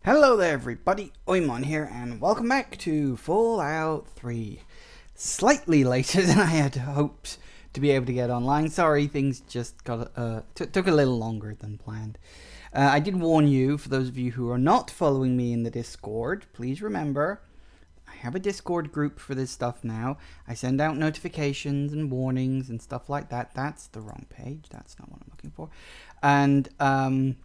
Hello there everybody, Oimon here and welcome back to Fallout 3. Slightly later than I had hoped to be able to get online. Sorry, things just got took a little longer than planned. I did warn you, for those of you who are not following me in the Discord, please remember, I have a Discord group for this stuff now. I send out notifications and warnings and stuff like that. That's the wrong page, that's not what I'm looking for. And,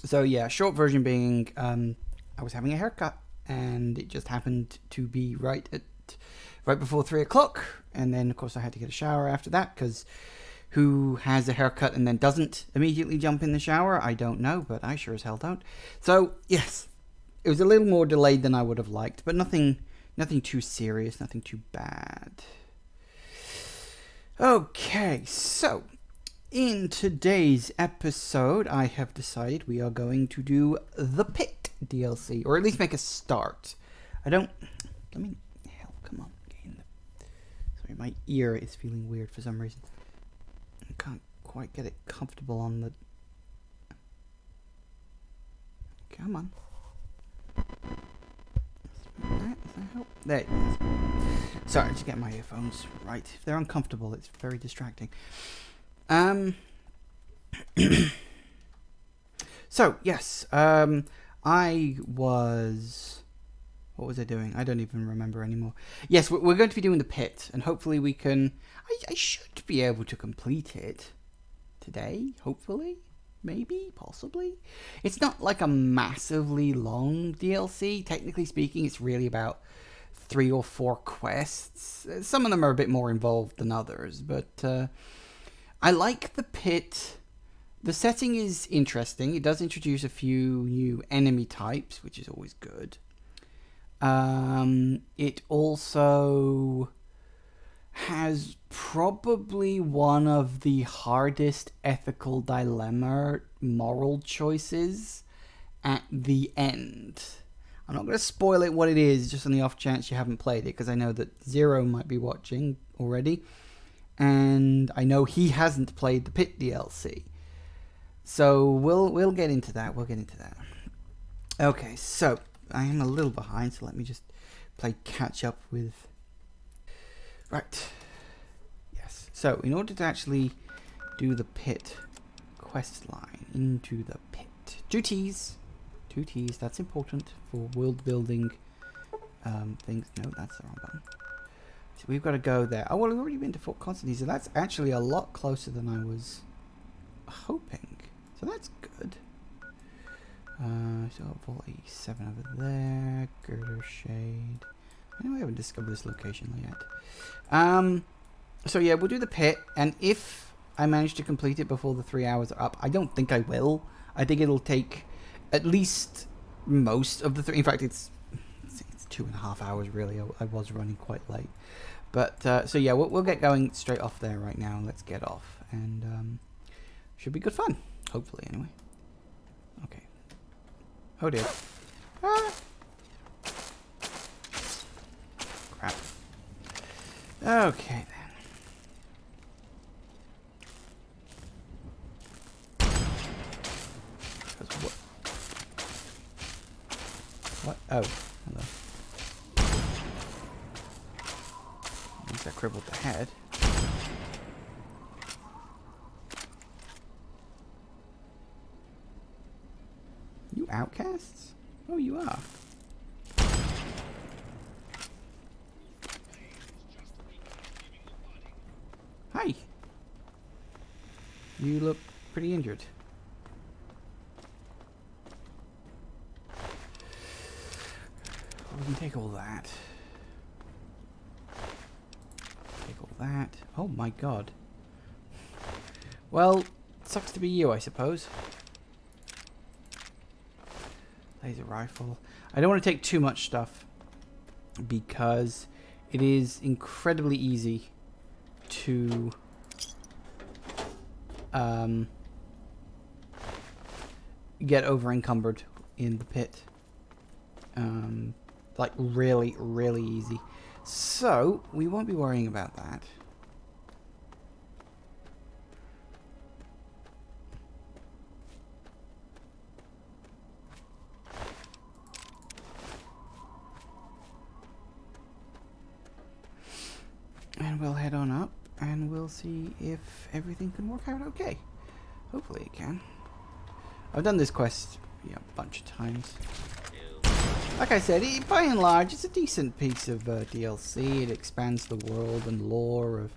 so yeah, short version being, I was having a haircut, and it just happened to be right before 3 o'clock, and then of course I had to get a shower after that, because who has a haircut and then doesn't immediately jump in the shower? I don't know, but I sure as hell don't. So yes, it was a little more delayed than I would have liked, but nothing too serious, nothing too bad. Okay, so in today's episode, I have decided we are going to do the Pitt DLC, or at least make a start. Hell, come on. Sorry, my ear is feeling weird for some reason. I can't quite get it comfortable on the... Come on. Does that help? There it is. Sorry, just get my earphones right. If they're uncomfortable, it's very distracting. So yes, I was... What was I doing? I don't even remember anymore. Yes, we're going to be doing the Pitt, and hopefully we can... I should be able to complete it today, hopefully. Maybe, possibly. It's not like a massively long DLC. Technically speaking, it's really about 3 or 4 quests. Some of them are a bit more involved than others, but I like the Pitt. The setting is interesting. It does introduce a few new enemy types, which is always good. It also has probably one of the hardest ethical dilemma moral choices at the end. I'm not going to spoil it what it is, just on the off chance you haven't played it, because I know that Zero might be watching already, and I know he hasn't played the Pitt DLC. So we'll get into that. Okay, so I am a little behind, so let me just play catch up with... Right. Yes. So in order to actually do the Pitt quest line, into the Pitt. 2 T's. 2 T's, that's important for world building things. No, that's the wrong button. So we've got to go there. Oh, well, we've already been to Fort Constantine, so that's actually a lot closer than I was hoping. So that's good. So Vault 87 over there. Girder Shade. I know I haven't discovered this location yet. So yeah, we'll do the Pitt, and if I manage to complete it before the 3 hours are up, I don't think I will. I think it'll take at least most of the 3. In fact, it's 2.5 hours really. I was running quite late, but so yeah, we'll get going straight off there right now. Let's get off, and should be good fun, hopefully. Anyway, okay. Oh dear. Ah! Crap. Okay then. What? Oh, hello. At least I crippled the head. You outcasts? Oh, you are. Hi. You look pretty injured. We can take all that. Take all that. Oh my god. Well, sucks to be you, I suppose. Laser rifle. I don't want to take too much stuff, because it is incredibly easy to get over encumbered in the Pitt. Like really easy. So we won't be worrying about that. if everything can work out okay. Hopefully it can. I've done this quest a bunch of times. Like I said, by and large, it's a decent piece of DLC. It expands the world and lore of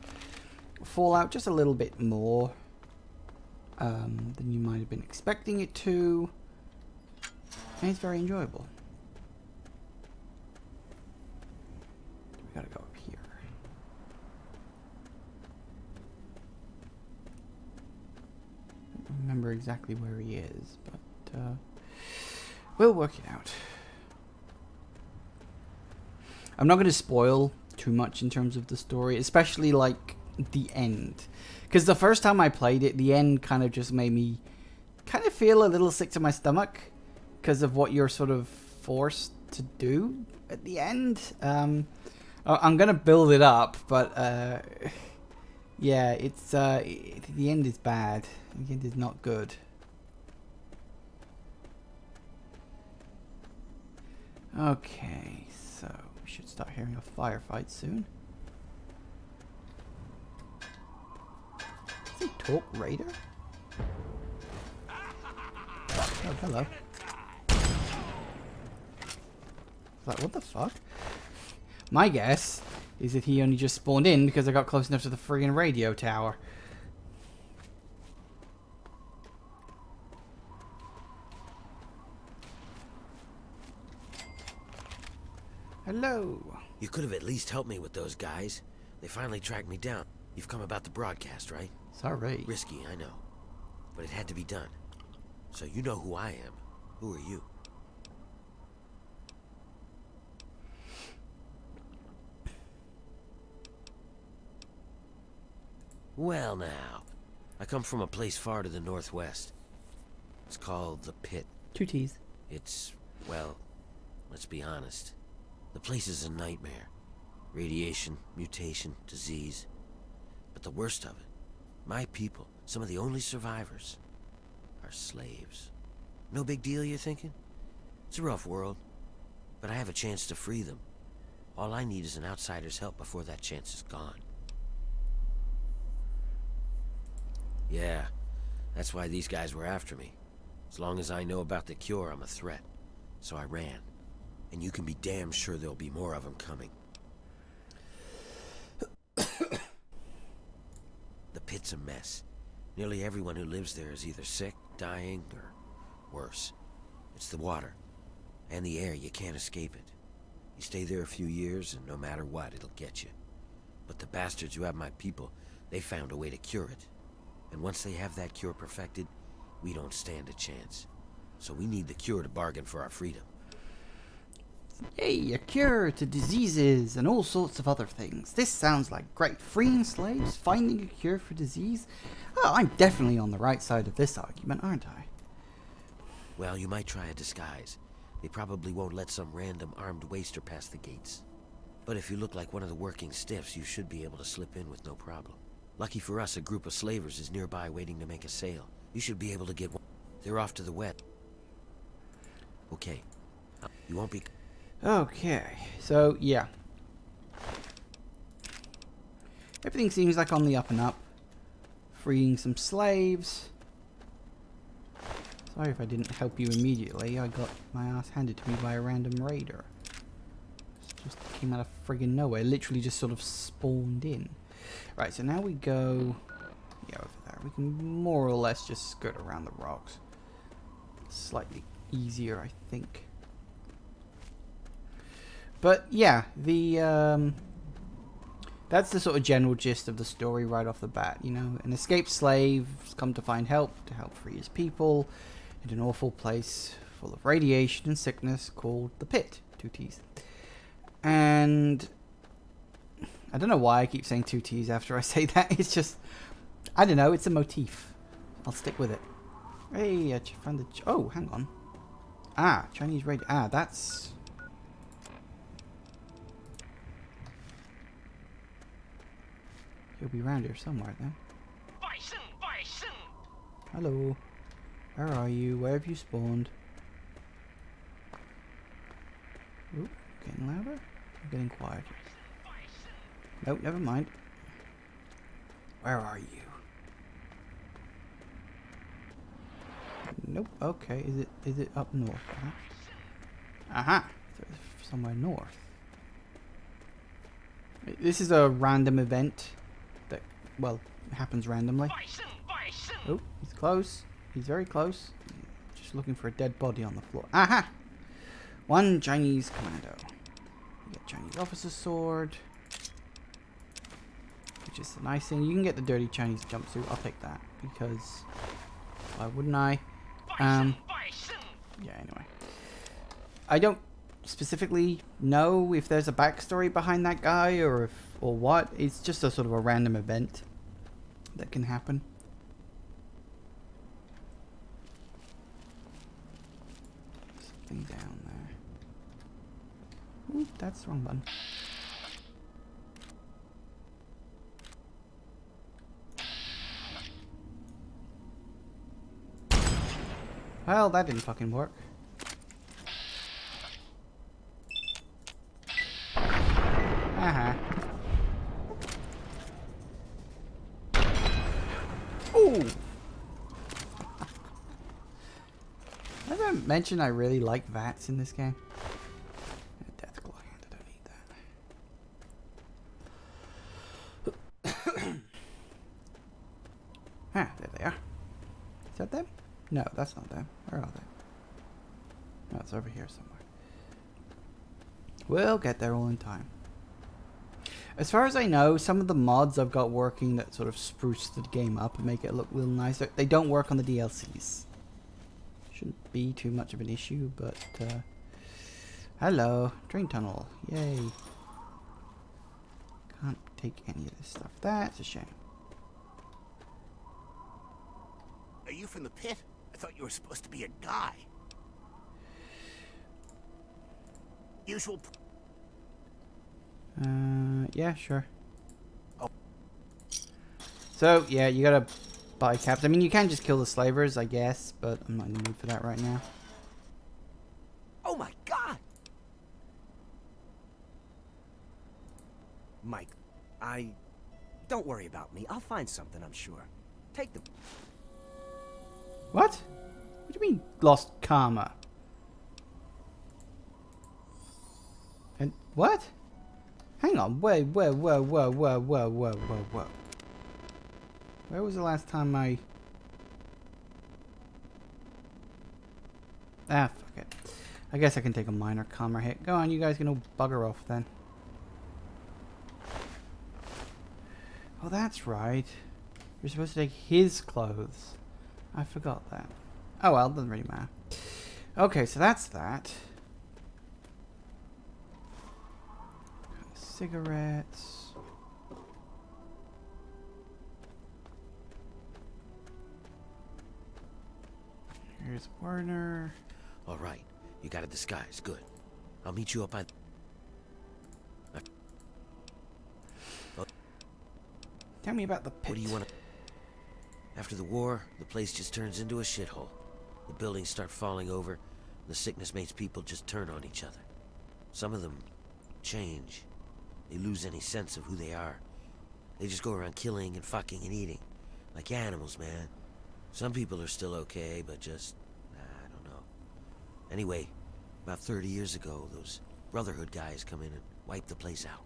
Fallout just a little bit more than you might have been expecting it to. And it's very enjoyable. We gotta go up here. I don't remember exactly where he is, but we'll work it out. I'm not going to spoil too much in terms of the story, especially like the end. Because the first time I played it, the end kind of just made me kind of feel a little sick to my stomach because of what you're sort of forced to do at the end. I'm going to build it up, but yeah, it's the end is bad. The end is not good. Okay, so we should start hearing a firefight soon. Is he Talk Raider? Oh, hello. Like, what the fuck? My guess is that he only just spawned in because I got close enough to the friggin' radio tower. Hello. You could have at least helped me with those guys. They finally tracked me down. You've come about the broadcast, right? Sorry. Risky, I know. But it had to be done. So you know who I am. Who are you? Well now, I come from a place far to the northwest. It's called the Pitt. 2 T's. It's, well, let's be honest. The place is a nightmare. Radiation, mutation, disease. But the worst of it, my people, some of the only survivors, are slaves. No big deal, you're thinking? It's a rough world, but I have a chance to free them. All I need is an outsider's help before that chance is gone. Yeah, that's why these guys were after me. As long as I know about the cure, I'm a threat. So I ran. And you can be damn sure there'll be more of them coming. The Pitt's a mess. Nearly everyone who lives there is either sick, dying, or worse. It's the water. And the air, you can't escape it. You stay there a few years, and no matter what, it'll get you. But the bastards who have my people, they found a way to cure it. And once they have that cure perfected, we don't stand a chance. So we need the cure to bargain for our freedom. Yay, a cure to diseases and all sorts of other things. This sounds like great. Freeing slaves, finding a cure for disease. Oh, I'm definitely on the right side of this argument, aren't I? Well, you might try a disguise. They probably won't let some random armed waster pass the gates. But if you look like one of the working stiffs, you should be able to slip in with no problem. Lucky for us, a group of slavers is nearby waiting to make a sale. You should be able to get one. They're off to the west. Okay. You won't be... Okay, so yeah. Everything seems like on the up and up. Freeing some slaves. Sorry if I didn't help you immediately. I got my ass handed to me by a random raider. It just came out of friggin' nowhere. Literally just sort of spawned in. Right, so now we go... Yeah, over there. We can more or less just skirt around the rocks. Slightly easier, I think. But yeah, the that's the sort of general gist of the story right off the bat. You know, an escaped slave has come to find help to help free his people in an awful place full of radiation and sickness called the Pit. 2 T's. And I don't know why I keep saying 2 T's after I say that. It's just, I don't know. It's a motif. I'll stick with it. Hey, I found the... Oh, hang on. Ah, Chinese radio... Ah, that's... He'll be around here somewhere then. Bison, bison. Hello. Where are you? Where have you spawned? Ooh, getting louder? I'm getting quieter. Nope, never mind. Where are you? Nope. Okay. Is it up north? Aha. So it's somewhere north. This is a random event that, well, happens randomly. Bison, bison. Oh, he's close. He's very close. Just looking for a dead body on the floor. Aha! One Chinese commando. You get Chinese officer's sword. Which is the nice thing. You can get the dirty Chinese jumpsuit. I'll take that. Because why wouldn't I? Bison, bison. Yeah, anyway. I don't specifically know if there's a backstory behind that guy or what. It's just a sort of a random event that can happen. Something down there. Ooh, that's the wrong button. Well, that didn't fucking work. Uh-huh. Ooh! I haven't mentioned I really like VATS in this game. Death Claw hand, I don't need that. Ah, there they are. Is that them? No, that's not them. Where are they? No, it's over here somewhere. We'll get there all in time. As far as I know, some of the mods I've got working that sort of spruce the game up and make it look a little nicer, they don't work on the DLCs. Shouldn't be too much of an issue, but hello, train tunnel, yay. Can't take any of this stuff. That's a shame. Are you from the pit? I thought you were supposed to be a guy. Usual. Yeah, sure. Oh. So, yeah, you gotta buy caps. I mean, you can just kill the slavers, I guess, but I'm not in the mood for that right now. Oh my God! Mike, don't worry about me. I'll find something, I'm sure. Take them. What? What do you mean, lost karma? And what? Hang on, whoa. Where was the last time I... Ah, fuck it. I guess I can take a minor karma hit. Go on, you guys can all bugger off then. Oh, that's right. You're supposed to take his clothes. I forgot that. Oh well, doesn't really matter. Okay, so that's that. Cigarettes. Here's Warner. All right, you got a disguise. Good. I'll meet you up on... Tell me about the pit. What do you want to... After the war, the place just turns into a shithole. The buildings start falling over. The sickness makes people just turn on each other. Some of them change. They lose any sense of who they are. They just go around killing and fucking and eating. Like animals, man. Some people are still okay, but just... I don't know. Anyway, about 30 years ago, those Brotherhood guys come in and wipe the place out.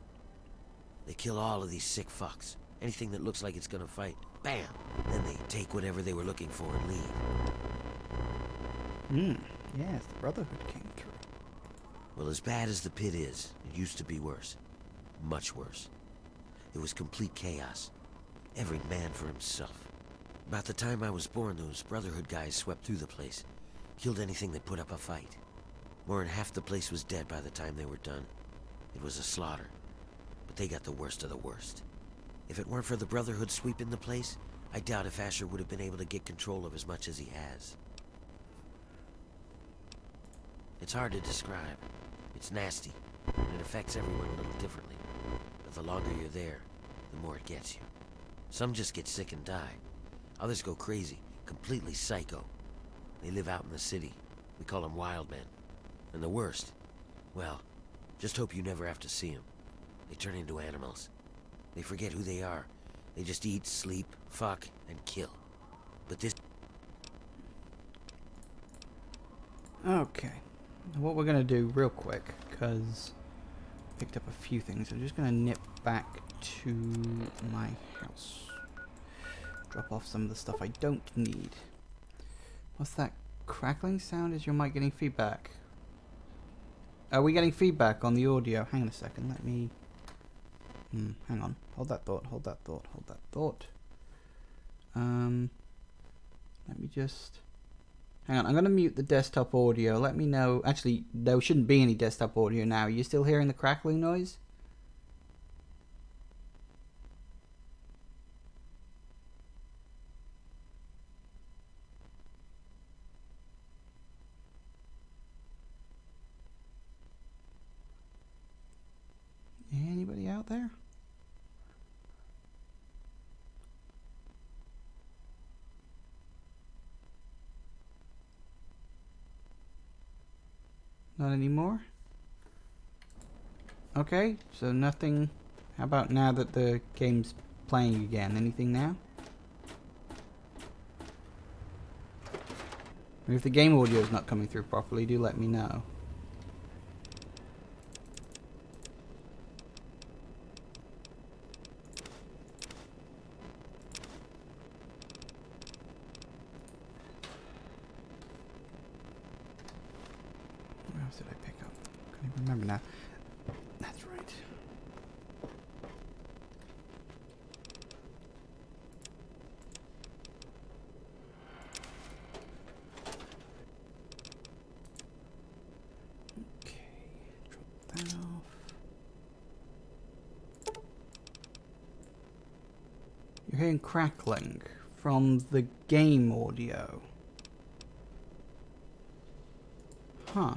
They kill all of these sick fucks. Anything that looks like it's gonna fight, bam! Then they take whatever they were looking for and leave. Yes, the Brotherhood came through. Well, as bad as the pit is, it used to be worse. Much worse. It was complete chaos. Every man for himself. About the time I was born, those Brotherhood guys swept through the place. Killed anything that put up a fight. More than half the place was dead by the time they were done. It was a slaughter. But they got the worst of the worst. If it weren't for the Brotherhood sweeping the place, I doubt if Asher would have been able to get control of as much as he has. It's hard to describe. It's nasty, and it affects everyone a little differently. But the longer you're there, the more it gets you. Some just get sick and die. Others go crazy, completely psycho. They live out in the city. We call them wild men. And the worst, well, just hope you never have to see them. They turn into animals. They forget who they are, They just eat, sleep, fuck, and kill. But this... Okay. What we're gonna do real quick, because I picked up a few things. I'm just gonna nip back to my house. Drop off some of the stuff I don't need. What's that crackling sound? Is your mic getting feedback? Are we getting feedback on the audio? Hang on a second, let me... hang on. Hold that thought, hold that thought, hold that thought. Let me just... Hang on, I'm going to mute the desktop audio. Let me know... Actually, there shouldn't be any desktop audio now. Are you still hearing the crackling noise? Anybody out there? Not anymore? Okay, so nothing. How about now that the game's playing again? Anything now? If the game audio is not coming through properly, do let me know. What else did I pick up? Can't even remember now. That's right. Okay, drop that off. You're hearing crackling from the game audio. Huh.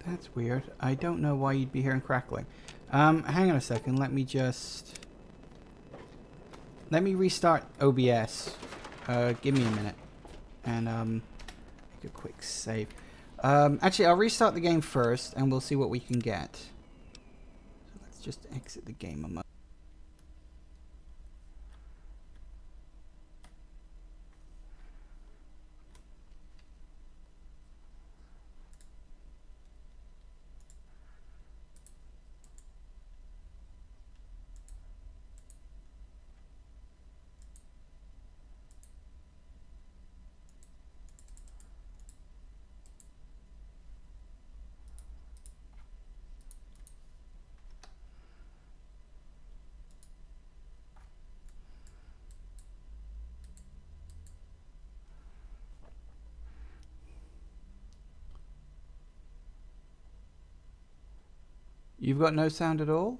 That's weird. I don't know why you'd be hearing crackling. Hang on a second. Let me restart OBS. Give me a minute. And, make a quick save. Actually, I'll restart the game first, and we'll see what we can get. So let's just exit the game a moment. You've got no sound at all?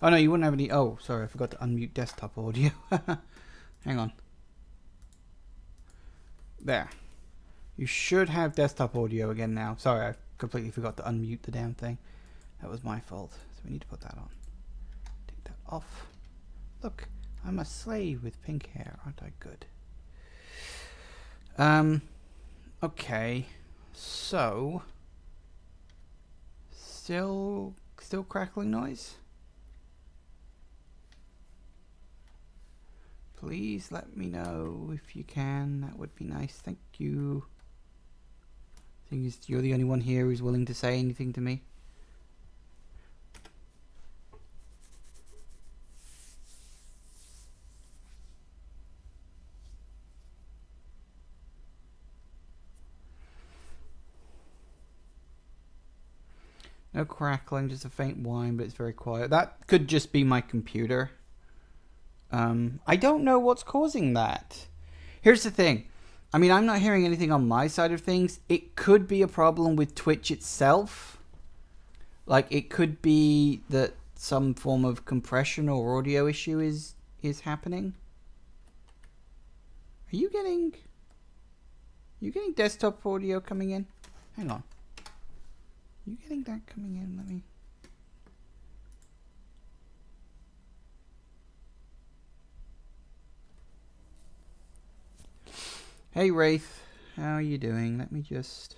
Oh no, you wouldn't have any... Oh, sorry, I forgot to unmute desktop audio. Hang on. There. You should have desktop audio again now. Sorry, I completely forgot to unmute the damn thing. That was my fault. So we need to put that on. Take that off. Look, I'm a slave with pink hair. Aren't I good? Okay. So... Still crackling noise? Please let me know if you can. That would be nice. Thank you. I think you're the only one here who's willing to say anything to me. No crackling, just a faint whine, but it's very quiet. That could just be my computer. I don't know what's causing that. Here's the thing. I mean, I'm not hearing anything on my side of things. It could be a problem with Twitch itself. Like, it could be that some form of compression or audio issue is happening. Are you getting desktop audio coming in? Hang on. Are you getting that coming in? Let me... Hey Wraith, how are you doing? Let me just...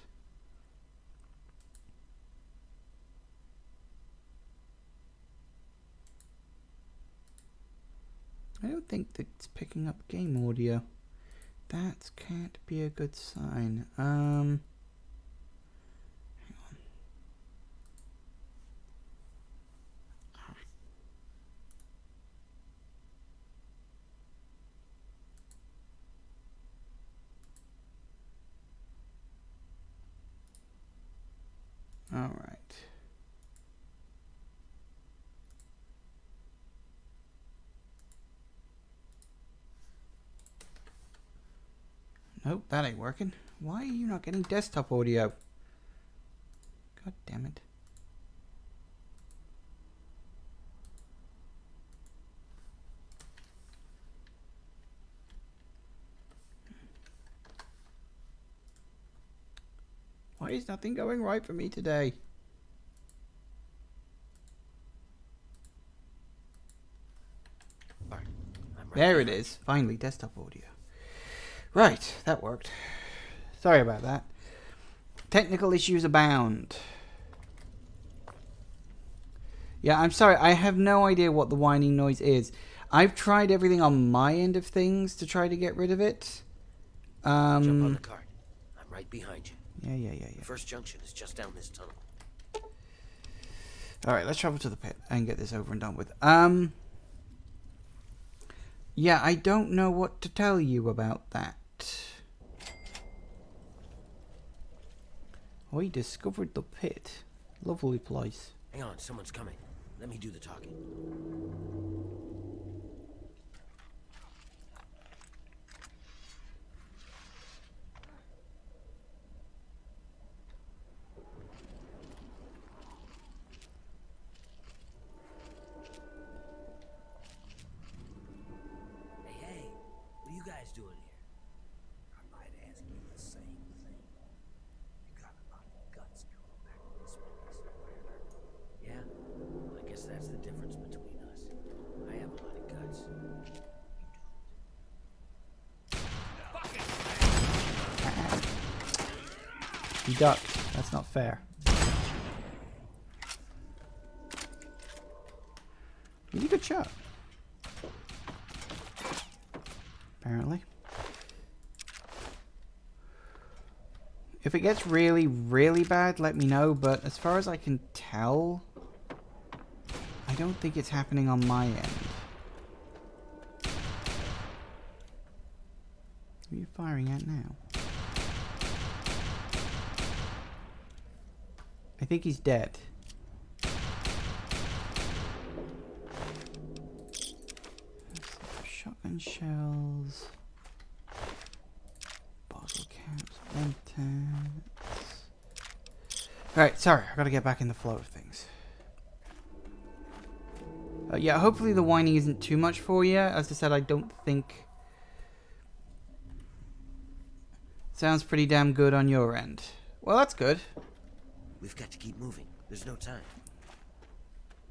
don't think that it's picking up game audio. That can't be a good sign. Hang on. All right. Nope, that ain't working. Why are you not getting desktop audio? God damn it. Why is nothing going right for me today? Alright, I'm right There it behind is. Finally, desktop audio. Right, that worked. Sorry about that. Technical issues abound. Yeah, I'm sorry. I have no idea what the whining noise is. I've tried everything on my end of things to try to get rid of it. you. Jump on the cart. I'm right behind you. Yeah. The first junction is just down this tunnel. Alright, let's travel to the pit and get this over and done with. Yeah, I don't know what to tell you about that. We discovered the pit. Lovely place. Hang on, someone's coming. Let me do the talking. Hey, what are you guys doing here? I might ask you the same thing. You got a lot of guts coming back to this place. Yeah? Well, I guess that's the difference between us. I have a lot of guts. You ducked. That's not fair. Really good shot. Apparently. If it gets really, really bad, let me know. But as far as I can tell, I don't think it's happening on my end. Who are you firing at now? I think he's dead. Shotgun shells. Bottle caps. Lanterns. Alright, sorry. I gotta get back in the flow of things. Yeah, hopefully the whining isn't too much for you. As I said, I don't think... Sounds pretty damn good on your end. Well, that's good. We've got to keep moving. There's no time.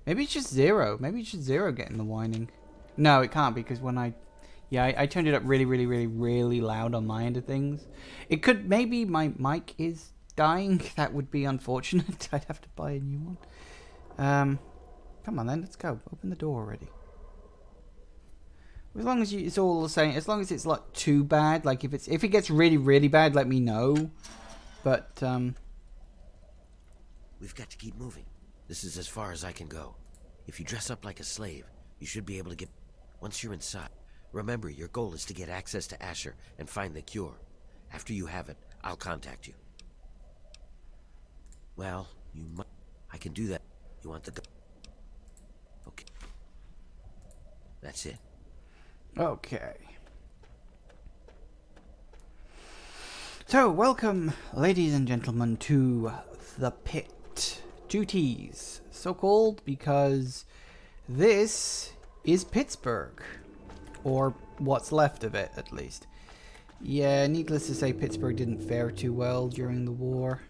Maybe it's just zero. Maybe it's just zero getting the whining. No, it can't because when I... Yeah, I turned it up really, really, really, really loud on my end of things. It could... Maybe my mic is dying. That would be unfortunate. I'd have to buy a new one. Come on then, let's go. Open the door already. As long as it's all the same. As long as it's like too bad. Like if it gets really, really bad, let me know. But, We've got to keep moving. This is as far as I can go. If you dress up like a slave, you should be able to get... Once you're inside, remember your goal is to get access to Asher and find the cure. After you have it, I'll contact you. Well, you might... I can do that. You want the... Okay. That's it. okay. So, welcome, ladies and gentlemen, to the Pit. 2 T's. So called because this is Pittsburgh. Or what's left of it, at least. Yeah, needless to say, Pittsburgh didn't fare too well during the war.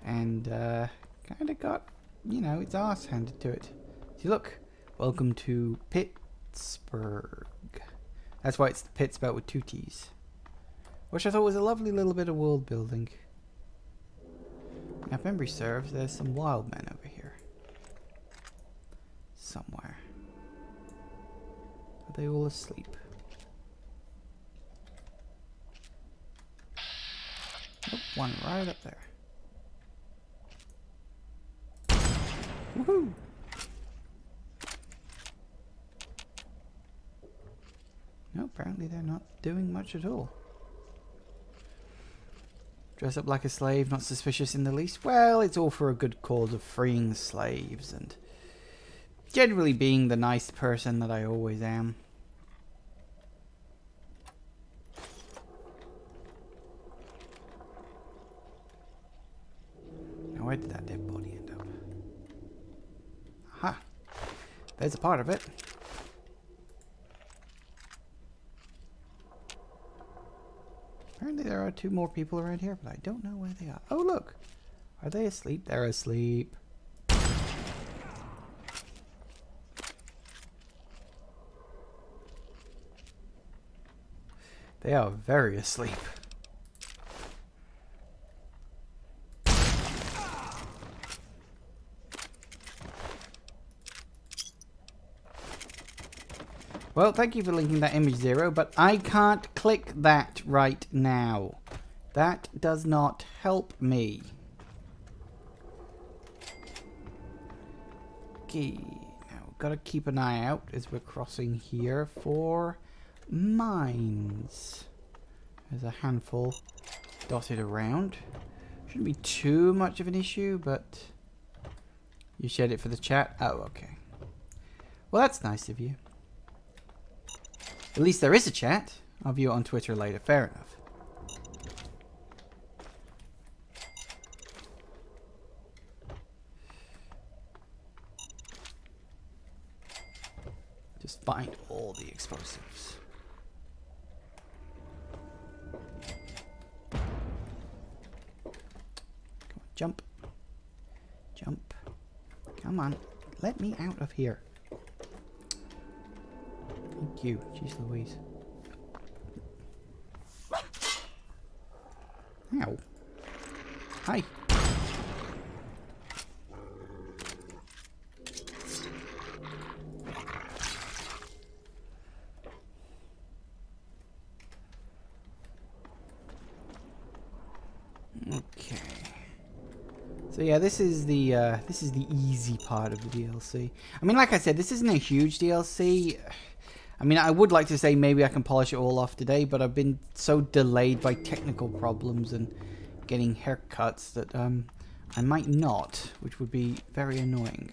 And, kind of got, you know, its arse handed to it. See, look. Welcome to Pittsburgh. That's why it's the Pitt spelled with 2 T's. Which I thought was a lovely little bit of world building. Now, if memory serves, there's some wild men over here. Somewhere. Are they all asleep? Oh, one right up there. Woohoo! No, apparently they're not doing much at all. Dress up like a slave, not suspicious in the least. Well, it's all for a good cause of freeing slaves and generally being the nice person that I always am. Now, where did that dead body end up? Aha! There's a part of it. Apparently there are 2 more people around here, but I don't know where they are. Oh, look! Are they asleep? They're asleep. They are very asleep. Well, thank you for linking that image, Zero, but I can't click that right now. That does not help me. Okay, now we've got to keep an eye out as we're crossing here for mines. There's a handful dotted around. Shouldn't be too much of an issue, but you shared it for the chat. Oh, okay. Well, that's nice of you. At least there is a chat. I'll view it on Twitter later. Fair enough. Just find all the explosives. Come on, jump. Jump. Come on. Let me out of here. Thank you. Jeez Louise. Ow. Hi. Okay. So yeah, this is the easy part of the DLC. I mean, like I said, this isn't a huge DLC. I mean, I would like to say maybe I can polish it all off today, but I've been so delayed by technical problems and getting haircuts that I might not, which would be very annoying.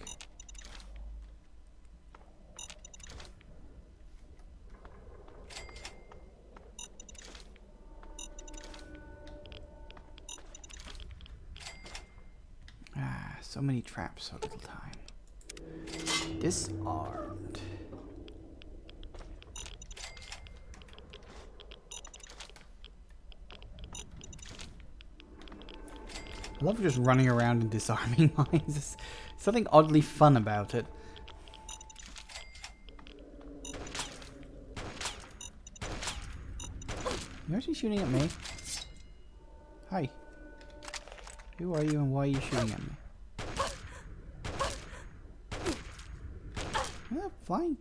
Ah, so many traps, so little time. Disarmed. I love just running around and disarming mines. There's something oddly fun about it. You're actually shooting at me? Hi. Who are you and why are you shooting at me? Yeah, flying.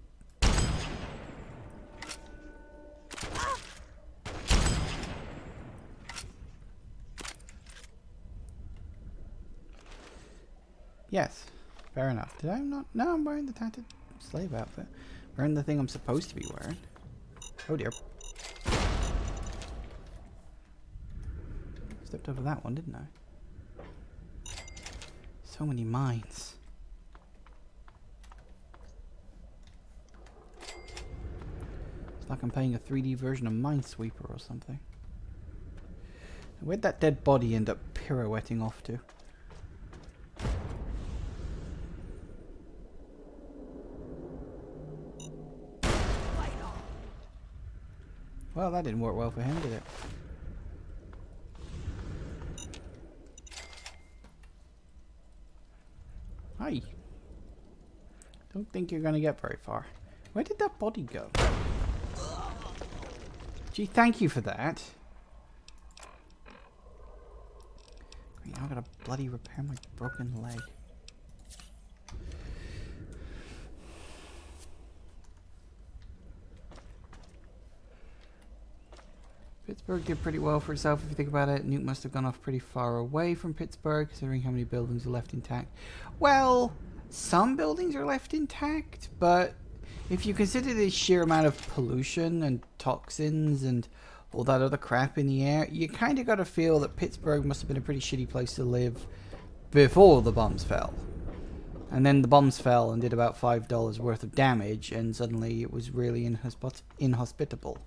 Yes, fair enough. Did I not? No, I'm wearing the tattered slave outfit. Wearing the thing I'm supposed to be wearing. Oh dear. Stepped over that one, didn't I? So many mines. It's like I'm playing a 3D version of Minesweeper or something. Where'd that dead body end up pirouetting off to? Well, that didn't work well for him, did it? Hi. Don't think you're gonna get very far. Where did that body go? Gee, thank you for that. Green Now I gotta bloody repair my broken leg. Pittsburgh did pretty well for itself if you think about it. Nuke must have gone off pretty far away from Pittsburgh, considering how many buildings are left intact. Well, some buildings are left intact, but if you consider the sheer amount of pollution and toxins and all that other crap in the air, you kind of got to feel that Pittsburgh must have been a pretty shitty place to live before the bombs fell. And then the bombs fell and did about $5 worth of damage, and suddenly it was really inhospitable.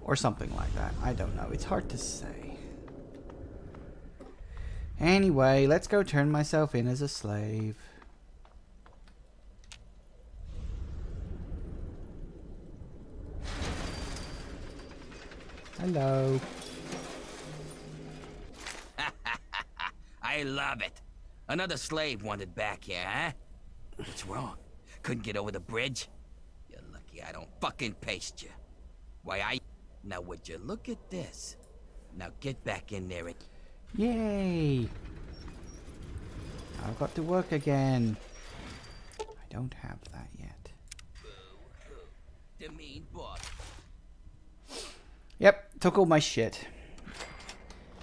Or something like that. I don't know. It's hard to say. Anyway, let's go turn myself in as a slave. Hello. I love it. Another slave wanted back here, huh? What's wrong? Couldn't get over the bridge? You're lucky I don't fucking paste you. Why, Now would you look at this? Now get back in there and... Yay! I've got to work again. I don't have that yet. The mean boss. Yep, took all my shit.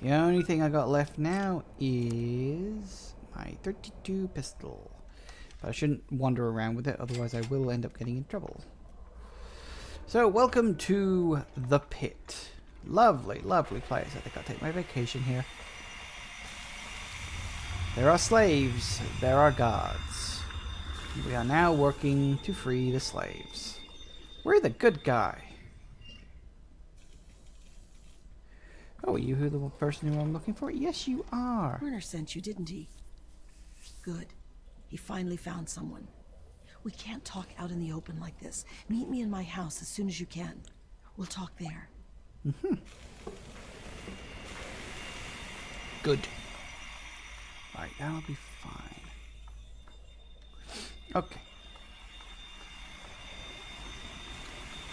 The only thing I got left now is my 32 pistol. But I shouldn't wander around with it, otherwise I will end up getting in trouble. So, welcome to the Pitt. Lovely, lovely place. I think I'll take my vacation here. There are slaves. There are guards. We are now working to free the slaves. We're the good guy. Oh, are you who the person who I'm looking for? Yes, you are. Werner sent you, didn't he? Good. He finally found someone. We can't talk out in the open like this. Meet me in my house as soon as you can. We'll talk there. Mm-hmm. Good. Right, that'll be fine. Okay.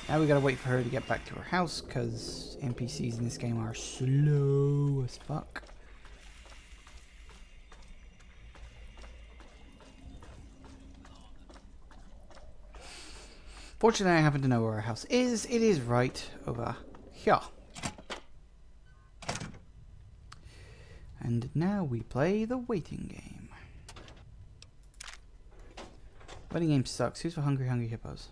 Now we gotta wait for her to get back to her house, because NPCs in this game are slow as fuck. Fortunately, I happen to know where her house is. It is right over here. And now we play the waiting game. Waiting game sucks. Who's for Hungry Hungry Hippos?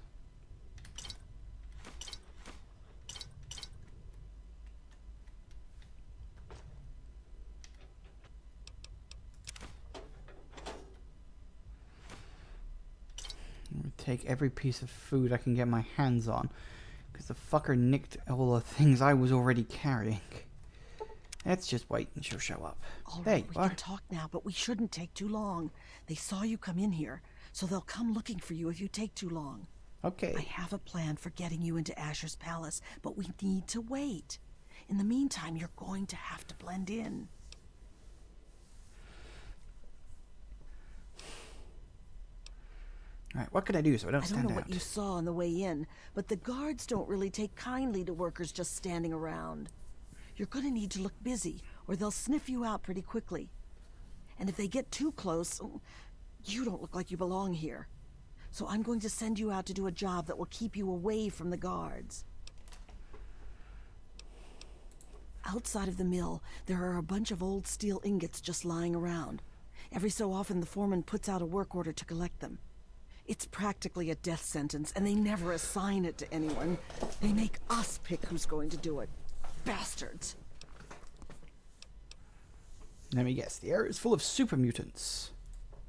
I'm gonna take every piece of food I can get my hands on, because the fucker nicked all the things I was already carrying. Let's just wait and she'll show up. All There right, you we are. can talk now, but we shouldn't take too long. They saw you come in here, so they'll come looking for you if you take too long. Okay. I have a plan for getting you into Asher's palace, but we need to wait. In the meantime, you're going to have to blend in. Alright, what can I do so I don't I stand don't know out? what you saw on the way in, but the guards don't really take kindly to workers just standing around. You're going to need to look busy, or they'll sniff you out pretty quickly. And if they get too close, you don't look like you belong here. So I'm going to send you out to do a job that will keep you away from the guards. Outside of the mill, there are a bunch of old steel ingots just lying around. Every so often, the foreman puts out a work order to collect them. It's practically a death sentence, and they never assign it to anyone. They make us pick who's going to do it. Bastards. Let me guess, the area is full of super mutants.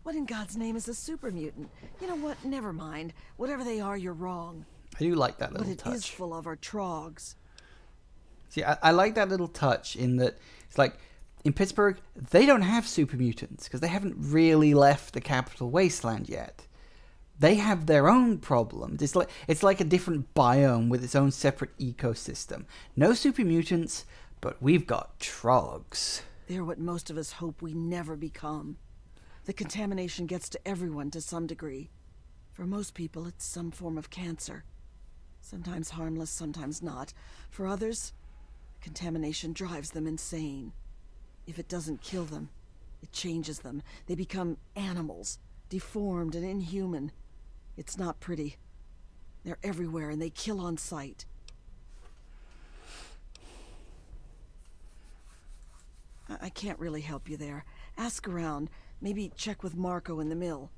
What in God's name is a super mutant? You know what? Never mind. Whatever they are, you're wrong. I do like that What little it touch. is full of are trogs. See, I like that little touch in that it's like, in Pittsburgh, they don't have super mutants because they haven't really left the capital wasteland yet. They have their own problems. It's like a different biome with its own separate ecosystem. No super mutants, but we've got trogs. They're what most of us hope we never become. The contamination gets to everyone to some degree. For most people, it's some form of cancer. Sometimes harmless, sometimes not. For others, contamination drives them insane. If it doesn't kill them, it changes them. They become animals, deformed and inhuman. It's not pretty. They're everywhere and they kill on sight. I can't really help you there. Ask around. Maybe check with Marco in the mill.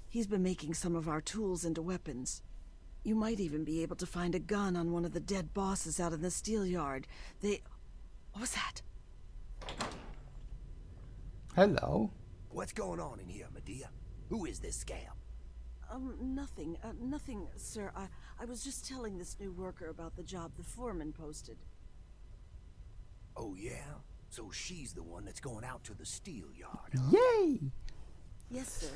He's been making some of our tools into weapons. You might even be able to find a gun on one of the dead bosses out in the steel yard. What was that? Hello. What's going on in here, Medea? Who is this scab? Nothing. Nothing, sir. I was just telling this new worker about the job the foreman posted. Oh, yeah? So she's the one that's going out to the steel yard. Yay! Yes, sir.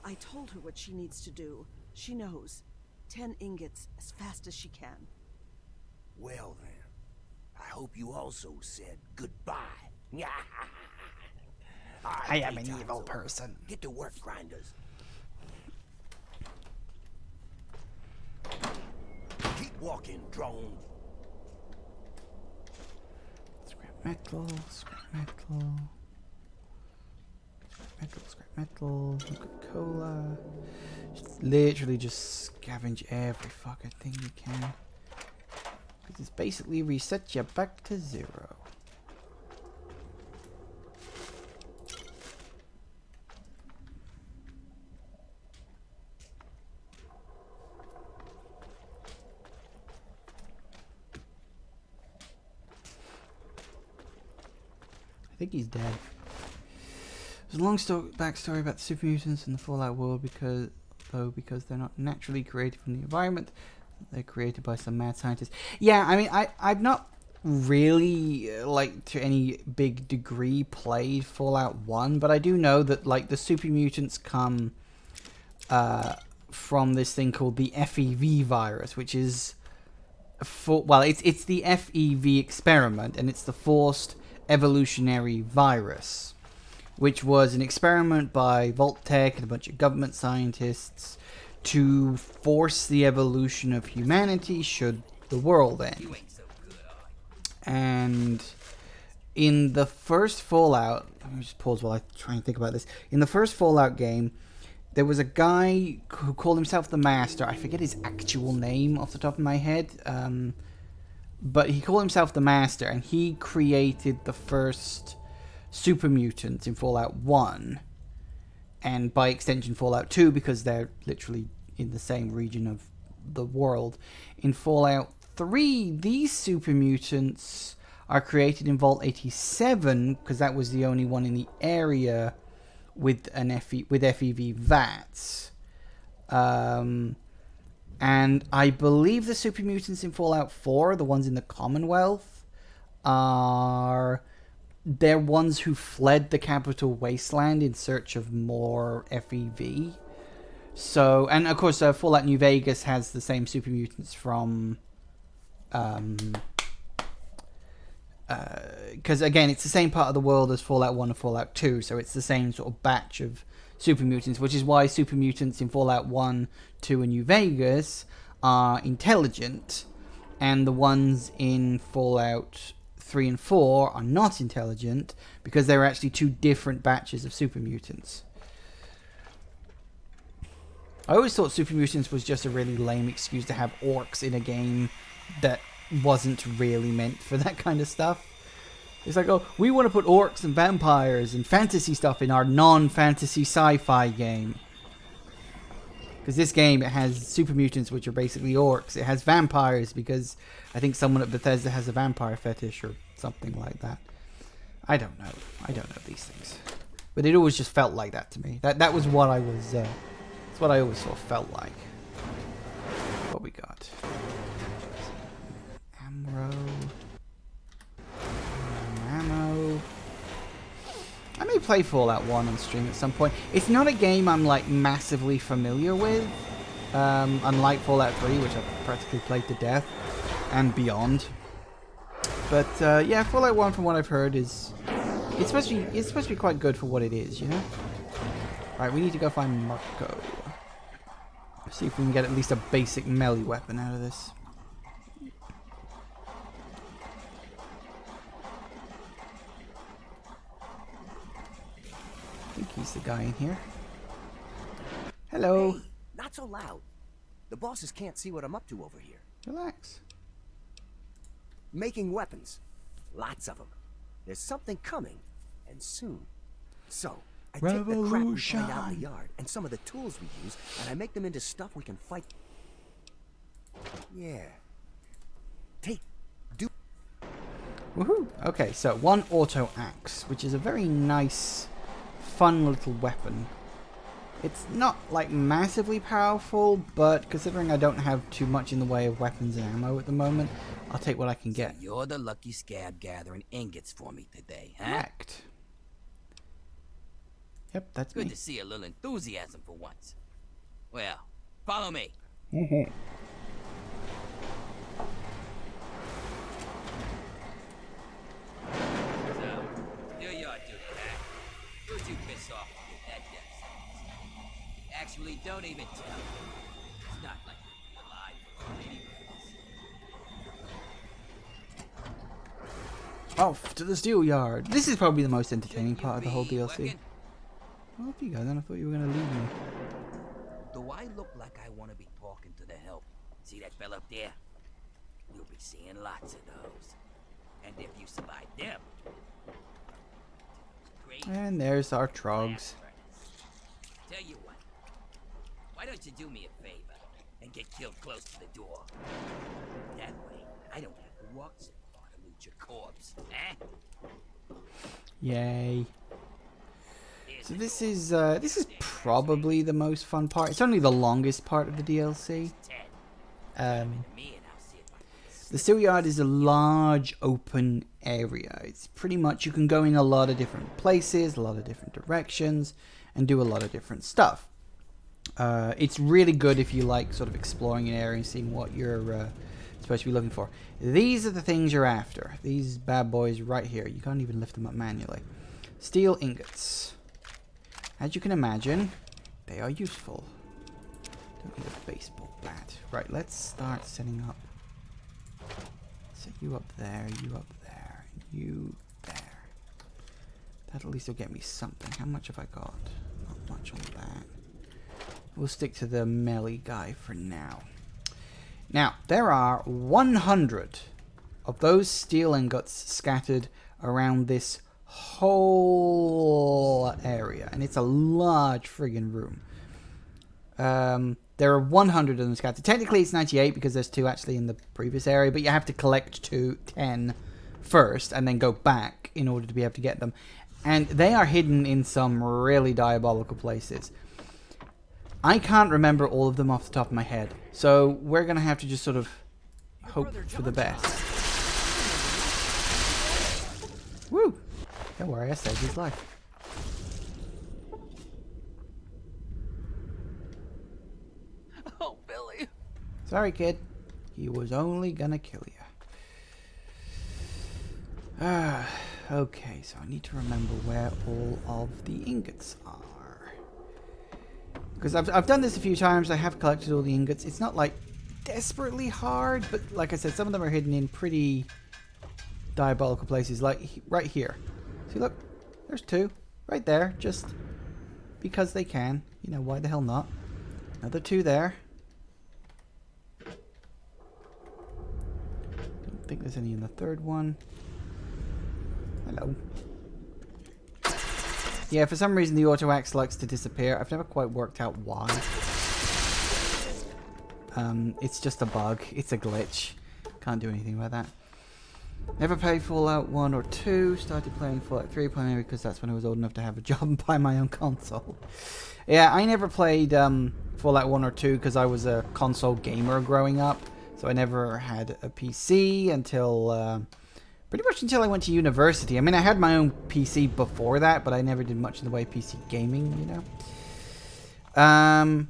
I told her what she needs to do. She knows. 10 ingots as fast as she can. Well, then. I hope you also said goodbye. I am an evil person. Get to work, grinders. Keep walking, drone. Scrap metal, scrap metal. Scrap metal, scrap metal. Coca-Cola. Literally just scavenge every fucking thing you can. Because it's basically reset you back to 0. I think he's dead. There's a long backstory about the super mutants in the Fallout world because they're not naturally created from the environment. They're created by some mad scientists. Yeah, I mean, I've not really, like, to any big degree played Fallout 1, but I do know that, like, the super mutants come from this thing called the FEV virus, which is, it's the FEV experiment, and it's the forced evolutionary virus, which was an experiment by Vault-Tec and a bunch of government scientists to force the evolution of humanity should the world end. And in the first Fallout, let me just pause while I try and think about this. In the first Fallout game, there was a guy who called himself the Master. I forget his actual name off the top of my head. But he called himself the Master, and he created the first super mutants in Fallout 1. And by extension Fallout 2, because they're literally in the same region of the world. In Fallout 3, these super mutants are created in Vault 87, because that was the only one in the area with FEV VATS. And I believe the super mutants in Fallout 4, the ones in the Commonwealth, they're ones who fled the capital wasteland in search of more FEV. So, and of course, Fallout New Vegas has the same super mutants from, because again, it's the same part of the world as Fallout 1 and Fallout 2, so it's the same sort of batch of super mutants, which is why super mutants in Fallout 1, 2, and New Vegas are intelligent, and the ones in Fallout 3 and 4 are not intelligent, because they're actually two different batches of super mutants. I always thought super mutants was just a really lame excuse to have orcs in a game that wasn't really meant for that kind of stuff. It's like, oh, we want to put orcs and vampires and fantasy stuff in our non-fantasy sci-fi game. Because this game, it has super mutants, which are basically orcs. It has vampires, because I think someone at Bethesda has a vampire fetish or something like that. I don't know. I don't know these things. But it always just felt like that to me. That was what I was... that's what I always sort of felt like. What we got? Amro... ammo. I may play Fallout 1 on stream at some point. It's not a game I'm like massively familiar with, unlike Fallout 3, which I've practically played to death and beyond. But yeah, Fallout 1, from what I've heard, it's supposed to be quite good for what it is, you know. All right, we need to go find Marco. See if we can get at least a basic melee weapon out of this. think he's the guy in here. Hello. Hey, not so loud. The bosses can't see what I'm up to over here. Relax. Making weapons. Lots of them. There's something coming, and soon. So, I take the crap we find out in the yard, and some of the tools we use, and I make them into stuff we can fight. Yeah. Woohoo! Okay, so one auto axe, which is a very nice, fun little weapon. It's not like massively powerful, but considering I don't have too much in the way of weapons and ammo at the moment, I'll take what I can get. So you're the lucky scab gathering ingots for me today, huh? Correct. Yep, that's Good me. to see a little enthusiasm for once. Well, follow me. So, do your duty, huh? Who'd you piss off to get that death sentence? Actually, don't even tell me. It's not like you'll be alive for anyways. Off to the steel yard. This is probably the most entertaining You part of the whole be DLC. working? Well, if you go, then I thought you were going to leave me. Do I look like I want to be talking to the help? See that fella up there? You'll be seeing lots of those. And if you survive them... great. And there's our trogs. Tell you what. Why don't you do me a favor and get killed close to the door? That way, I don't have to walk so far to loot your corpse, eh? Yay. Here's So the this is probably the most fun part. It's only the longest part of the DLC. 10. Me and I'll see if I can The steel yard is a large open area. It's pretty much, you can go in a lot of different places, a lot of different directions, and do a lot of different stuff. It's really good if you like sort of exploring an area and seeing what you're supposed to be looking for. These are the things you're after. These bad boys right here. You can't even lift them up manually. Steel ingots. As you can imagine, they are useful. Don't need a baseball bat. Right, let's start setting up. Set you up there, you up there, you there. That at least will get me something. How much have I got? Not much on that. We'll stick to the melee guy for now. Now, there are 100 of those steel ingots scattered around this whole area. And it's a large friggin' room. There are 100 of them scattered. Technically, it's 98 because there's 2 actually in the previous area. But you have to collect 10 first and then go back in order to be able to get them. And they are hidden in some really diabolical places. I can't remember all of them off the top of my head. So we're going to have to just sort of hope for the best. Woo! Don't worry, I saved his life. Oh, Billy. Sorry, kid. He was only going to kill you. Okay, so I need to remember where all of the ingots are. Because I've done this a few times. I have collected all the ingots. It's not like desperately hard, but like I said, some of them are hidden in pretty diabolical places. Like right here. See, look, there's 2 right there, just because they can. You know, why the hell not? Another 2 there. Don't think there's any in the 3rd one. Hello. Yeah, for some reason the auto axe likes to disappear. I've never quite worked out why. It's just a bug. It's a glitch. Can't do anything about that. Never played Fallout 1 or 2. Started playing Fallout 3 primarily because that's when I was old enough to have a job and buy my own console. Yeah, I never played Fallout 1 or 2 because I was a console gamer growing up. So I never had a PC until... pretty much until I went to university. I mean, I had my own PC before that, but I never did much in the way of PC gaming, you know?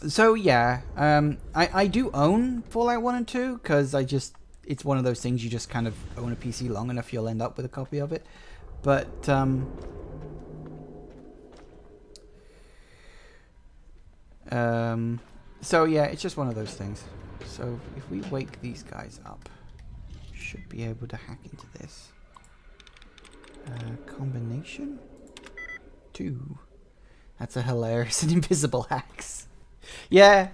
So, yeah. I do own Fallout 1 and 2, because it's one of those things you just kind of own a PC long enough, you'll end up with a copy of it. But, so, yeah, it's just one of those things. So, if we wake these guys up... should be able to hack into this. Combination? 2. That's a hilarious and invisible axe. Yeah.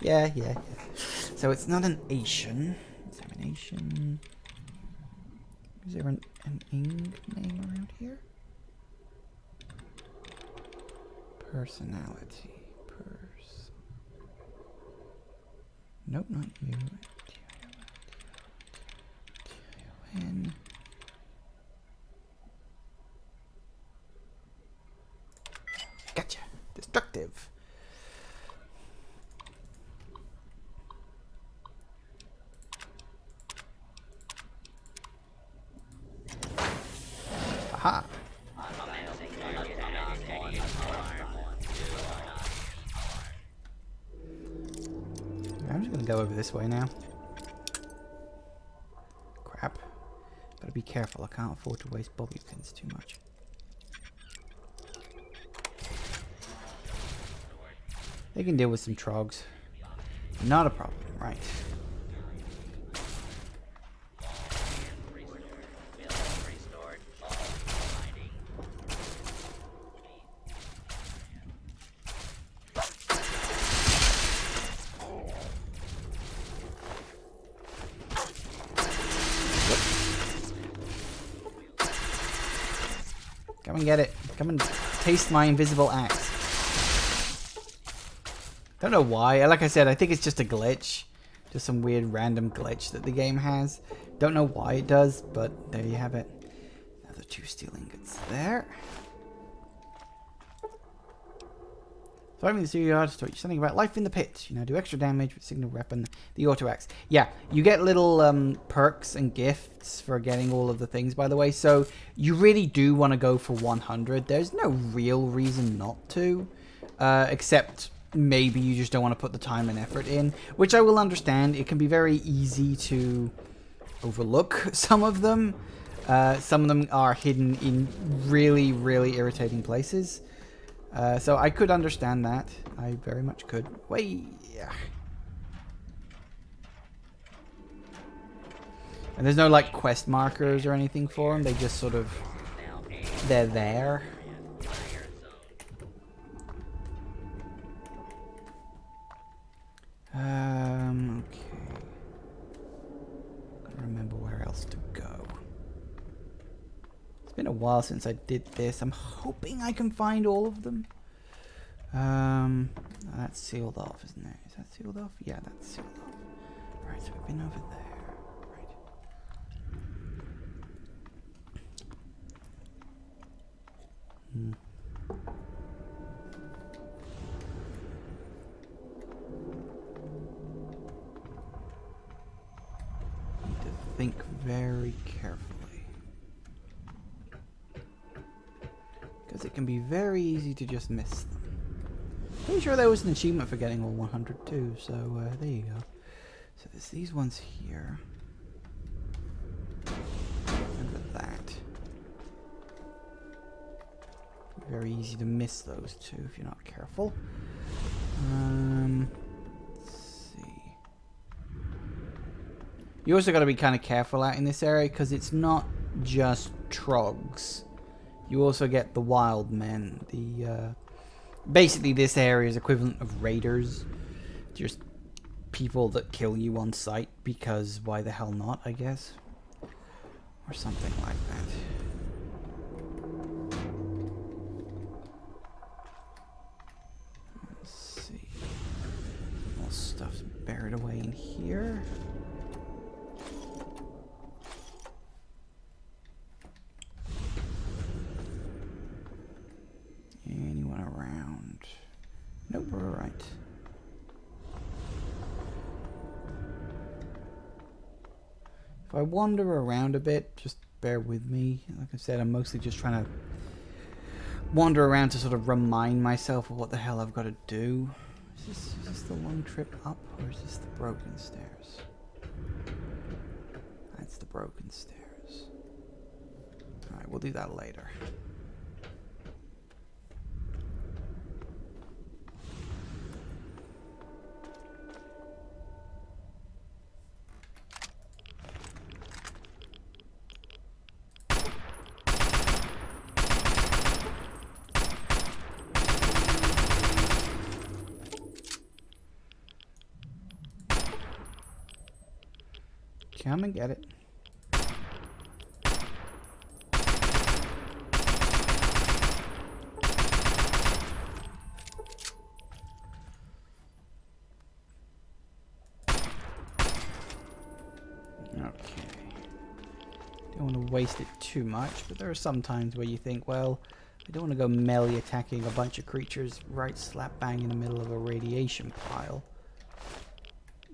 So it's not an Asian. Examination. Is there an ing name around here? Personality. Nope, not you. T-I-O-N. Gotcha. Destructive. Aha. I'm just gonna go over this way now. Crap. Better be careful, I can't afford to waste bobby pins too much. They can deal with some trogs. Not a problem, right. Come and get it. Come and taste my invisible axe. Don't know why. Like I said, I think it's just a glitch. Just some weird random glitch that the game has. Don't know why it does, but there you have it. Another 2 steel ingots there. Surviving the studio artist taught you something about life in the pit. You know, do extra damage with signal weapon, the auto axe. Yeah, you get little perks and gifts for getting all of the things, by the way. So you really do want to go for 100. There's no real reason not to, except maybe you just don't want to put the time and effort in, which I will understand. It can be very easy to overlook some of them. Some of them are hidden in really, really irritating places. So I could understand that. I very much could. Wait, yeah. And there's no like quest markers or anything for them. They just sort of, they're there. Okay. I don't remember where else to go. It's been a while since I did this. I'm hoping I can find all of them. That's sealed off, isn't it? Is that sealed off? Yeah, that's sealed off. Alright, so we've been over there. Right. Need to think very carefully. Because it can be very easy to just miss them. Pretty sure there was an achievement for getting all 100 too, so there you go. So there's these ones here. Remember that. Very easy to miss those two if you're not careful. Let's see. You also got to be kind of careful out in this area because it's not just trogs. You also get the wild men. The basically this area is equivalent of raiders. Just people that kill you on sight because why the hell not, I guess. Or something like that. Let's see. More stuff's buried away in here. Anyone around? Nope, we're alright. If I wander around a bit, just bear with me. Like I said, I'm mostly just trying to wander around to sort of remind myself of what the hell I've got to do. Is this the long trip up, or is this the broken stairs? That's the broken stairs. Alright, we'll do that later. Come and get it. Okay. Don't want to waste it too much, but there are some times where you think, well, I don't want to go melee attacking a bunch of creatures right slap bang in the middle of a radiation pile.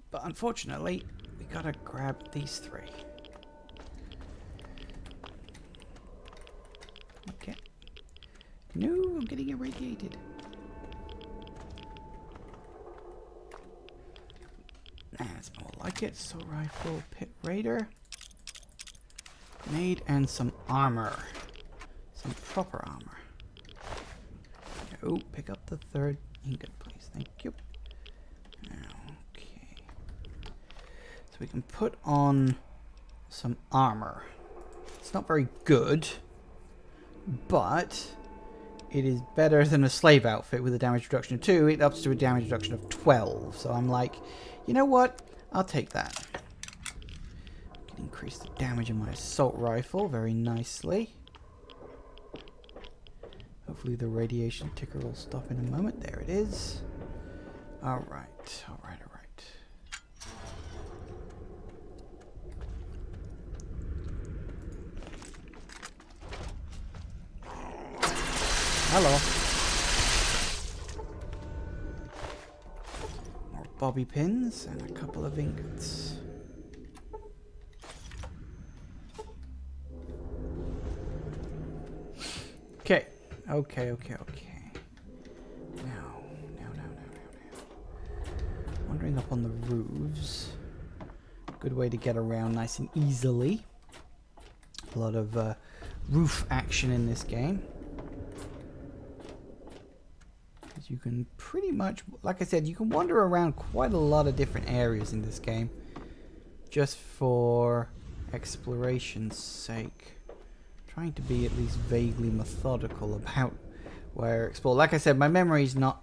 But unfortunately, we gotta grab these three. Okay. No, I'm getting irradiated. That's more like it. So rifle, pit raider, grenade, and some armor. Some proper armor. Oh, pick up the third ingot, please. Thank you. Okay. So we can put on some armor. It's not very good, but it is better than a slave outfit with a damage reduction of 2. It ups to a damage reduction of 12. So I'm like, you know what? I'll take that. I can increase the damage of my assault rifle very nicely. Hopefully the radiation ticker will stop in a moment. There it is. Alright, alright, alright. Hello. More bobby pins and a couple of ingots. Okay. Okay. Now. Wandering up on the roofs. Good way to get around nice and easily. A lot of roof action in this game. As you can pretty much, like I said, you can wander around quite a lot of different areas in this game. Just for exploration's sake. Trying to be at least vaguely methodical about where I explore. Like I said, my memory's not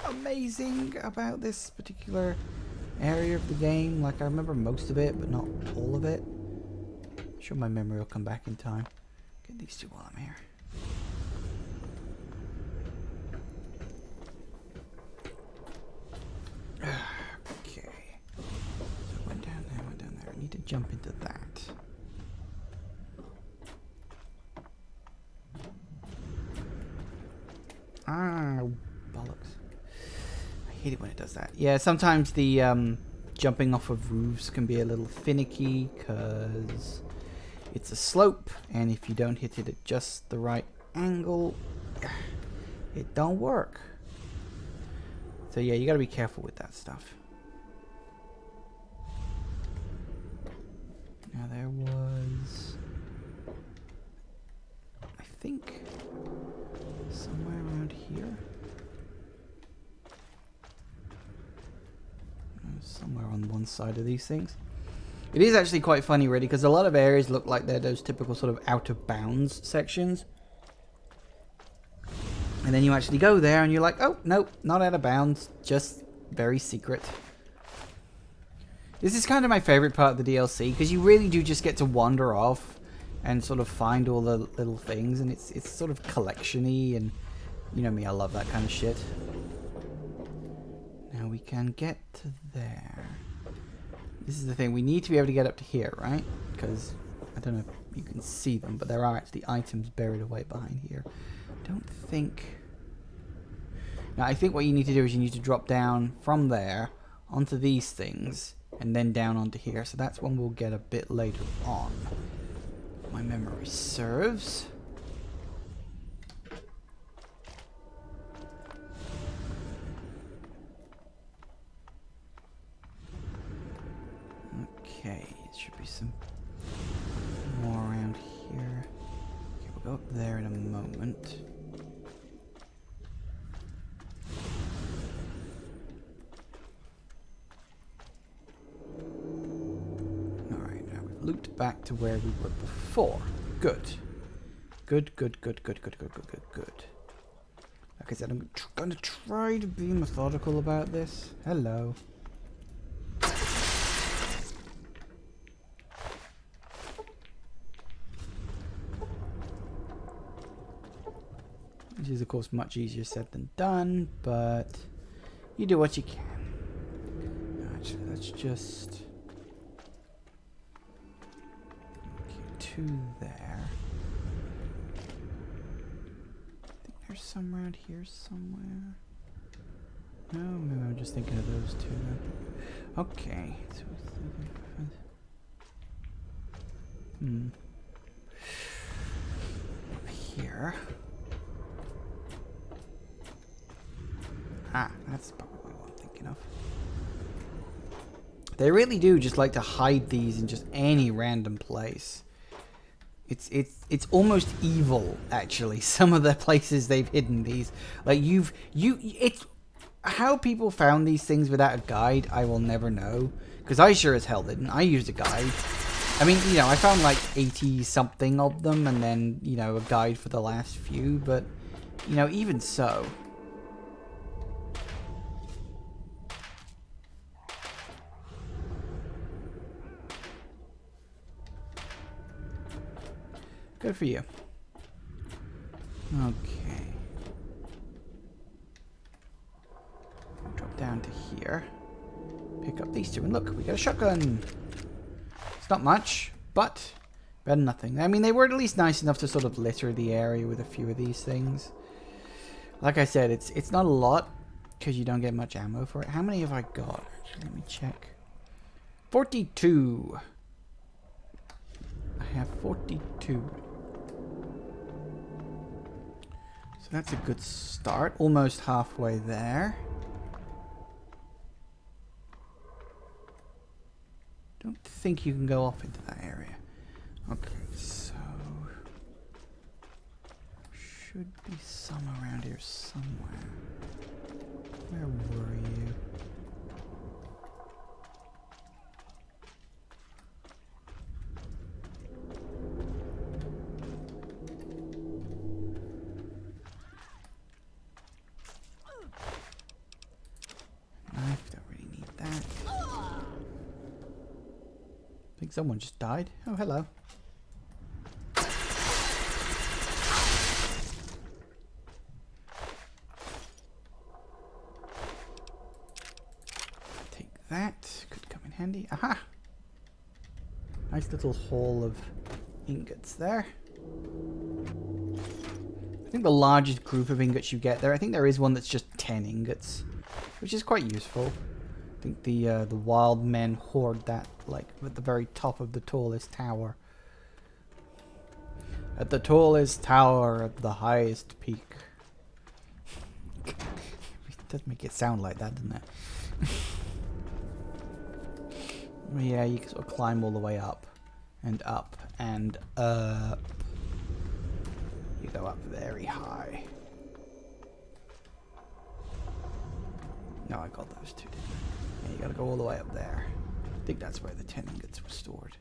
amazing about this particular area of the game. Like, I remember most of it, but not all of it. I'm sure my memory will come back in time. Get these two while I'm here. Okay. So I went down there. I need to jump into that. Ah, bollocks. I hate it when it does that. Yeah, sometimes the jumping off of roofs can be a little finicky because it's a slope, and if you don't hit it at just the right angle, it don't work. So yeah, you gotta be careful with that stuff. Now there was, I think, somewhere around here. Somewhere on one side of these things. It is actually quite funny, really, because a lot of areas look like they're those typical sort of out of bounds sections. And then you actually go there and you're like, oh, no, not out of bounds, just very secret. This is kind of my favorite part of the DLC, because you really do just get to wander off and sort of find all the little things, and it's sort of collection-y, and you know me, I love that kind of shit. Now we can get to there. This is the thing, we need to be able to get up to here, right? Because, I don't know if you can see them, but there are actually items buried away behind here. Don't think... Now, I think what you need to do is you need to drop down from there onto these things, and then down onto here. So that's one we'll get a bit later on. If my memory serves. Okay, it should be some more around here. Okay, we'll go up there in a moment. Looped back to where we were before. Good. Good. Like I said, I'm gonna try to be methodical about this. Hello. is, of course, much easier said than done, but you do what you can. Actually, let's just... Okay, 2 there. I think there's some around here somewhere. No, maybe I'm just thinking of those 2 then. Okay. Up here. Ah, that's probably what I'm thinking of. They really do just like to hide these in just any random place. It's almost evil, actually. Some of the places they've hidden these. Like it's how people found these things without a guide, I will never know. Because I sure as hell didn't. I used a guide. I mean, you know, I found like 80 something of them and then, you know, a guide for the last few, but, you know, even so. Good for you. Okay. Drop down to here. Pick up these 2 and look, we got a shotgun. It's not much, but better than nothing. I mean, they were at least nice enough to sort of litter the area with a few of these things. Like I said, it's not a lot because you don't get much ammo for it. How many have I got? Actually, let me check. 42. I have 42. So that's a good start. Almost halfway there. Don't think you can go off into that area. Okay, so should be some around here somewhere. Where were you? Knife, don't really need that. I think someone just died. Oh, hello. Take that. Could come in handy. Aha! Nice little haul of ingots there. I think the largest group of ingots you get there, I think there is one that's just 10 ingots, which is quite useful. I think the wild men hoard that, like, at the very top of the tallest tower. At the tallest tower, at the highest peak. It does make it sound like that, doesn't it? Yeah, you can sort of climb all the way up. And up. And up. You go up very high. No, I got those 2, didn't I? Yeah, you gotta go all the way up there. I think that's where the 10 ingots were stored.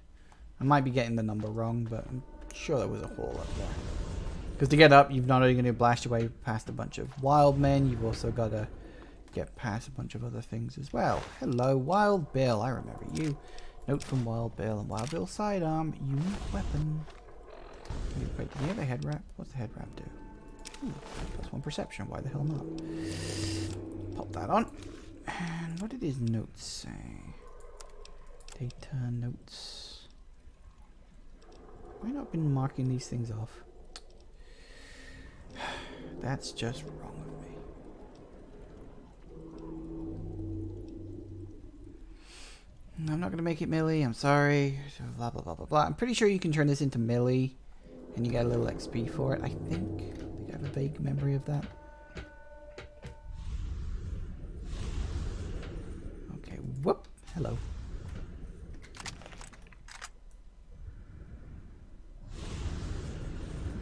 I might be getting the number wrong, but I'm sure there was a hole up there. Because to get up, you've not only going to blast your way past a bunch of wild men, you've also got to get past a bunch of other things as well. Hello, Wild Bill. I remember you. Note from Wild Bill and Wild Bill sidearm. Unique weapon. Wait, do you have a head wrap? What's the head wrap do? Ooh, +1 perception. Why the hell not? Pop that on. And what did his notes say? Data notes. Have I not been marking these things off? That's just wrong of me. I'm not going to make it melee. I'm sorry. Blah, blah, blah, blah, blah. I'm pretty sure you can turn this into melee. And you get a little XP for it, I think. I have a vague memory of that. Okay, whoop. Hello.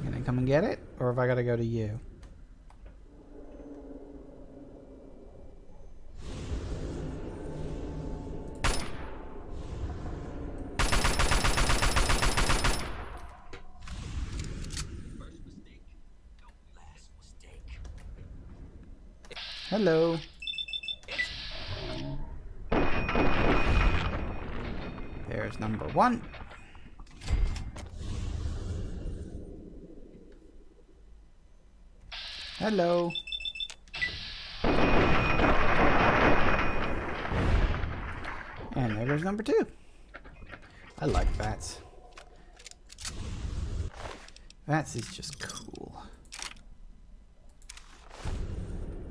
Can I come and get it? Or have I got to go to you? Hello. There's number 1. Hello. And there goes number 2. I like bats. Bats is just cool.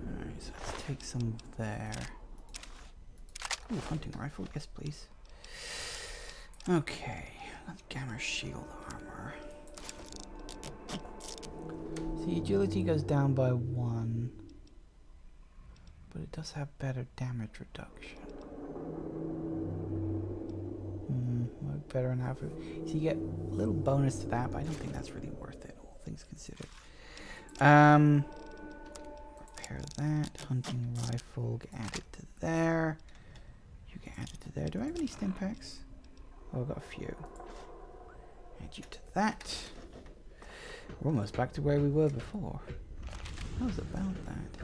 Alright, so let's take some there. Ooh, hunting rifle, yes please. Okay, that's gamma shield armor. See, agility goes down by 1, but it does have better damage reduction. Work better on outfit. So you get a little bonus to that, but I don't think that's really worth it, all things considered. Repair that. Hunting rifle, get added to there. You get added to there. Do I have any stim packs? Oh, I've got a few. Add you to that. We're almost back to where we were before. How was about that?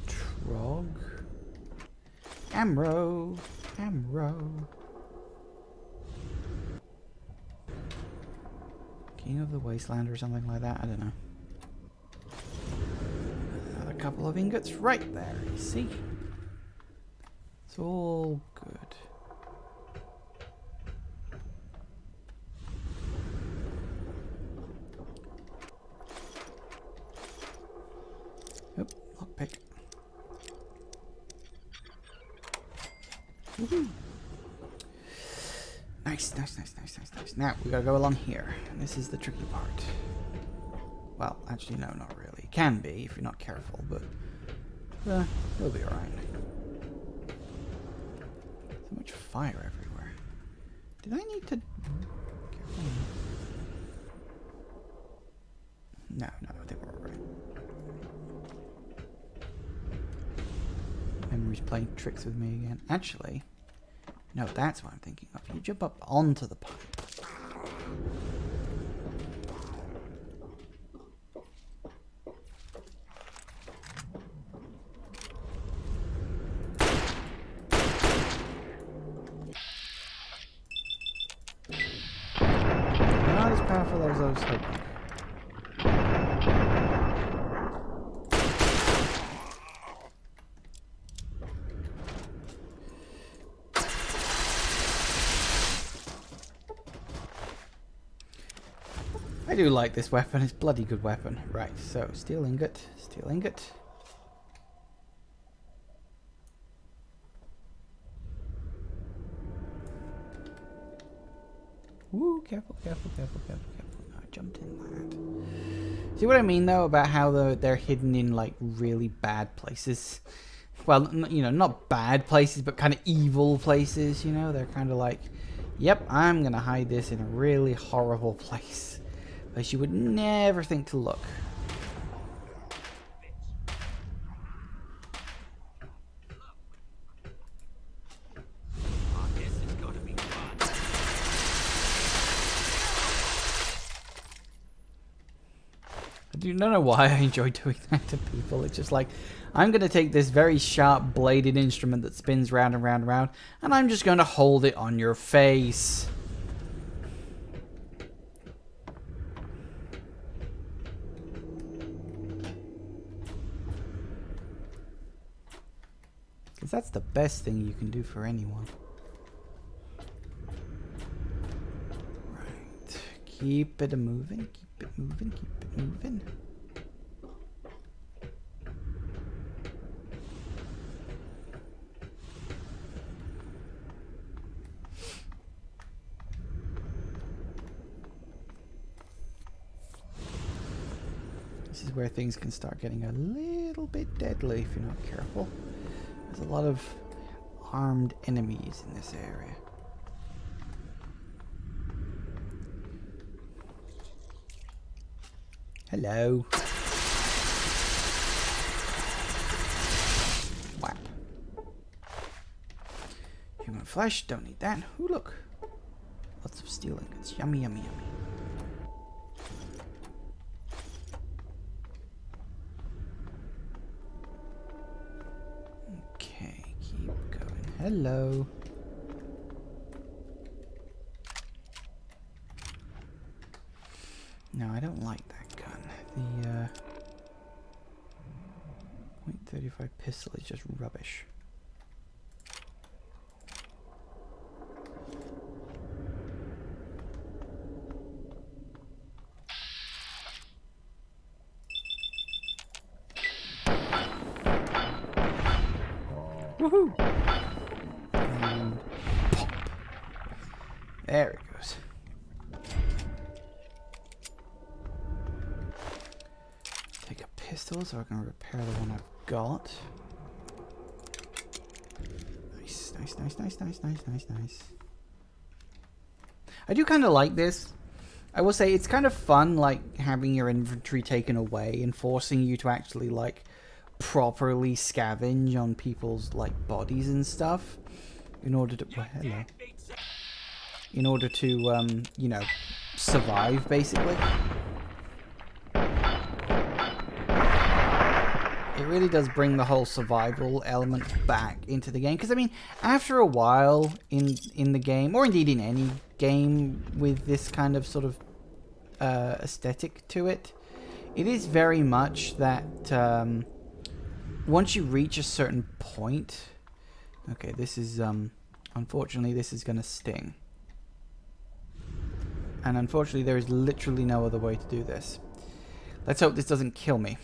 Trog. Amro. King of the Wasteland or something like that. I don't know. Another couple of ingots right there. You see? It's all good. Oh, lockpick. Woohoo! Nice. Now, we gotta go along here. And this is the tricky part. Well, actually, no, not really. It can be, if you're not careful, but... you'll be alright. So much fire everywhere. Did I need to... No, I think we're alright. Memory's playing tricks with me again. Actually... No, that's what I'm thinking of. You jump up onto the pipe. Not as powerful as I was hoping. I do like this weapon, it's a bloody good weapon. Right, so steel ingot. Woo, careful. No, I jumped in that. See what I mean though about how they're hidden in like really bad places? Well, you know, not bad places, but kind of evil places, you know? They're kind of like, yep, I'm gonna hide this in a really horrible place. Place you would never think to look. Oh, this is gonna be fun. I do not know why I enjoy doing that to people. It's just like, I'm going to take this very sharp bladed instrument that spins round and round and round, and I'm just going to hold it on your face. Because that's the best thing you can do for anyone. Right. Keep it moving. This is where things can start getting a little bit deadly if you're not careful. There's a lot of armed enemies in this area. Hello. Whap. Human flesh, don't need that. Ooh, look. Lots of steel ingots. Yummy. Okay, keep going. Hello. No, I don't .45 pistol is just rubbish. Woohoo! And pop. There it goes. Take a pistol so I can repair the one I've got. Nice, nice, nice, nice, nice, nice, nice, nice. I do kind of like this. I will say it's kind of fun, like, having your inventory taken away and forcing you to actually, like, properly scavenge on people's, like, bodies and stuff in order to... Well, hello. In order to, you know, survive, basically. It really does bring the whole survival element back into the game. Because, I mean, after a while in the game, or indeed in any game with this kind of sort of aesthetic to it, it is very much that once you reach a certain point... Okay, this is, unfortunately, this is going to sting. And unfortunately, there is literally no other way to do this. Let's hope this doesn't kill me.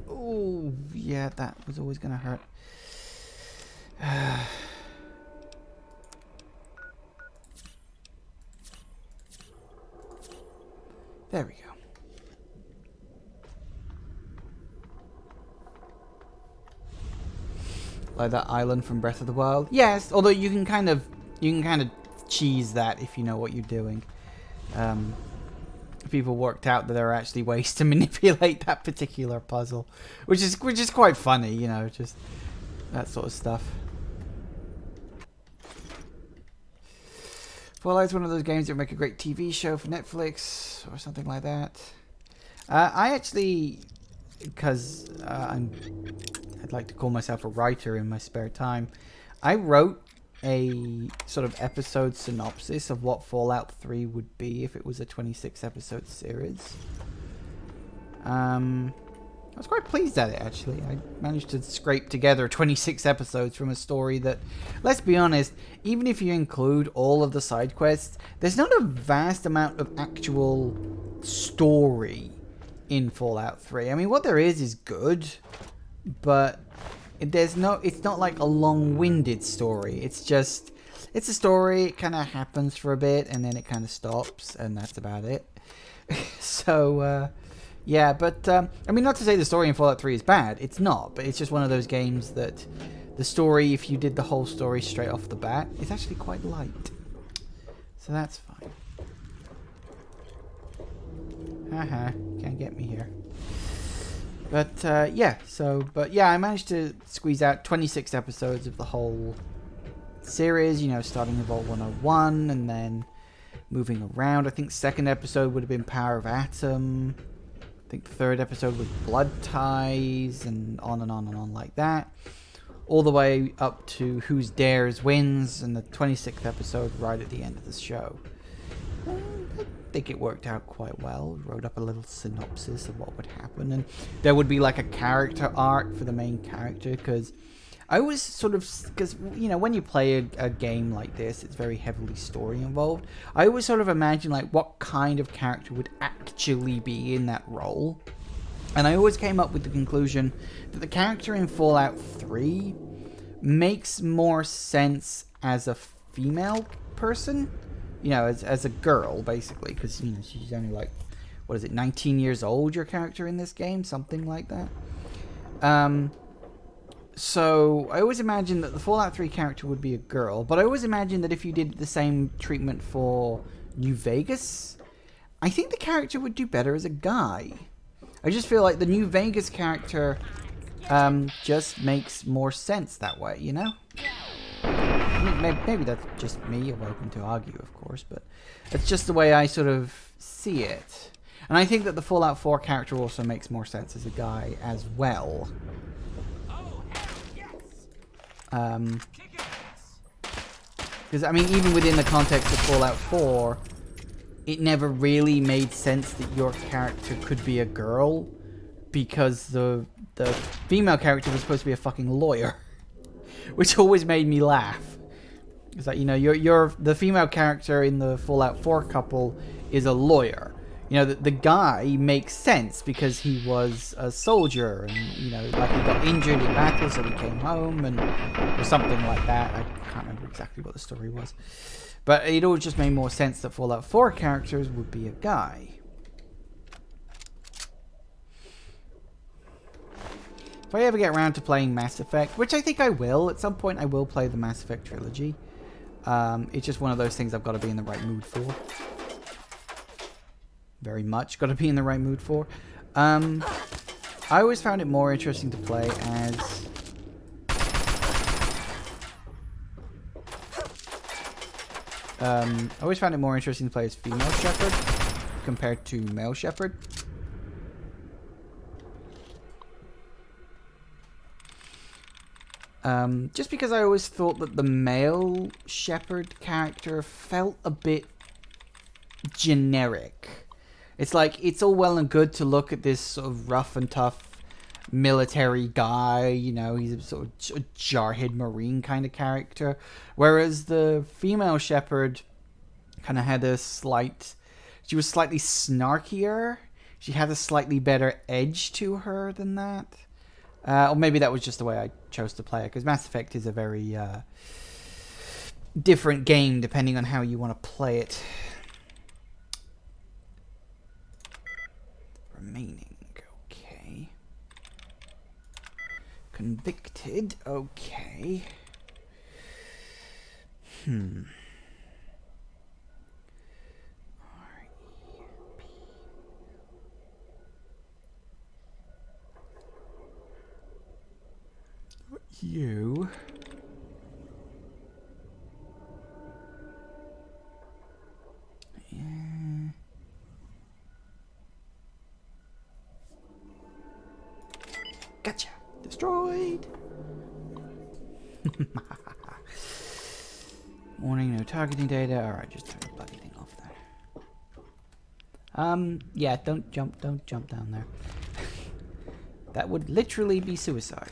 Oh, yeah, that was always going to hurt. There we go. Like that island from Breath of the Wild. Yes, although you can kind of cheese that if you know what you're doing. People worked out that there are actually ways to manipulate that particular puzzle, which is quite funny, you know, just that sort of stuff. Fallout's one of those games that would make a great TV show for Netflix or something like that. I actually, because I'd like to call myself a writer in my spare time, I wrote a sort of episode synopsis of what Fallout 3 would be if it was a 26 episode series. I was quite pleased at it, actually. I managed to scrape together 26 episodes from a story that, let's be honest, even if you include all of the side quests, there's not a vast amount of actual story in Fallout 3. I mean, what there is good, but it's not like a long-winded story. It's a story, it kind of happens for a bit, and then it kind of stops, and that's about it. So, yeah, but, I mean, not to say the story in Fallout 3 is bad. It's not, but it's just one of those games that the story, if you did the whole story straight off the bat, is actually quite light. So that's fine. Haha, can't get me here. But, yeah, I managed to squeeze out 26 episodes of the whole series, you know, starting with Vault 101 and then moving around. I think second episode would have been Power of Atom. I think the third episode was Blood Ties, and on and on and on like that. All the way up to Whose Dares Wins, and the 26th episode right at the end of the show. I think it worked out quite well. Wrote up a little synopsis of what would happen, and there would be like a character arc for the main character, because I was sort of, because you know, when you play a game like this, it's very heavily story involved. I always sort of imagine like what kind of character would actually be in that role, and I always came up with the conclusion that the character in Fallout 3 makes more sense as a female person. You know, as a girl, basically, because, you know, she's only like, what is it, 19 years old, your character in this game? Something like that. So, I always imagined that the Fallout 3 character would be a girl, but I always imagined that if you did the same treatment for New Vegas, I think the character would do better as a guy. I just feel like the New Vegas character just makes more sense that way, you know? Maybe that's just me. You're welcome to argue, of course, but it's just the way I sort of see it. And I think that the Fallout 4 character also makes more sense as a guy as well. Because, I mean, even within the context of Fallout 4, it never really made sense that your character could be a girl because the female character was supposed to be a fucking lawyer, which always made me laugh. It's like, you know, the female character in the Fallout 4 couple is a lawyer. You know, the guy makes sense because he was a soldier and, you know, like he got injured in battle, so he came home and or something like that. I can't remember exactly what the story was. But it all just made more sense that Fallout 4 characters would be a guy. If I ever get around to playing Mass Effect, which I think I will, at some point I will play the Mass Effect trilogy. It's just one of those things I've got to be in the right mood for. Very much got to be in the right mood for. I always found it more interesting to play as... I always found it more interesting to play as female Shepard compared to male Shepard. Just because I always thought that the male Shepard character felt a bit generic. It's like, it's all well and good to look at this sort of rough and tough military guy, you know, he's a sort of a jarhead marine kind of character. Whereas the female Shepard kind of had a slight... She was slightly snarkier. She had a slightly better edge to her than that. Or maybe that was just the way I chose to play it, because Mass Effect is a very different game depending on how you want to play it. Remaining, okay. Convicted, okay. You. Yeah. Gotcha. Destroyed. Warning, no targeting data. Alright, just turn the bloody thing off there. Yeah, don't jump down there. That would literally be suicide.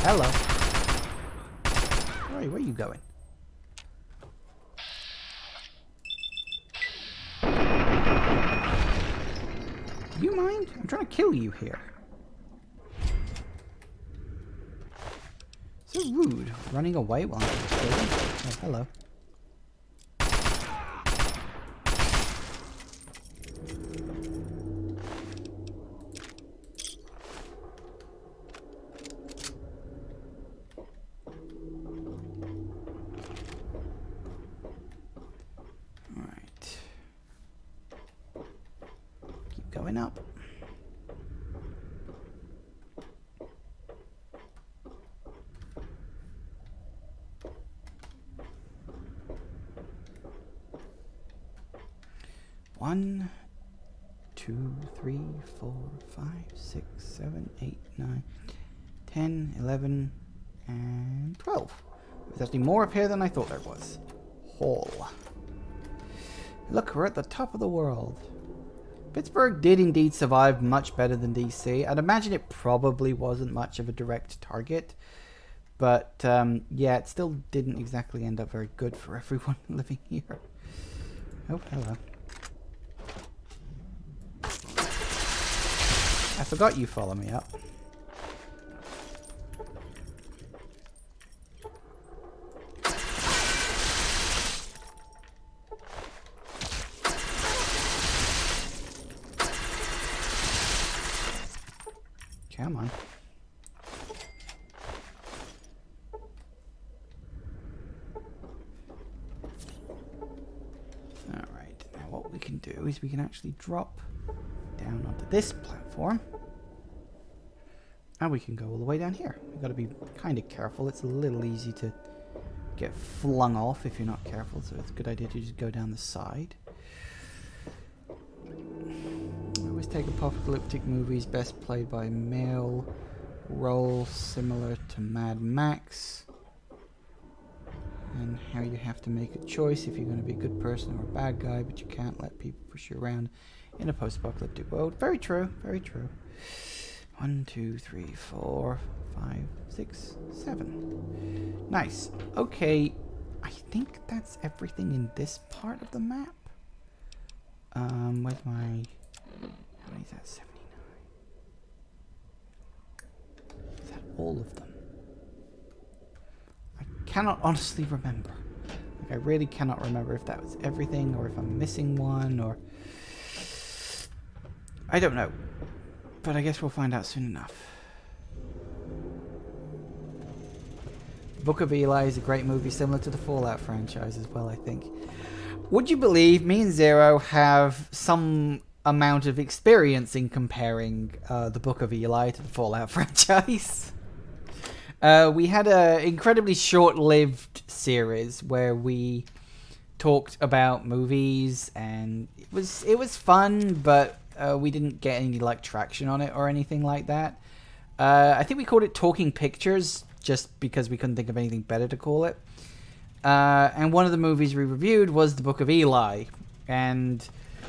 Hello. Hey, where are you going? You mind? I'm trying to kill you here. So rude. Running away while I'm killing. Oh, hello. Going up. One, 2, 3, 4, 5, 6, 7, 8, 9, 10, 11, and 12. There's actually more up here than I thought there was. Hall. Look, we're at the top of the world. Pittsburgh did indeed survive much better than DC. I'd imagine it probably wasn't much of a direct target. But, yeah, it still didn't exactly end up very good for everyone living here. Oh, hello. I forgot you follow me up. Come on. Alright, now what we can do is we can actually drop down onto this platform. And we can go all the way down here. We've got to be kind of careful. It's a little easy to get flung off if you're not careful, so it's a good idea to just go down the side. post-apocalyptic movies best played by male role similar to Mad Max. And how you have to make a choice if you're going to be a good person or a bad guy, but you can't let people push you around in a post-apocalyptic world. Very true, very true. 1, 2, 3, 4, 5, 6, 7. Nice. Okay, I think that's everything in this part of the map. Where's my... What is that? 79. Is that all of them? I cannot honestly remember. Like, I really cannot remember if that was everything or if I'm missing one or... I don't know. But I guess we'll find out soon enough. Book of Eli is a great movie similar to the Fallout franchise as well, I think. Would you believe me and Zero have some amount of experience in comparing the Book of Eli to the Fallout franchise? We had an incredibly short-lived series where we talked about movies, and it was fun, but we didn't get any like traction on it or anything like that. I think we called it Talking Pictures just because we couldn't think of anything better to call it. And one of the movies we reviewed was the Book of Eli, and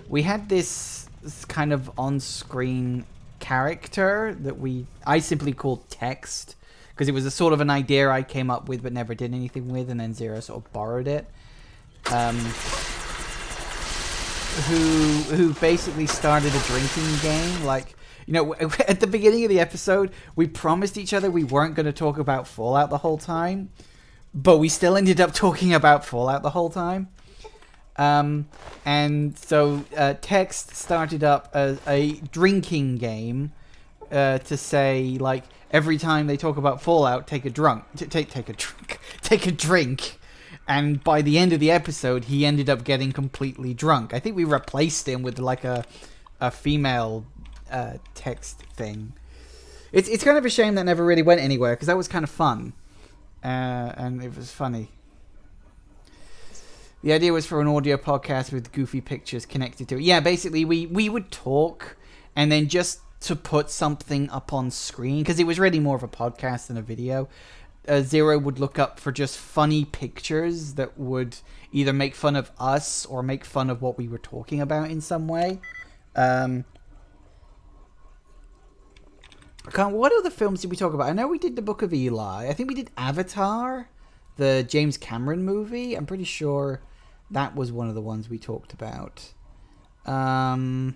we had this kind of on-screen character that I simply called Text, because it was a sort of an idea I came up with but never did anything with, and then Zero sort of borrowed it. Who basically started a drinking game. Like, you know, at the beginning of the episode, we promised each other we weren't going to talk about Fallout the whole time, but we still ended up talking about Fallout the whole time. And so Text started up a drinking game to say, like, every time they talk about Fallout, take a drink. And by the end of the episode, he ended up getting completely drunk. I think we replaced him with like a female text thing. It's kind of a shame that never really went anywhere, because that was kind of fun. And it was funny. The idea was for an audio podcast with goofy pictures connected to it. Yeah, basically we would talk, and then just to put something up on screen, because it was really more of a podcast than a video. Zero would look up for just funny pictures that would either make fun of us or make fun of what we were talking about in some way. What other films did we talk about? I know we did the Book of Eli. I think we did Avatar, the James Cameron movie. I'm pretty sure that was one of the ones we talked about. I mean,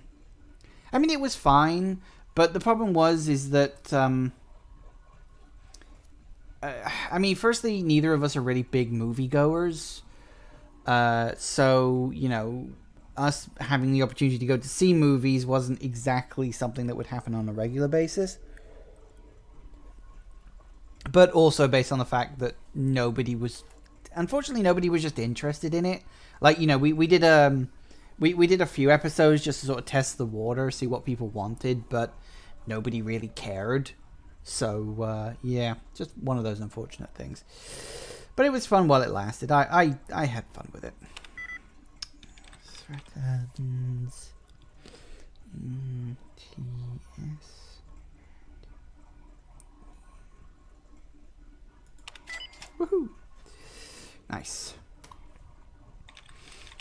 it was fine, but the problem is that... I mean, firstly, neither of us are really big moviegoers. So, you know, us having the opportunity to go to see movies wasn't exactly something that would happen on a regular basis. But also based on the fact that unfortunately, nobody was just interested in it. Like, you know, we did a few episodes just to sort of test the water, see what people wanted, but nobody really cared. So, yeah, just one of those unfortunate things. But it was fun while it lasted. I had fun with it. Threatens. TS. Woohoo! Nice.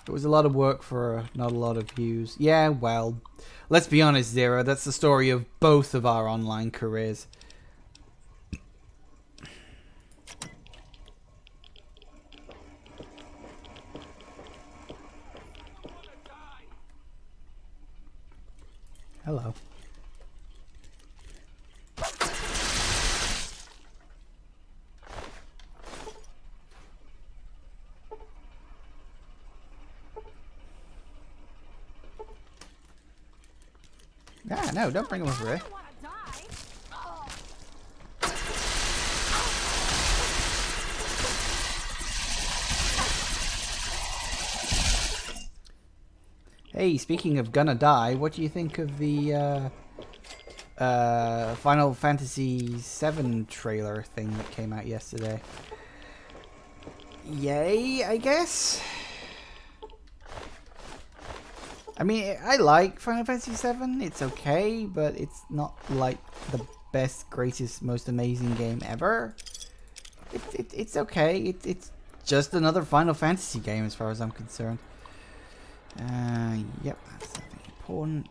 It was a lot of work for not a lot of views. Yeah, well, let's be honest, Zero. That's the story of both of our online careers. Hello. Ah, no, don't bring him over here. Hey, speaking of gonna die, what do you think of the Final Fantasy VII trailer thing that came out yesterday? Yay, I guess? I I mean, I like Final Fantasy VII. It's okay, but it's not like the best, greatest, most amazing game ever. It's okay. It's just another Final Fantasy game as far as I'm concerned. Yep, that's something important.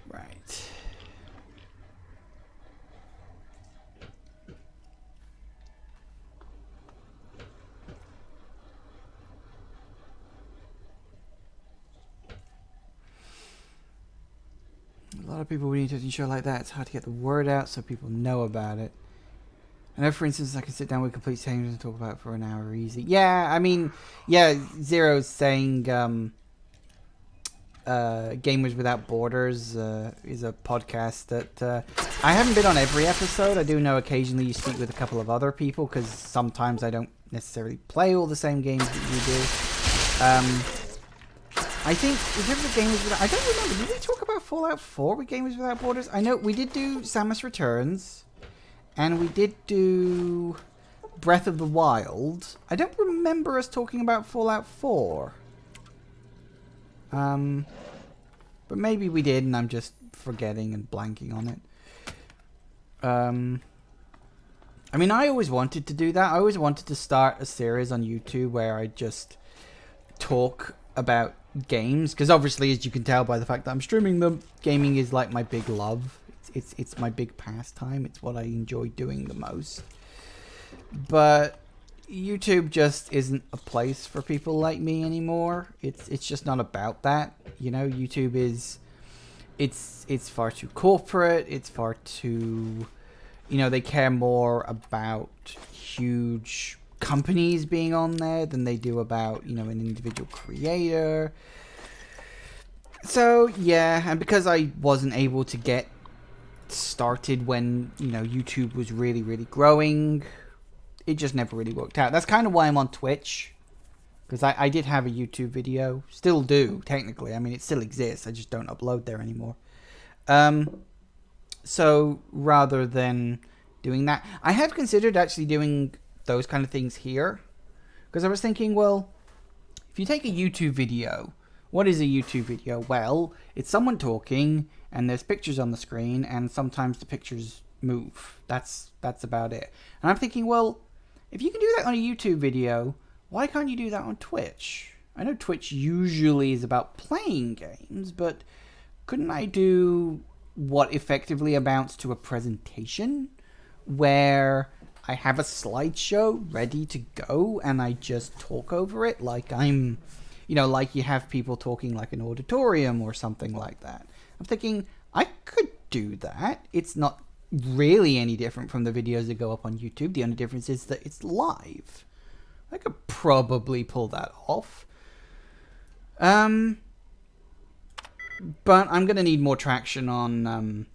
Right. A lot of people when you do a show like that, it's hard to get the word out so people know about it. I know, for instance, I can sit down with complete strangers and talk about it for an hour easy. Yeah, I mean, yeah, Zero's saying Gamers Without Borders is a podcast that I haven't been on every episode. I do know occasionally you speak with a couple of other people because sometimes I don't necessarily play all the same games that you do. I think in terms of Gamers Without... I don't remember. Did we talk about Fallout 4 with Gamers Without Borders? I know we did do Samus Returns. And we did do Breath of the Wild. I don't remember us talking about Fallout 4. But maybe we did and I'm just forgetting and blanking on it. I mean, I always wanted to do that. I always wanted to start a series on YouTube where I just talk about games. Because obviously, as you can tell by the fact that I'm streaming them, gaming is like my big love. It's my big pastime. It's what I enjoy doing the most. But YouTube just isn't a place for people like me anymore. It's just not about that. You know, YouTube is it's far too corporate. It's far too, you know, they care more about huge companies being on there than they do about, you know, an individual creator. So yeah, and because I wasn't able to get started when, you know, YouTube was really growing, it just never really worked out. That's kind of why I'm on Twitch, because I did have a YouTube video, still do technically. I mean, it still exists, I just don't upload there anymore. So rather than doing that, I have considered actually doing those kind of things here, because I was thinking, well, if you take a YouTube video, what is a YouTube video? Well, it's someone talking and there's pictures on the screen and sometimes the pictures move. That's about it. And I'm thinking, well, if you can do that on a YouTube video, why can't you do that on Twitch? I know Twitch usually is about playing games, but couldn't I do what effectively amounts to a presentation where I have a slideshow ready to go and I just talk over it like I'm, you know, like you have people talking like an auditorium or something like that. I'm thinking, I could do that. It's not really any different from the videos that go up on YouTube. The only difference is that it's live. I could probably pull that off. But I'm going to need more traction on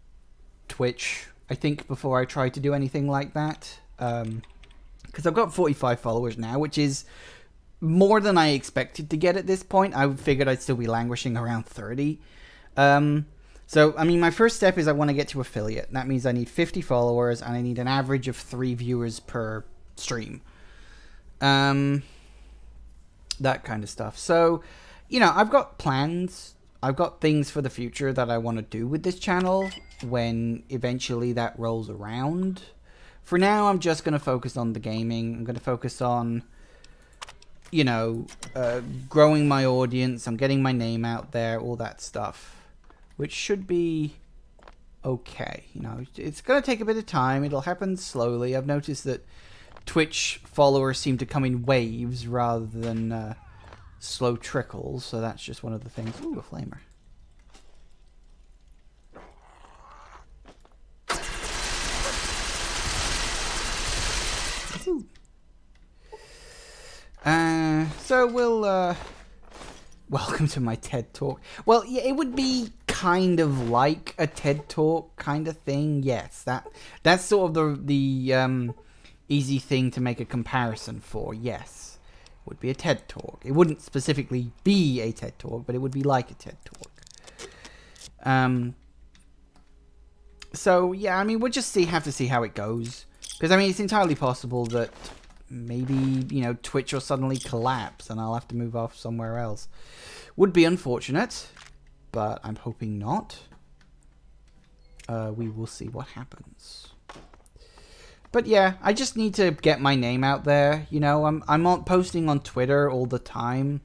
Twitch, I think, before I try to do anything like that. Because I've got 45 followers now, which is more than I expected to get at this point. I figured I'd still be languishing around 30. So, I mean, my first step is I want to get to affiliate. That means I need 50 followers and I need an average of 3 viewers per stream. That kind of stuff. So, you know, I've got plans. I've got things for the future that I want to do with this channel when eventually that rolls around. For now, I'm just going to focus on the gaming. I'm going to focus on, you know, growing my audience. I'm getting my name out there, all that stuff. Which should be okay. You know, it's going to take a bit of time. It'll happen slowly. I've noticed that Twitch followers seem to come in waves rather than slow trickles. So that's just one of the things. Ooh, a flamer. So we'll welcome to my TED Talk. Well, yeah, it would be kind of like a TED Talk kind of thing. Yes, that's sort of the easy thing to make a comparison for. Yes, would be a TED Talk. It wouldn't specifically be a TED Talk, but it would be like a TED Talk. So, yeah, I mean, we'll just have to see how it goes. Because, I mean, it's entirely possible that maybe, you know, Twitch will suddenly collapse and I'll have to move off somewhere else. Would be unfortunate, but I'm hoping not. We will see what happens. But yeah, I just need to get my name out there. You know, I'm posting on Twitter all the time.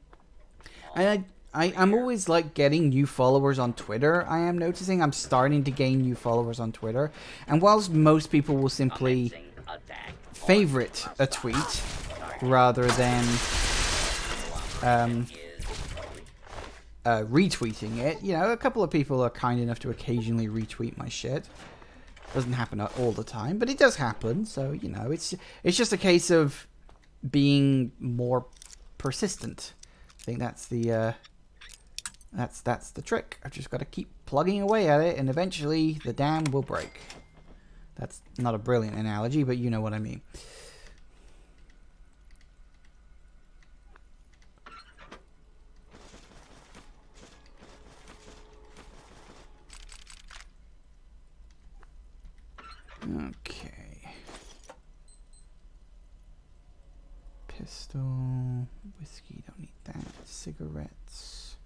And I'm always like getting new followers on Twitter. I am noticing I'm starting to gain new followers on Twitter. And whilst most people will simply favorite a tweet rather than retweeting it, you know, a couple of people are kind enough to occasionally retweet my shit. Doesn't happen all the time, but it does happen. So, you know, it's just a case of being more persistent. I think that's the that's the trick. I've just got to keep plugging away at it, and eventually the dam will break. That's not a brilliant analogy, but you know what I mean. Okay. Pistol, whiskey, don't need that. Cigarettes.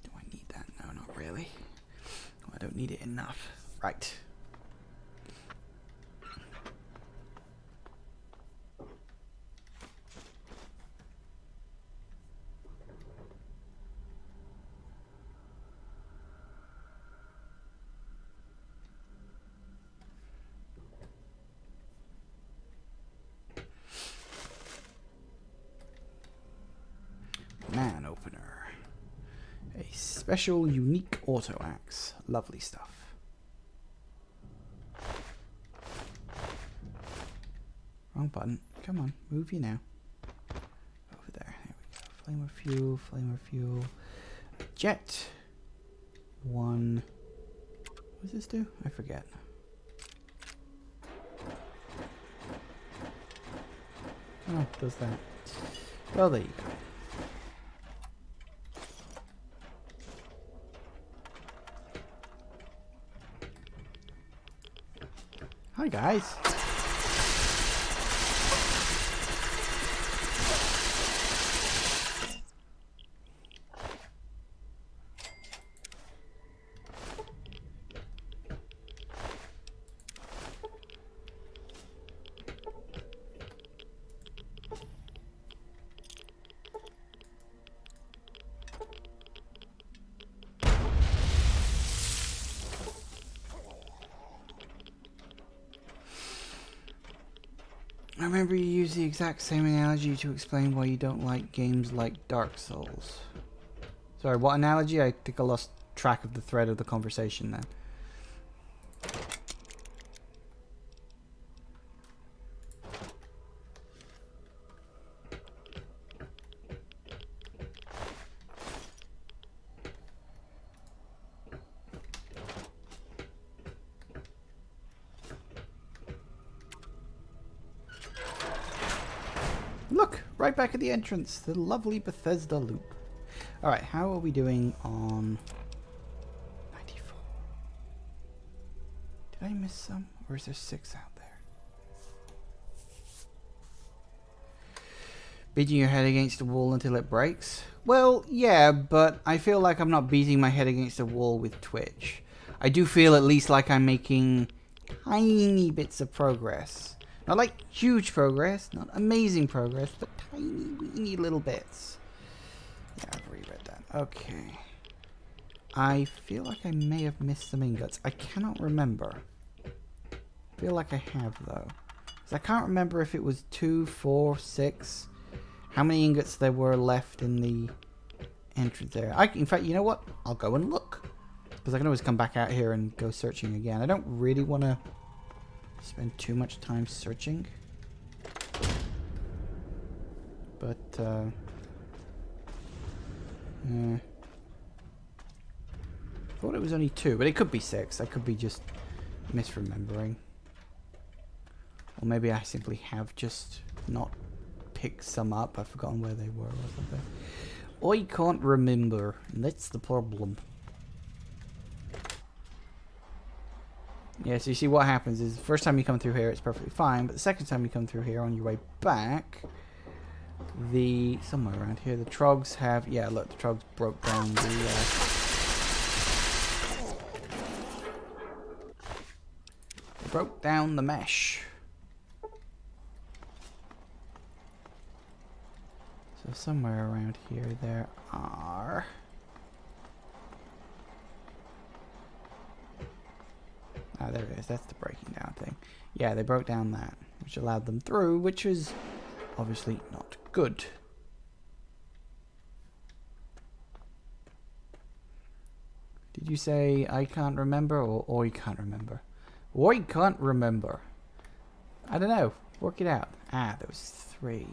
Do I need that? No, not really. I don't need it enough. Right. Man opener. A special unique auto axe. Lovely stuff. Wrong button. Come on, move you now. Over there. There we go. Flame of fuel, flame of fuel. Jet. One. What does this do? I forget. Oh, it does that. Well, there you go. Hi guys. I remember you used the exact same analogy to explain why you don't like games like Dark Souls. Sorry, what analogy? I think I lost track of the thread of the conversation then. Look, right back at the entrance, the lovely Bethesda loop. Alright, how are we doing on 94? Did I miss some? Or is there 6 out there? Beating your head against the wall until it breaks? Well, yeah, but I feel like I'm not beating my head against a wall with Twitch. I do feel at least like I'm making tiny bits of progress. Not like huge progress, not amazing progress, but tiny, weeny little bits. Yeah, I've reread that. Okay. I feel like I may have missed some ingots. I cannot remember. I feel like I have, though. Because I can't remember if it was 2, 4, 6. How many ingots there were left in the entrance there. In fact, you know what? I'll go and look. Because I can always come back out here and go searching again. I don't really want to spend too much time searching, but yeah. Thought it was only 2, but it could be 6. I could be just misremembering, Or maybe I simply have just not picked some up. I've forgotten where they were or something. I can't remember. And that's the problem. Yeah, so you see what happens is the first time you come through here, it's perfectly fine. But the second time you come through here on your way back, somewhere around here, the trogs have... Yeah, look, the trogs broke down the... broke down the mesh. So somewhere around here there are... Ah, there it is. That's the breaking down thing. Yeah, they broke down that, which allowed them through, which is obviously not good. Did you say I can't remember or I can't remember? I can't remember. I don't know. Work it out. Ah, there was 3.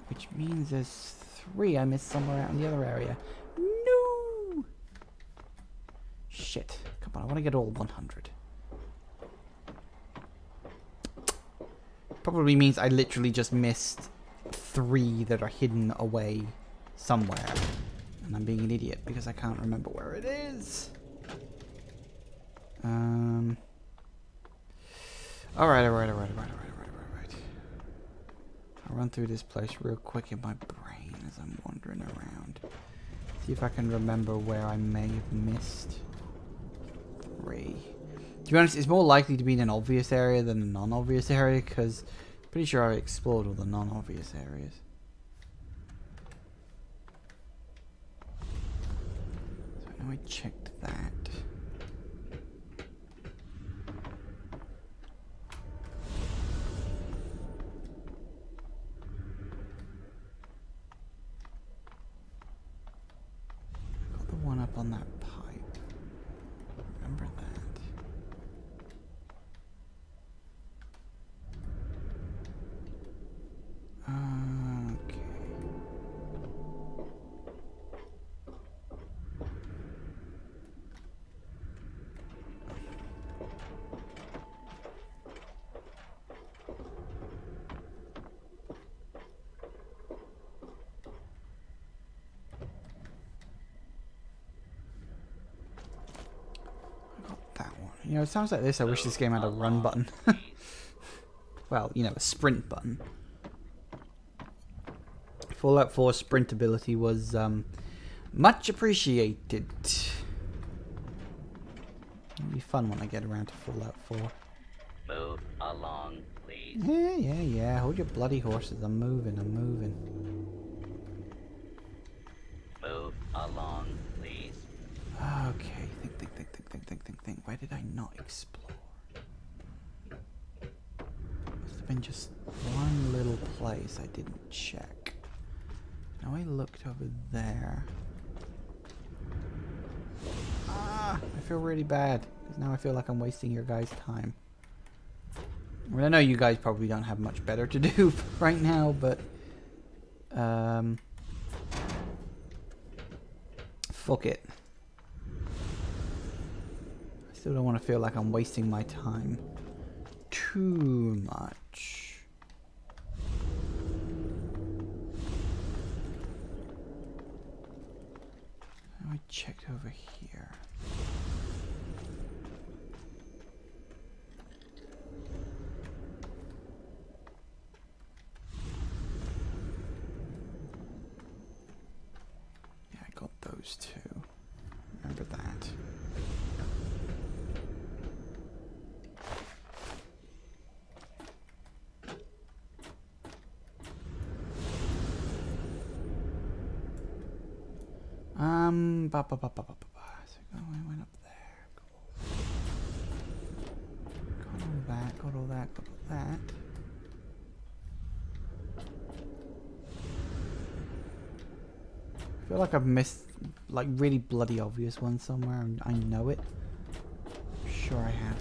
Which means there's 3 I missed somewhere out in the other area. No! Shit. Come on, I want to get all 100. Probably means I literally just missed 3 that are hidden away somewhere. And I'm being an idiot because I can't remember where it is. Alright. I'll run through this place real quick in my brain as I'm wandering around. See if I can remember where I may have missed 3. To be honest, it's more likely to be in an obvious area than a non-obvious area, because I'm pretty sure I explored all the non-obvious areas. So I know I checked that. One up on that pipe. Remember that. Okay. You know, it sounds like this. I wish this game had a run button. Well, you know, a sprint button. Fallout 4 sprint ability was much appreciated. It'll be fun when I get around to Fallout 4. Move along, please. Yeah. Hold your bloody horses. I'm moving. Move along, please. Okay, think. Where did I not explore? Must have been just one little place I didn't check. Now I looked over there. Ah, I feel really bad, because now I feel like I'm wasting your guys' time. Well, I know you guys probably don't have much better to do right now, but... fuck it. Still don't want to feel like I'm wasting my time too much. I checked over here. Yeah, I got those two. Remember that. So I went up there. Cool. Got all that. I feel like I've missed like really bloody obvious ones somewhere, and I know it. I'm sure I have.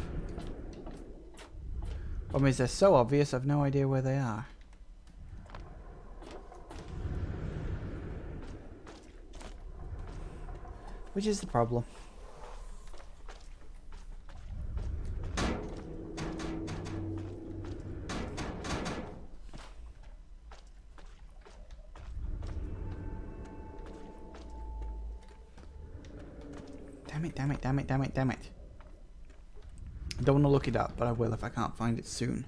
Problem is they're so obvious I've no idea where they are. Which is the problem. Damn it, damn it, damn it, damn it, damn it. I don't want to look it up, but I will if I can't find it soon.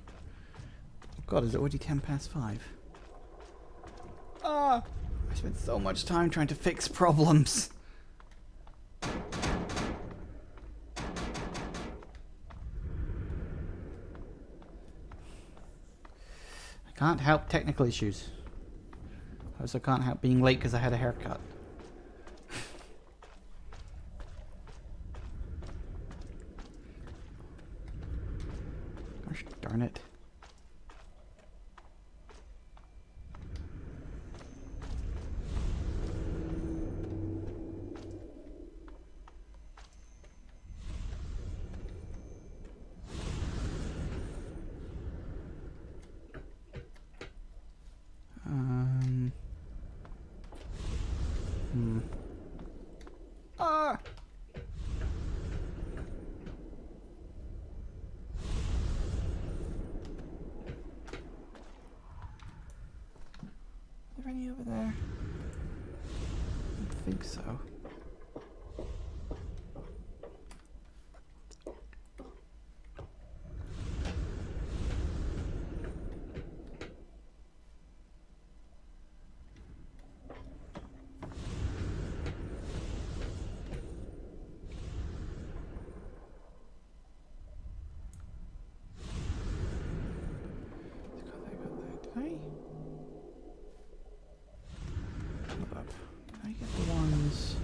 Oh god, is it already 5:10? Ah! I spent so much time trying to fix problems. I can't help technical issues. I also can't help being late because I had a haircut. Gosh darn it. Ah! Is there any over there? I don't think so. Did I get the ones?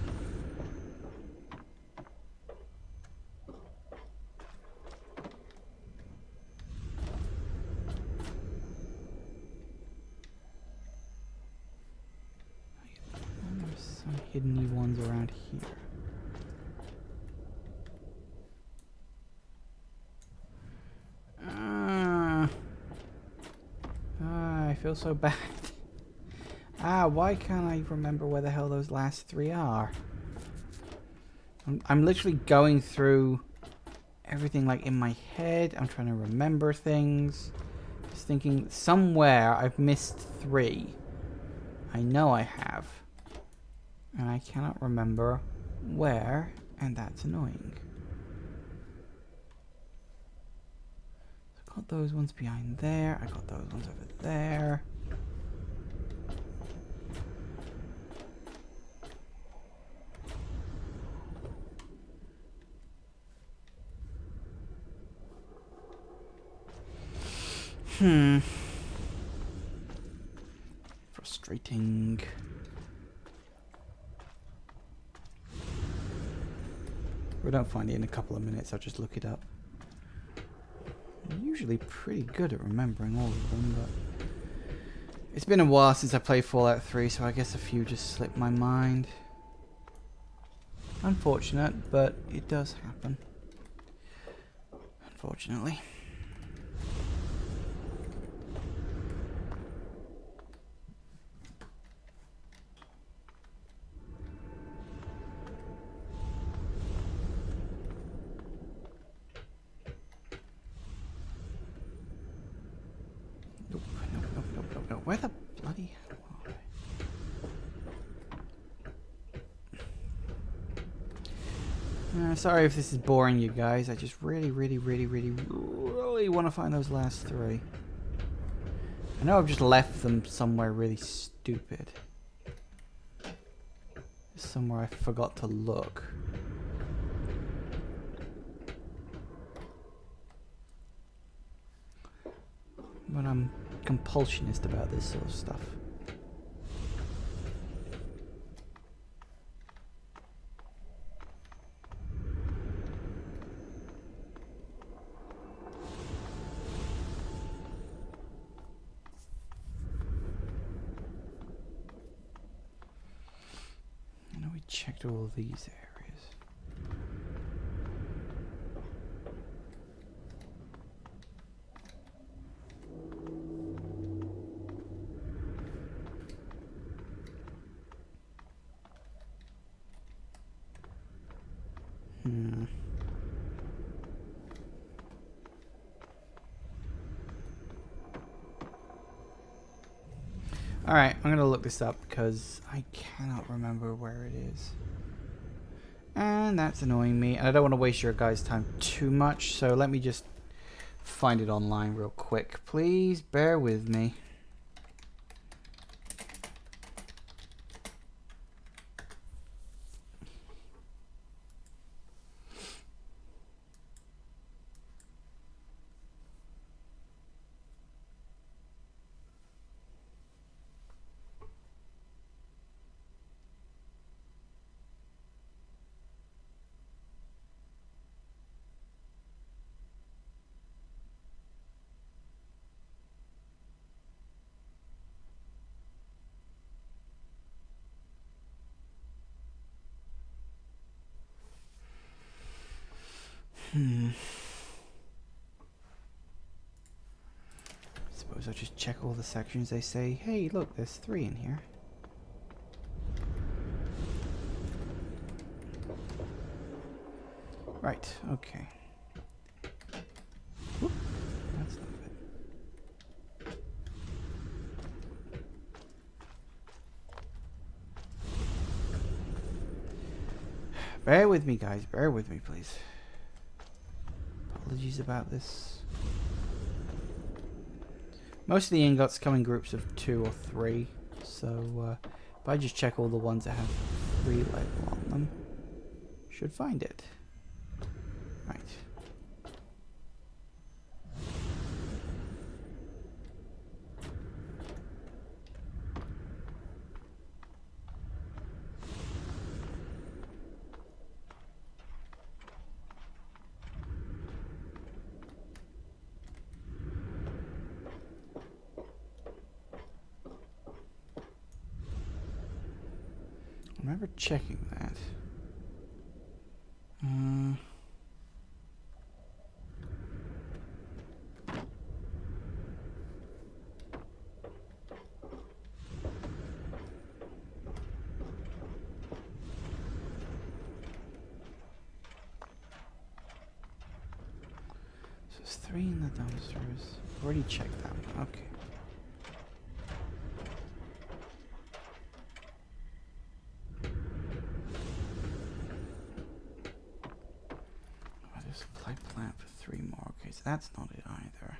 There's some hidden ones around here. I feel so bad. Why can't I remember where the hell those last 3 are? I'm literally going through everything like in my head. I'm trying to remember things. Just thinking somewhere I've missed 3. I know I have. And I cannot remember where, and that's annoying. I got those ones behind there. I got those ones over there. Frustrating. If we don't find it in a couple of minutes, I'll just look it up. I'm usually pretty good at remembering all of them, but it's been a while since I played Fallout 3, so I guess a few just slipped my mind. Unfortunate, but it does happen. Unfortunately. Where the bloody hell are they? Sorry if this is boring you guys. I just really want to find those last 3. I know I've just left them somewhere really stupid. Somewhere I forgot to look. But I'm compulsionist about this sort of stuff. I know we checked all of these areas. Alright, I'm gonna look this up because I cannot remember where it is. And that's annoying me. And I don't want to waste your guys' time too much, so let me just find it online real quick. Please bear with me. Suppose I'll just check all the sections. They say, hey, look, there's 3 in here. Right, okay. Whoop, that's not good. Bear with me, guys. Bear with me, please. Apologies about this. Most of the ingots come in groups of 2 or 3, so if I just check all the ones that have 3 label on them, should find it. Right. I remember checking that. So there's 3 in the dumpsters. Already checked that one. Okay. Supply plant for 3 more. Okay, so that's not it either.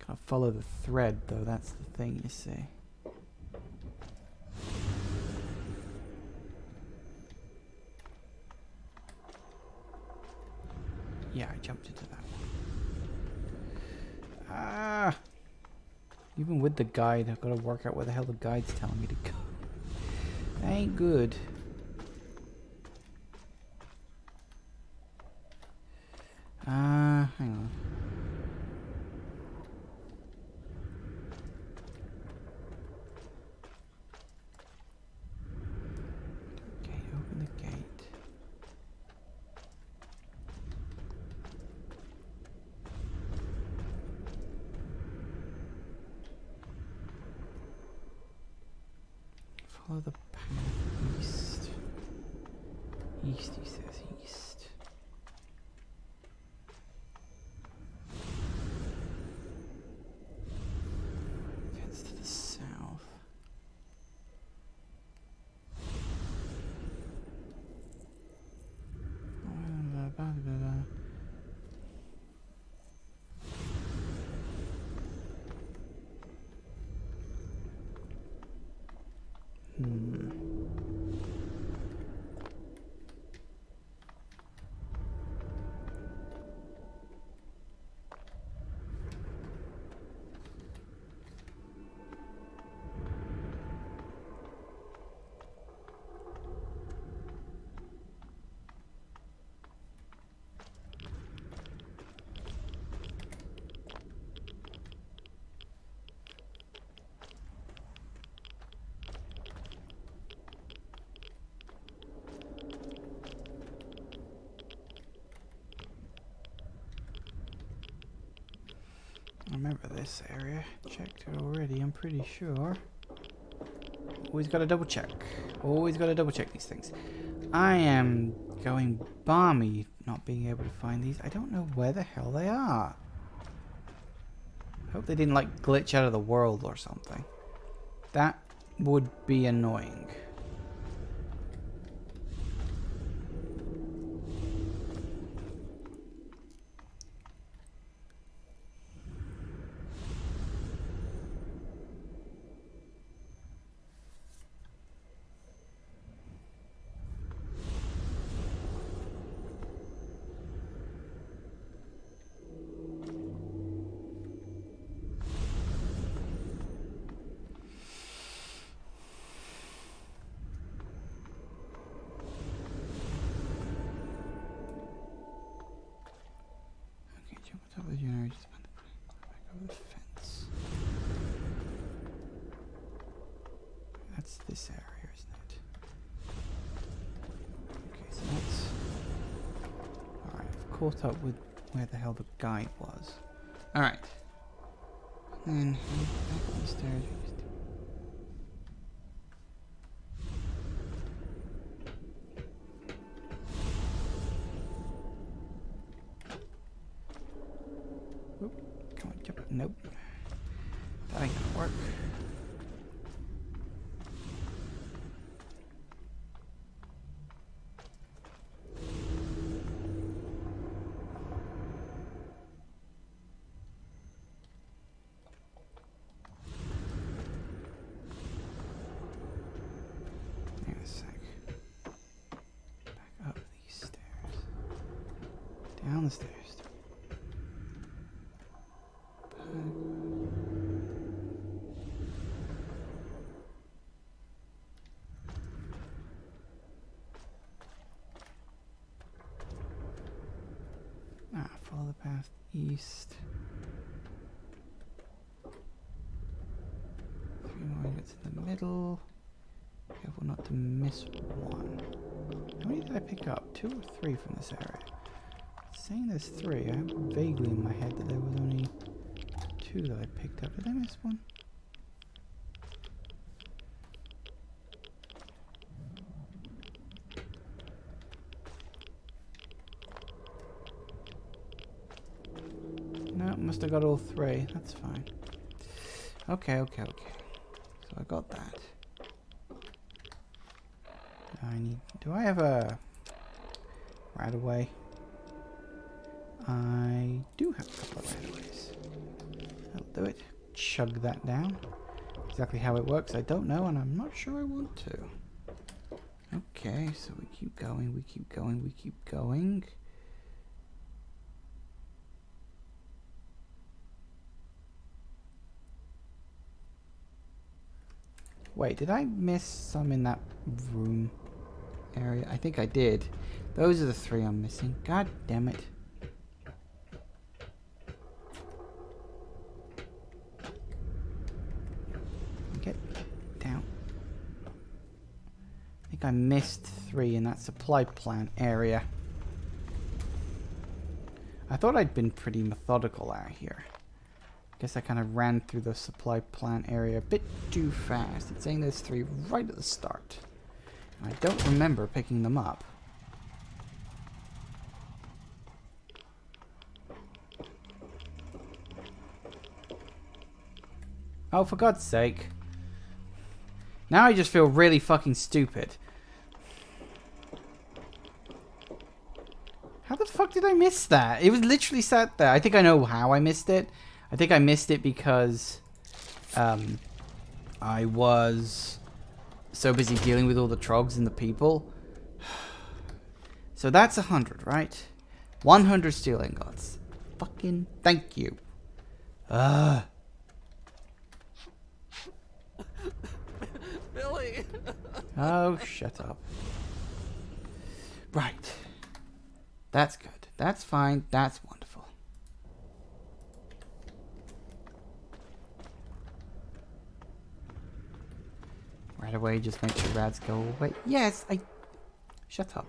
Gotta follow the thread, though. That's the thing, you see. Yeah, I jumped into that one. Ah! Even with the guide, I've got to work out where the hell the guide's telling me to go. That ain't good. Hang on. Okay, open the gate. Follow the path east. East, he says east. Heads to the south. I remember this area. Checked it already, I'm pretty sure. Always gotta double check. Always gotta double check these things. I am going balmy not being able to find these. I don't know where the hell they are. Hope they didn't like glitch out of the world or something. That would be annoying. Top of the generator, just back over the fence. That's this area, isn't it? Okay, so that's... Alright, I've caught up with where the hell the guide was. Alright. And then back up the stairs. Nope. That ain't gonna work. Hang on a sec. Back up these stairs. Down the stairs. Follow the path east. 3 more units in the middle. Careful not to miss one. How many did I pick up? 2 or 3 from this area? It's saying there's 3. I have vaguely in my head that there was only 2 that I picked up. Did I miss one? No, must have got all 3. That's fine. Okay. So I got that. Do I have a right away? I do have a couple of right aways. That'll do it. Chug that down. Exactly how it works, I don't know, and I'm not sure I want to. Okay, so we keep going, we keep going. Wait, did I miss some in that room area? I think I did. Those are the 3 I'm missing. God damn it. Get down. I think I missed 3 in that supply plant area. I thought I'd been pretty methodical out here. Guess I kind of ran through the supply plant area a bit too fast. It's saying there's 3 right at the start. And I don't remember picking them up. Oh, for God's sake. Now I just feel really fucking stupid. How the fuck did I miss that? It was literally sat there. I think I know how I missed it. I think I missed it because I was so busy dealing with all the trogs and the people. So that's 100, right? 100 steel ingots. Fucking thank you. Billy! Oh, shut up. Right. That's good. That's fine. That's wonderful. Right away, just make sure rats go away. Yes, Shut up.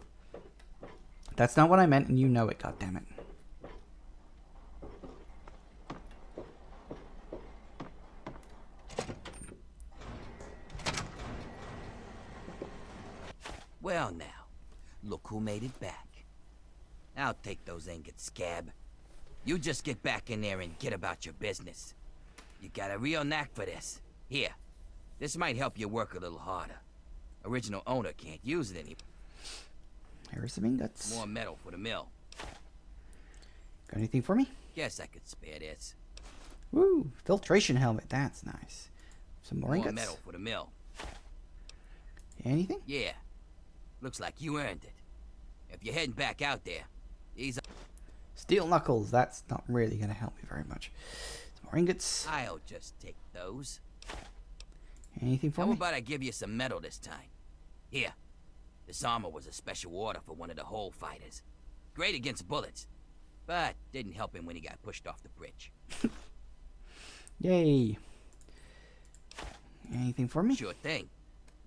That's not what I meant, and you know it, goddammit. Well now, look who made it back. I'll take those ingots, Scab. You just get back in there and get about your business. You got a real knack for this. Here, this might help you work a little harder. Original owner can't use it anymore. Here's some ingots. More metal for the mill. Got anything for me? Guess I could spare this. Woo! Filtration helmet. That's nice. Some more More ingots. metal for the mill. Anything? Yeah. Looks like you earned it. If you're heading back out there, these Steel knuckles. That's not really going to help me very much. Some more ingots. I'll just take those. Anything for How me? about I give you some metal this time? Here. This armor was a special order for one of the hole fighters. Great against bullets, but didn't help him when he got pushed off the bridge. Yay. Anything for me? Sure thing.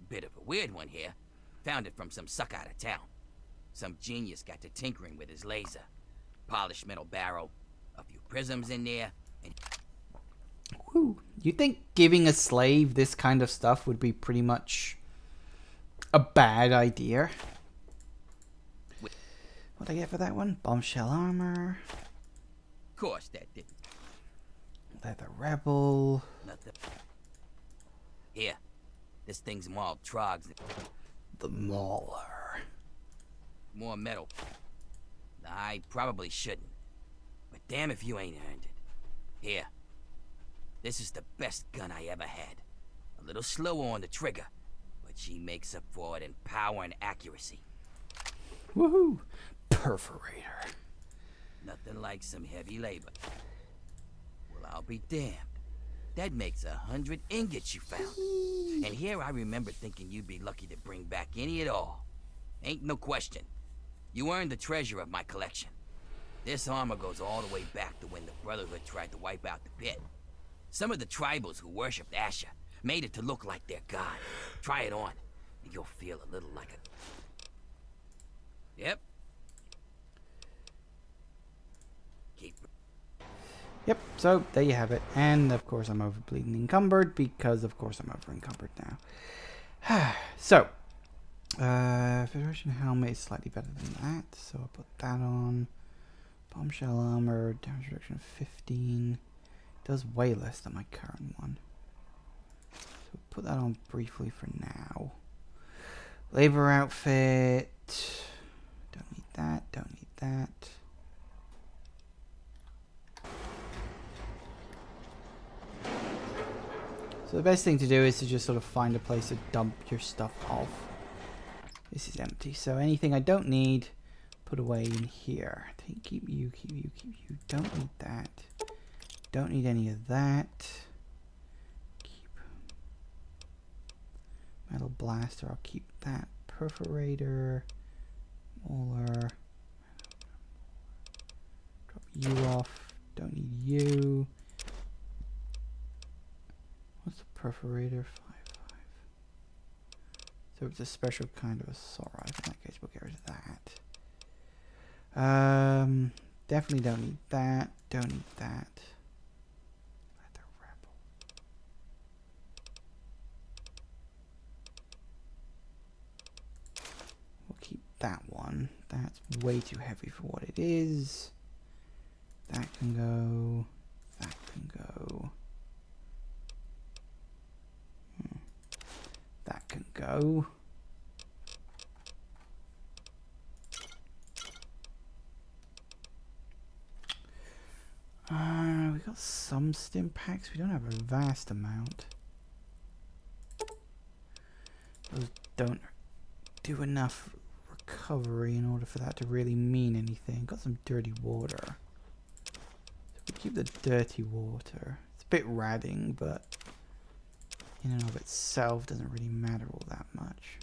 Bit of a weird one here. Found it from some suck out of town. Some genius got to tinkering with his laser. Polished metal barrel, a few prisms in there, and Woo. You think giving a slave this kind of stuff would be pretty much a bad idea? What'd I get for that one? Bombshell armor. of course that didn't. Leather rebel. Nothing. Here, this thing's mauled trogs. The mauler. More metal. I probably shouldn't, but damn if you ain't earned it. Here, this is the best gun I ever had. A little slower on the trigger, but she makes up for it in power and accuracy. Woohoo! Perforator. Nothing like some heavy labor. Well, I'll be damned. That makes 100 ingots you found. And here I remember thinking you'd be lucky to bring back any at all. Ain't no question. You earned the treasure of my collection. This armor goes all the way back to when the Brotherhood tried to wipe out the Pitt. Some of the tribals who worshipped Asher made it to look like their god. Try it on, and you'll feel a little like a... Yep. Keep... Yep, so there you have it. And of course I'm over bleeding encumbered because of course I'm over encumbered now. So, Federation helmet is slightly better than that, so I'll put that on. Bombshell armor, damage reduction of 15. Does way less than my current one. So put that on briefly for now. Labor outfit. Don't need that, don't need that. So the best thing to do is to just sort of find a place to dump your stuff off. This is empty, so anything I don't need, put away in here. Keep you. Don't need that. Don't need any of that. Keep metal blaster. I'll keep that. Perforator. Mauler. Drop you off. Don't need you. What's the perforator? 5.5. So it's a special kind of assault rifle. In that case, we'll get rid of that. Definitely don't need that. Don't need that. Leather rebel. We'll keep that one. That's way too heavy for what it is. That can go. That can go. That can go. We got some stim packs. We don't have a vast amount. Those don't do enough recovery in order for that to really mean anything. Got some dirty water. So we keep the dirty water. It's a bit radding, but in and of itself doesn't really matter all that much.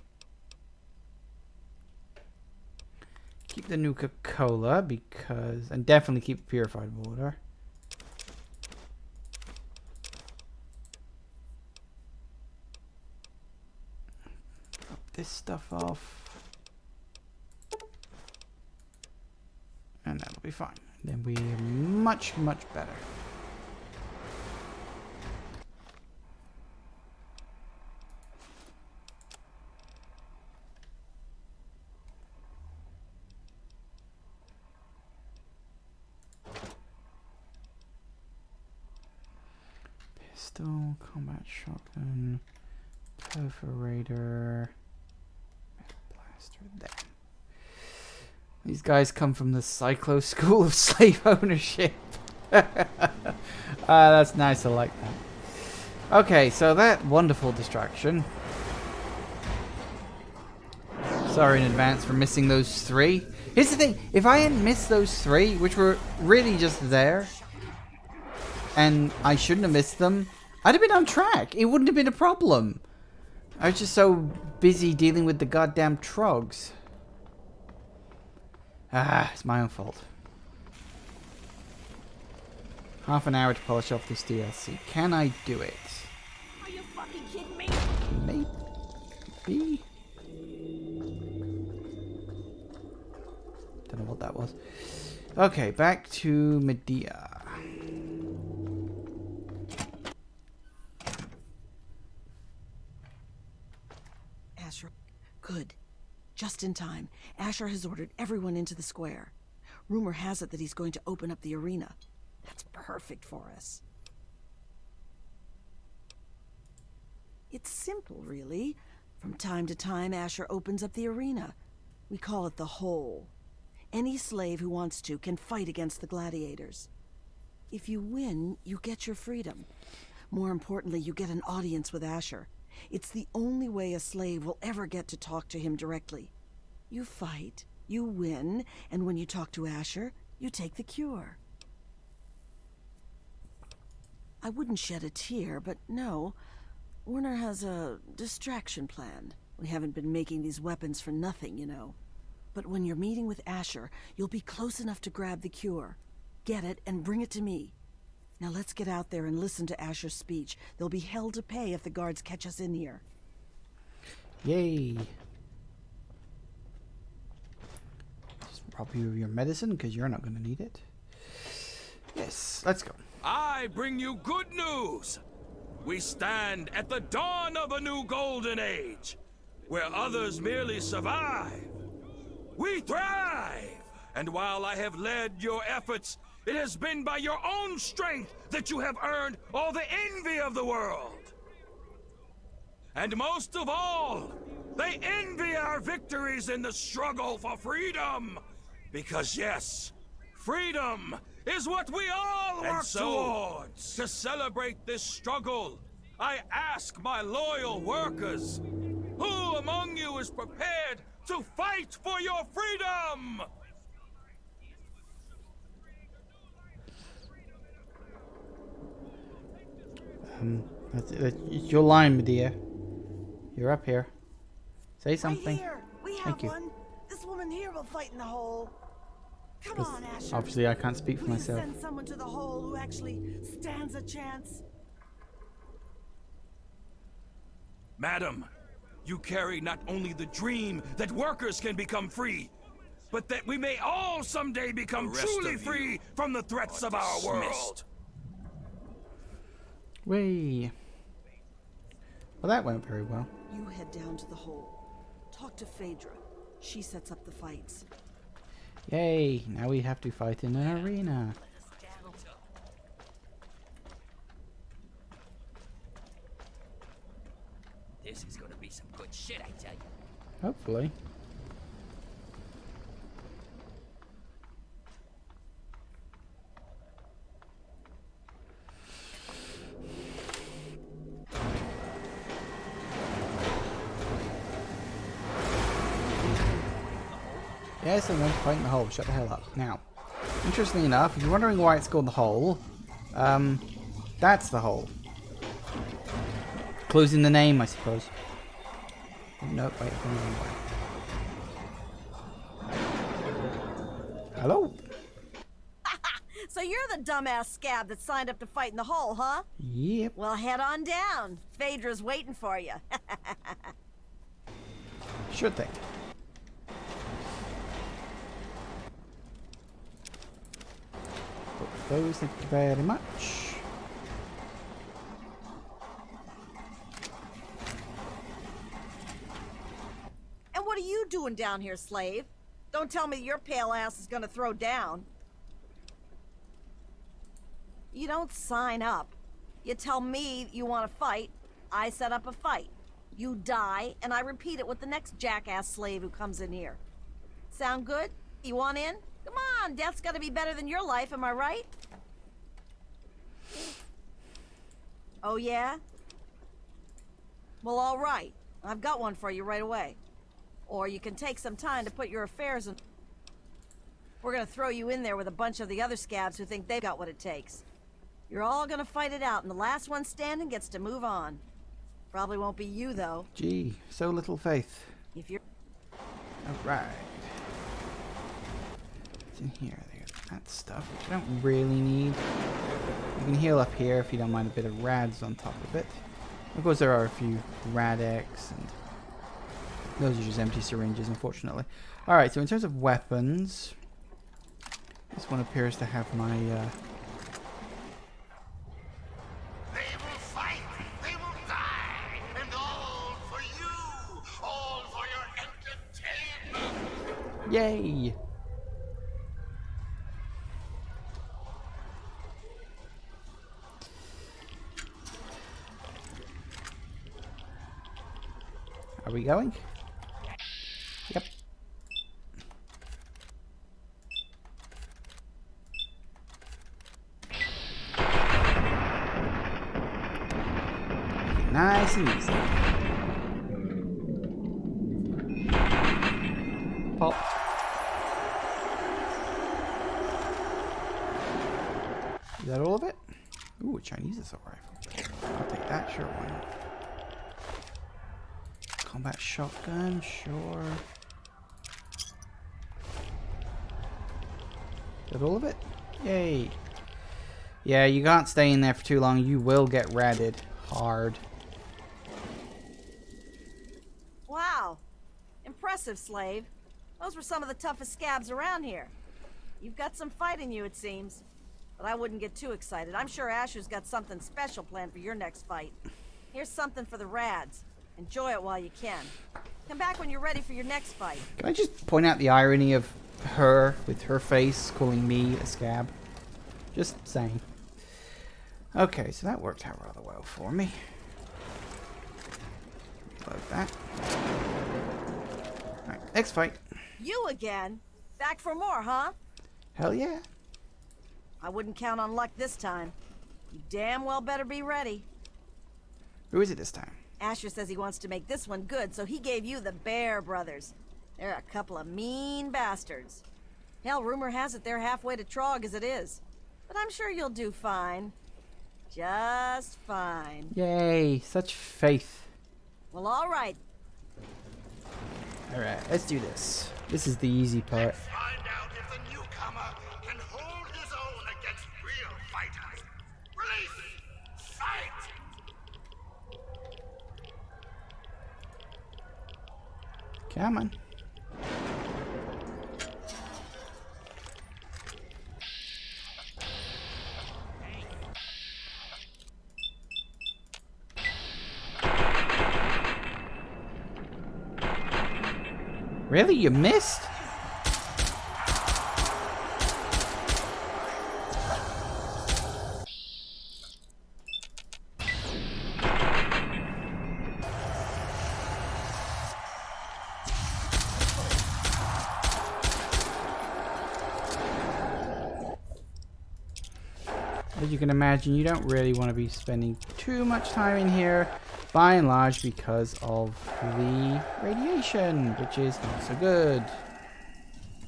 Keep the Nuka-Cola because, and definitely keep purified water. Drop this stuff off. And that'll be fine. Then we are much, much better. pistol, combat shotgun, perforator, blaster. There. These guys come from the Cyclo School of Slave Ownership. That's nice. I like that. Okay, so that wonderful distraction. Sorry in advance for missing those 3. Here's the thing. If I hadn't missed those 3, which were really just there, and I shouldn't have missed them, I'd have been on track. It wouldn't have been a problem. I was just so busy dealing with the goddamn trogs. It's my own fault. Half an hour to polish off this DLC. Can I do it? Are you fucking kidding me? Maybe? Don't know what that was. Okay, back to Medea. Asher. Good. Just in time. Asher has ordered everyone into the square. Rumor has it that he's going to open up the arena. That's perfect for us. It's simple, really. From time to time, Asher opens up the arena. We call it the Hole. Any slave who wants to can fight against the gladiators. If you win, you get your freedom. More importantly, you get an audience with Asher. It's the only way a slave will ever get to talk to him directly. You fight, you win, and when you talk to Asher, you take the cure. I wouldn't shed a tear, but no. Warner has a distraction planned. We haven't been making these weapons for nothing, you know. But when you're meeting with Asher, you'll be close enough to grab the cure. Get it and bring it to me. Now let's get out there and listen to Asher's speech. There'll be hell to pay if the guards catch us in here. Yay. Just rob you of your medicine, because you're not going to need it. Yes, let's go. I bring you good news. We stand at the dawn of a new golden age, where others merely survive. We thrive! And while I have led your efforts, it has been by your own strength that you have earned all the envy of the world. And most of all, they envy our victories in the struggle for freedom. Because yes, freedom is what we all work towards. To celebrate this struggle, I ask my loyal workers, who among you is prepared to fight for your freedom? That's your line, Medea. You're up here. Say something. Right here. We have Thank you. one. This woman here will fight in the hole. Come on, Asher. Obviously, I can't speak for Will you myself. send someone to the hole who actually stands a chance? Madam, you carry not only the dream that workers can become free, but that we may all someday become truly free from the threats of our world. Whee. Well, that went very well. You head down to the hole. Talk to Phaedra. She sets up the fights. Yay. Now we have to fight in an arena. This is gonna be some good shit, I tell you. Hopefully. Yes, I'm going to fight in the hole. Shut the hell up. Now, interestingly enough, if you're wondering why it's called the hole, that's the hole. Closing the name, I suppose. No, wait, hello? So you're the dumbass scab that signed up to fight in the hole, huh? Yep. Well, head on down. Phaedra's waiting for you. Sure thing. Those, thank you very much. And what are you doing down here, slave? Don't tell me your pale ass is gonna throw down. You don't sign up. You tell me you want to fight, I set up a fight. You die, and I repeat it with the next jackass slave who comes in here. Sound good? You want in? Come on, death's gotta be better than your life, am I right? Oh yeah? Well, all right. I've got one for you right away. Or you can take some time to put your affairs in. We're gonna throw you in there with a bunch of the other scabs who think they've got what it takes. You're all gonna fight it out, and the last one standing gets to move on. Probably won't be you, though. Gee, so little faith. If you're... Alright. What's in here? There's that stuff, which I don't really need. You can heal up here if you don't mind a bit of rads on top of it. Of course, there are a few Radex, and those are just empty syringes, unfortunately. Alright, so in terms of weapons, this one appears to have my... They will fight, they will die, and all for you, all for your entertainment. Yay! Are we going? Yep. Nice and easy. Pop. Is that all of it? Ooh, a Chinese assault rifle. I'll take that, sure, why not? Combat shotgun, sure. Is that all of it? Yay. Yeah, you can't stay in there for too long. You will get ratted hard. Wow. Impressive, slave. Those were some of the toughest scabs around here. You've got some fight in you, it seems. But I wouldn't get too excited. I'm sure Asher's got something special planned for your next fight. Here's something for the Rads. Enjoy it while you can. Come back when you're ready for your next fight. Can I just point out the irony of her, with her face, calling me a scab? Just saying. Okay, so that worked out rather well for me. Reload that. Alright, next fight. You again? Back for more, huh? Hell yeah. I wouldn't count on luck this time. You damn well better be ready. Who is it this time? Asher says he wants to make this one good, so he gave you the Bear Brothers. They're a couple of mean bastards. Hell, rumor has it they're halfway to Trog as it is. But I'm sure you'll do fine. Just fine. Yay, such faith. Well, all right. Alright, let's do this. This is the easy part. Let's find out if the newcomer can hold his own against real fighters. Release! Fight! Come on. Really? You missed? As you can imagine, you don't really want to be spending too much time in here, by and large, because of the radiation, which is not so good.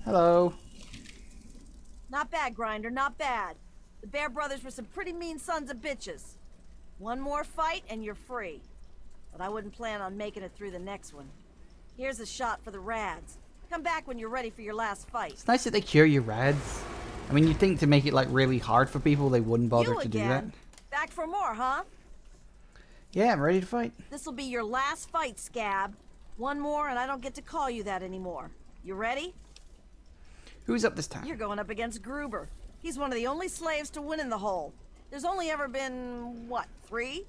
Hello. Not bad, Grinder, not bad. The Bear Brothers were some pretty mean sons of bitches. One more fight and you're free. But I wouldn't plan on making it through the next one. Here's a shot for the Rads. Come back when you're ready for your last fight. It's nice that they cure your rads. I mean, you'd think to make it like really hard for people, they wouldn't bother You to do that. again? Back for more, huh? Yeah, I'm ready to fight. This'll be your last fight, Scab. One more and I don't get to call you that anymore. You ready? Who's up this time? You're going up against Gruber. He's one of the only slaves to win in the hole. There's only ever been, what, 3?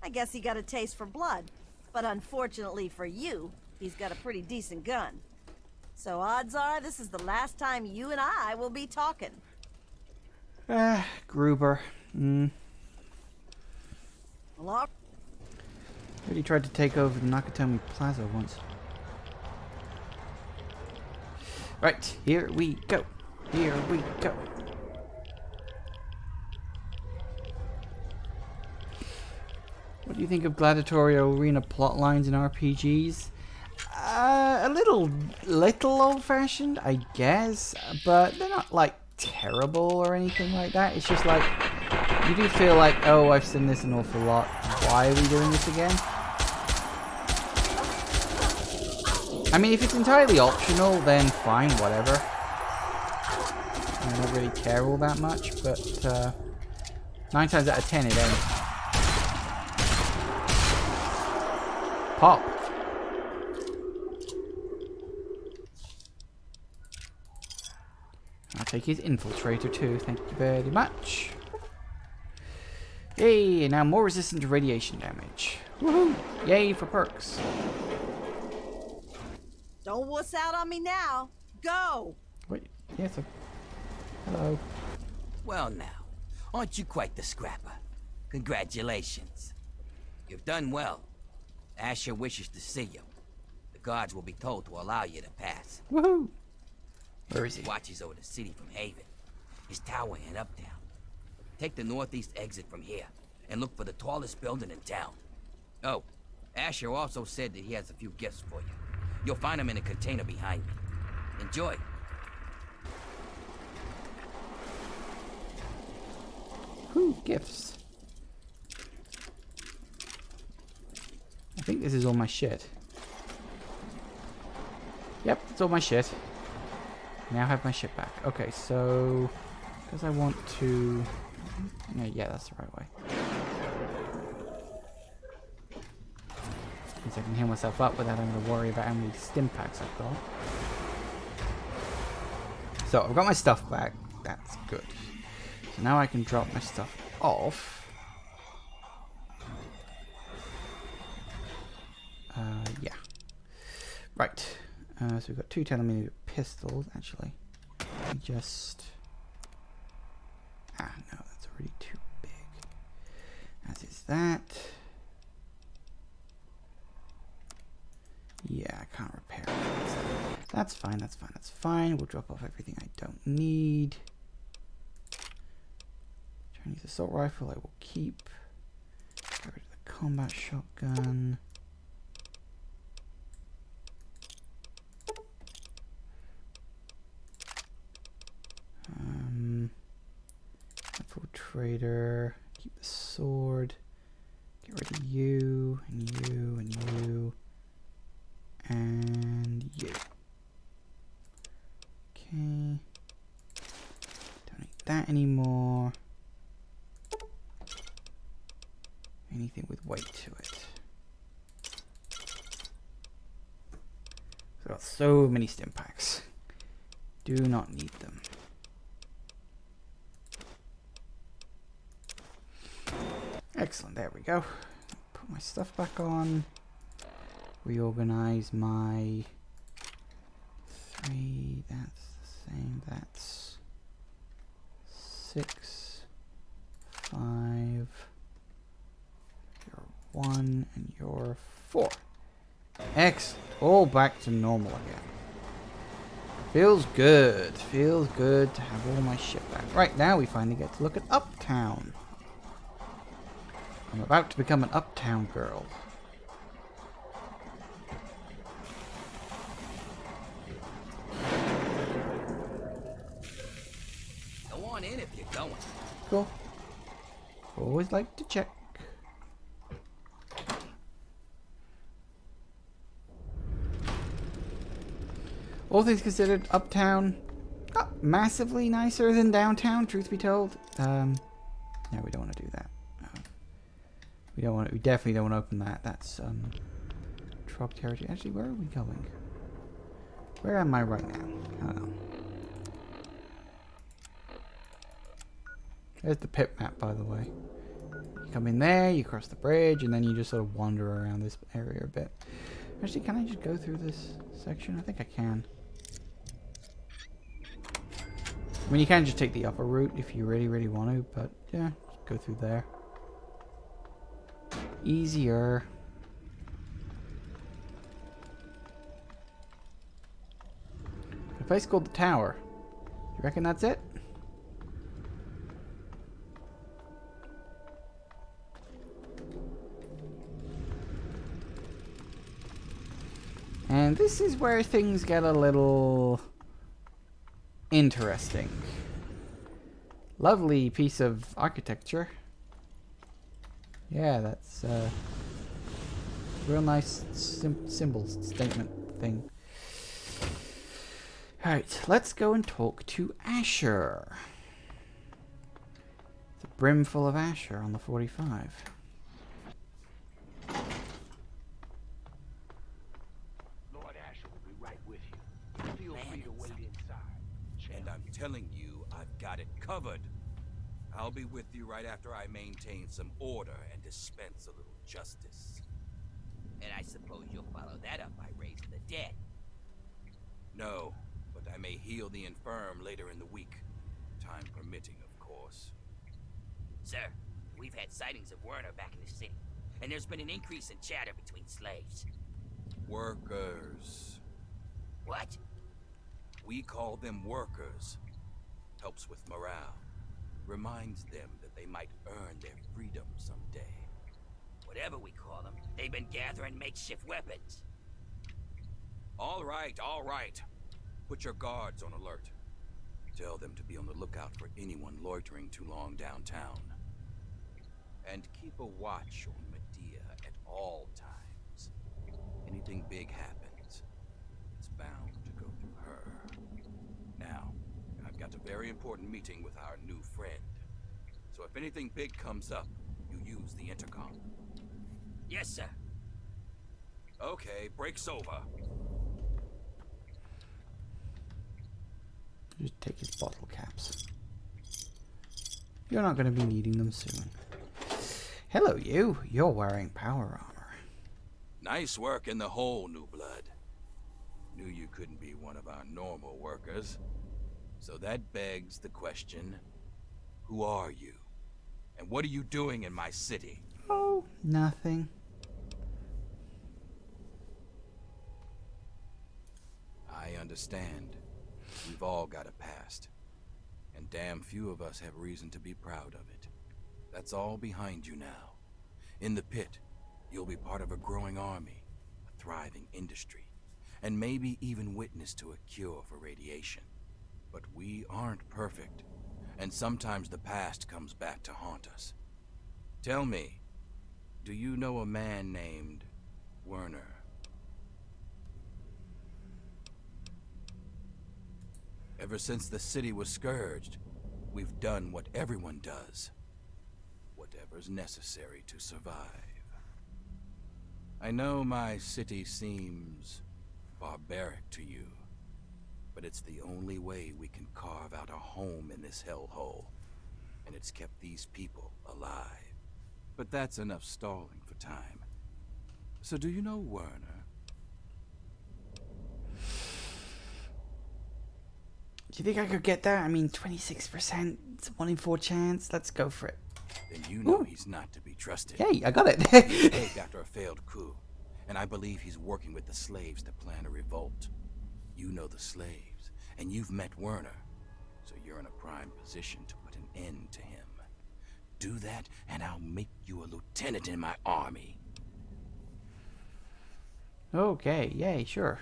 I guess he got a taste for blood. But unfortunately for you, he's got a pretty decent gun. So odds are this is the last time you and I will be talking. Gruber. Well, Really tried to take over the Nakatomi Plaza once. Right, here we go. Here we go. What do you think of gladiatorial arena plot lines in RPGs? A little old-fashioned, I guess, but they're not like terrible or anything like that. It's just like you do feel like, oh, I've seen this an awful lot. Why are we doing this again? I mean, if it's entirely optional, then fine, whatever. I don't really care all that much, but 9 times out of 10 it ain't. Pop. I'll take his infiltrator too, thank you very much. Yay, now more resistant to radiation damage. Woohoo! Yay for perks. don't wuss out on me now. Go! Wait, yes, sir. Hello. Well now, aren't you quite the scrapper? Congratulations. You've done well. Asher wishes to see you. The guards will be told to allow you to pass. Woohoo! Where is he? Watches over the city from Haven. His tower in Uptown. Take the northeast exit from here, and look for the tallest building in town. Oh, Asher also said that he has a few gifts for you. You'll find them in a container behind me. Enjoy. Whew, gifts. I think this is all my shit. Yep, it's all my shit. Now I have my shit back. Okay, so... because I want to... yeah, that's the right way. Means I can heal myself up without having to worry about how many stim packs I've got. So, I've got my stuff back. That's good. So now I can drop my stuff off. Yeah. Right. So we've got 2 10mm pistols, actually. Let me just... ah, no, that's already too big. As is that. Yeah, I can't repair it. That's fine, that's fine, that's fine. We'll drop off everything I don't need. Chinese assault rifle I will keep. Get rid of the combat shotgun. Infiltrator. Keep the sword. Get rid of you, and you, and you. And you. Okay. Don't need that anymore. Anything with weight to it. So I've got so many stim packs. Do not need them. Excellent, there we go. Put my stuff back on. Reorganize my 3, that's the same, that's 6, 5, you're 1, and you're 4. Excellent, all back to normal again. Feels good to have all my shit back. Right, now we finally get to look at Uptown. I'm about to become an Uptown girl. Go on in if you're going. Cool. Always like to check. All things considered, Uptown, not massively nicer than downtown, truth be told. No, we don't want to do that. We don't want to, we definitely don't want to open that. That's trop territory. Actually, where are we going? Where am I right now? I don't know. There's the Pitt map, by the way. You come in there, you cross the bridge, and then you just sort of wander around this area a bit. Actually, can I just go through this section? I think I can. I mean, you can just take the upper route if you really, really want to, but yeah, just go through there. Easier. A place called the Tower. You reckon that's it? And this is where things get a little interesting. Lovely piece of architecture. Yeah, that's real nice symbol statement thing. Alright, let's go and talk to Asher. It's a brim full of Asher on the 45. Lord Asher will be right with you. Feel free to wait inside. And I'm telling you, I've got it covered. I'll be with you right after I maintain some order and dispense a little justice. And I suppose you'll follow that up by raising the dead. No, but I may heal the infirm later in the week. Time permitting, of course. Sir, we've had sightings of Werner back in the city, and there's been an increase in chatter between slaves. Workers. What? We call them workers. Helps with morale. Reminds them that they might earn their freedom someday. Whatever we call them, they've been gathering makeshift weapons. All right, all right. Put your guards on alert. Tell them to be on the lookout for anyone loitering too long downtown. And keep a watch on Medea at all times. Anything big happens, it's bound to go through her. Now, I've got a very important meeting with our new friend. So if anything big comes up, you use the intercom. Yes, sir. Okay, break's over. Just take his bottle caps. You're not going to be needing them soon. Hello, you. You're wearing power armor. Nice work in the hole, New Blood. Knew you couldn't be one of our normal workers. So that begs the question, who are you? And what are you doing in my city? Oh, nothing. I understand. We've all got a past. And damn few of us have reason to be proud of it. That's all behind you now. In the pit, you'll be part of a growing army, a thriving industry, and maybe even witness to a cure for radiation. But we aren't perfect, and sometimes the past comes back to haunt us. Tell me, do you know a man named Werner? Ever since the city was scourged, we've done what everyone does. Whatever's necessary to survive. I know my city seems barbaric to you, but it's the only way we can carve out a home in this hellhole, and it's kept these people alive. But that's enough stalling for time. So do you know Werner? Do you think I could get that? I mean, 26%, it's a 1 in 4 chance. Let's go for it. Then you know Ooh. he's not to be trusted. Hey, I got it. He escaped after a failed coup, and I believe he's working with the slaves to plan a revolt. You know the slaves, and you've met Werner, so you're in a prime position to put an end to him. Do that, and I'll make you a lieutenant in my army. Okay, yay, sure.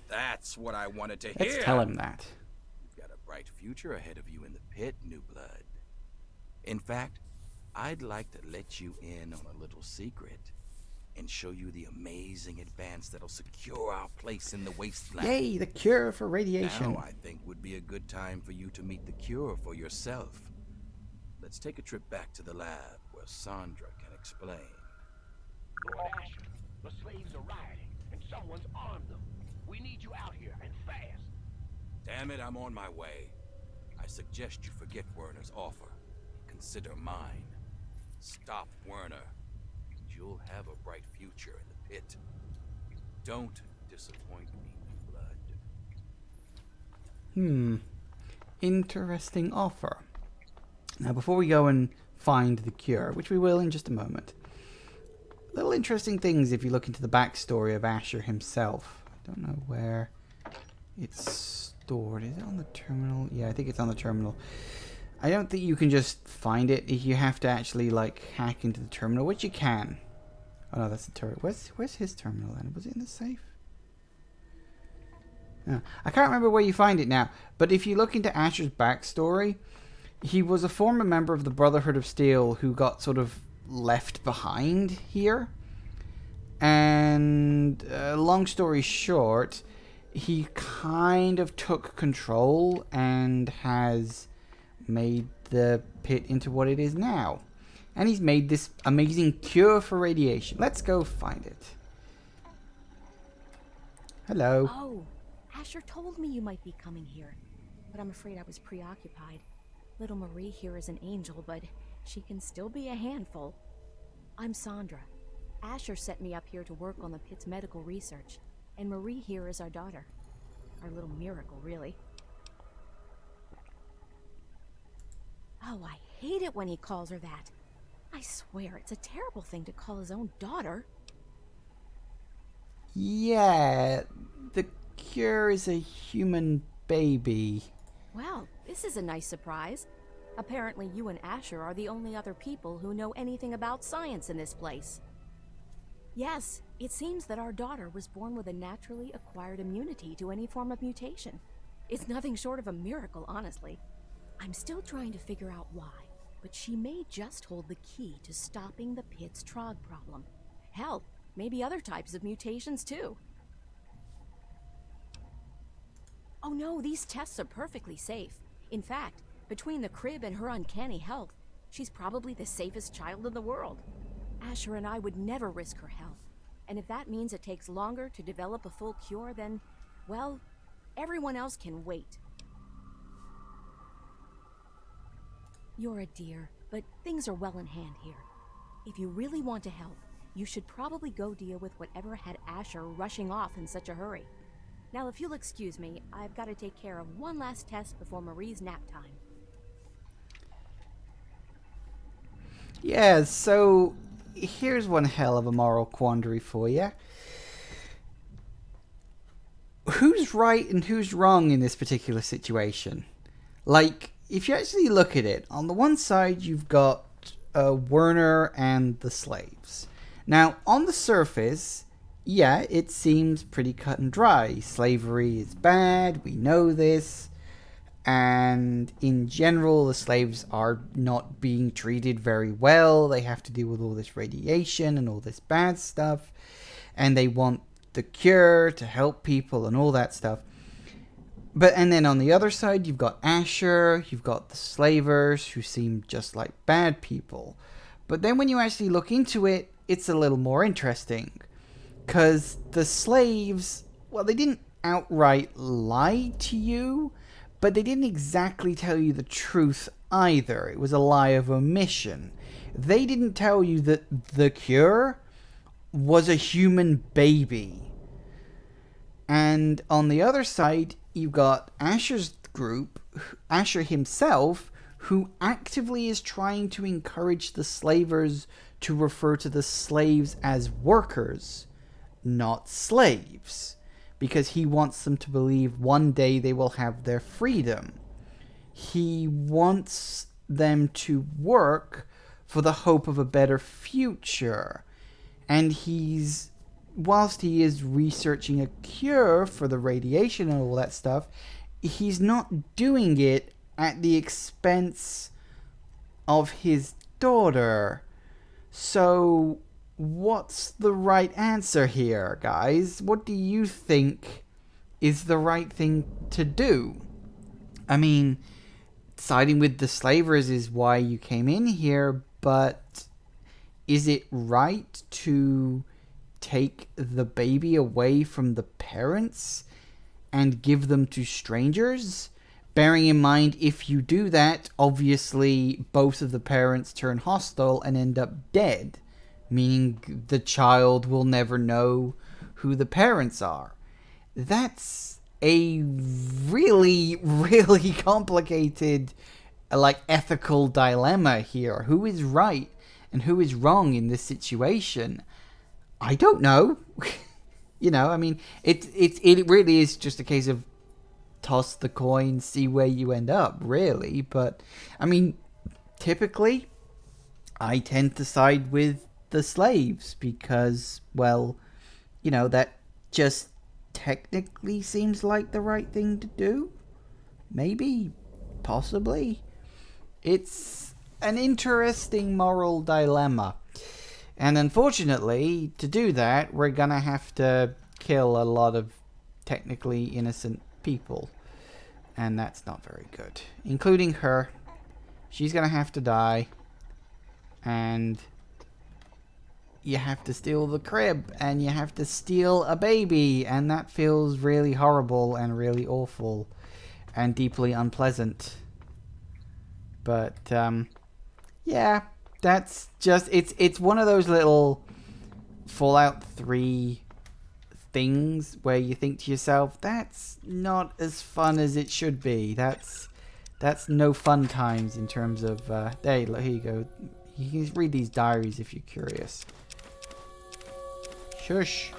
That's what I wanted to Let's hear. tell him that. You've got a bright future ahead of you in the pit, New Blood. In fact, I'd like to let you in on a little secret and show you the amazing advance that'll secure our place in the wasteland. Yay, the cure for radiation. Now I think would be a good time for you to meet the cure for yourself. Let's take a trip back to the lab where Sandra can explain. Lord Asher, the slaves are rioting, and someone's armed them. We need you out here, and fast. Damn it, I'm on my way. I suggest you forget Werner's offer. Consider mine. Stop Werner, and you'll have a bright future in the pit. Don't disappoint me, New Blood. Interesting offer. Now, before we go and find the cure, which we will in just a moment, little interesting things if you look into the backstory of Asher himself. I don't know where it's stored. Is it on the terminal? Yeah, I think it's on the terminal. I don't think you can just find it. You have to actually like hack into the terminal, which you can. Oh no, that's the turret. Where's his terminal then? Was it in the safe? No, I can't remember where you find it now. But if you look into Asher's backstory, he was a former member of the Brotherhood of Steel who got sort of left behind here. And long story short, he kind of took control and has made the pit into what it is now. And he's made this amazing cure for radiation. Let's go find it. Hello. Oh, Asher told me you might be coming here, but I'm afraid I was preoccupied. Little Marie here is an angel, but she can still be a handful. I'm Sandra. Asher sent me up here to work on the pit's medical research, and Marie here is our daughter. Our little miracle, really. Oh, I hate it when he calls her that. I swear, it's a terrible thing to call his own daughter. Yeah, the cure is a human baby. Well, this is a nice surprise. Apparently you and Asher are the only other people who know anything about science in this place. Yes, it seems that our daughter was born with a naturally acquired immunity to any form of mutation. It's nothing short of a miracle, honestly. I'm still trying to figure out why, but she may just hold the key to stopping the pit's trog problem. Hell, maybe other types of mutations too. Oh no, these tests are perfectly safe. In fact, between the crib and her uncanny health, she's probably the safest child in the world. Asher and I would never risk her health. And if that means it takes longer to develop a full cure, then, well, everyone else can wait. You're a dear, but things are well in hand here. If you really want to help, you should probably go deal with whatever had Asher rushing off in such a hurry. Now, if you'll excuse me, I've got to take care of one last test before Marie's nap time. Yeah, so here's one hell of a moral quandary for you. Who's right and who's wrong in this particular situation? Like, if you actually look at it, on the one side you've got Werner and the slaves. Now, on the surface, yeah, it seems pretty cut and dry. Slavery is bad, we know this. And in general, the slaves are not being treated very well. They have to deal with all this radiation and all this bad stuff. And they want the cure to help people and all that stuff. And then on the other side, you've got Asher, you've got the slavers who seem just like bad people. But then when you actually look into it, it's a little more interesting. Because the slaves, well, they didn't outright lie to you, but they didn't exactly tell you the truth either. It was a lie of omission. They didn't tell you that the cure was a human baby. And on the other side, you've got Asher's group, Asher himself, who actively is trying to encourage the slavers to refer to the slaves as workers, not slaves, because he wants them to believe one day they will have their freedom. He wants them to work for the hope of a better future. And whilst he is researching a cure for the radiation and all that stuff, he's not doing it at the expense of his daughter. So, what's the right answer here, guys? What do you think is the right thing to do? I mean, siding with the slavers is why you came in here, but is it right to take the baby away from the parents and give them to strangers? Bearing in mind, if you do that, obviously both of the parents turn hostile and end up dead, meaning the child will never know who the parents are. That's a really, really complicated, ethical dilemma here. Who is right and who is wrong in this situation? I don't know. You know, I mean, it really is just a case of toss the coin, see where you end up, really. But, I mean, typically, I tend to side with the slaves because, well, you know, that just technically seems like the right thing to do. Maybe, possibly. It's an interesting moral dilemma. And unfortunately, to do that, we're gonna have to kill a lot of technically innocent people. And that's not very good. Including her. She's gonna have to die. And you have to steal the crib. And you have to steal a baby. And that feels really horrible and really awful. And deeply unpleasant. But, yeah. That's just, it's one of those little Fallout 3 things where you think to yourself, that's not as fun as it should be. That's no fun times in terms of, here you go. You can read these diaries if you're curious. Shush.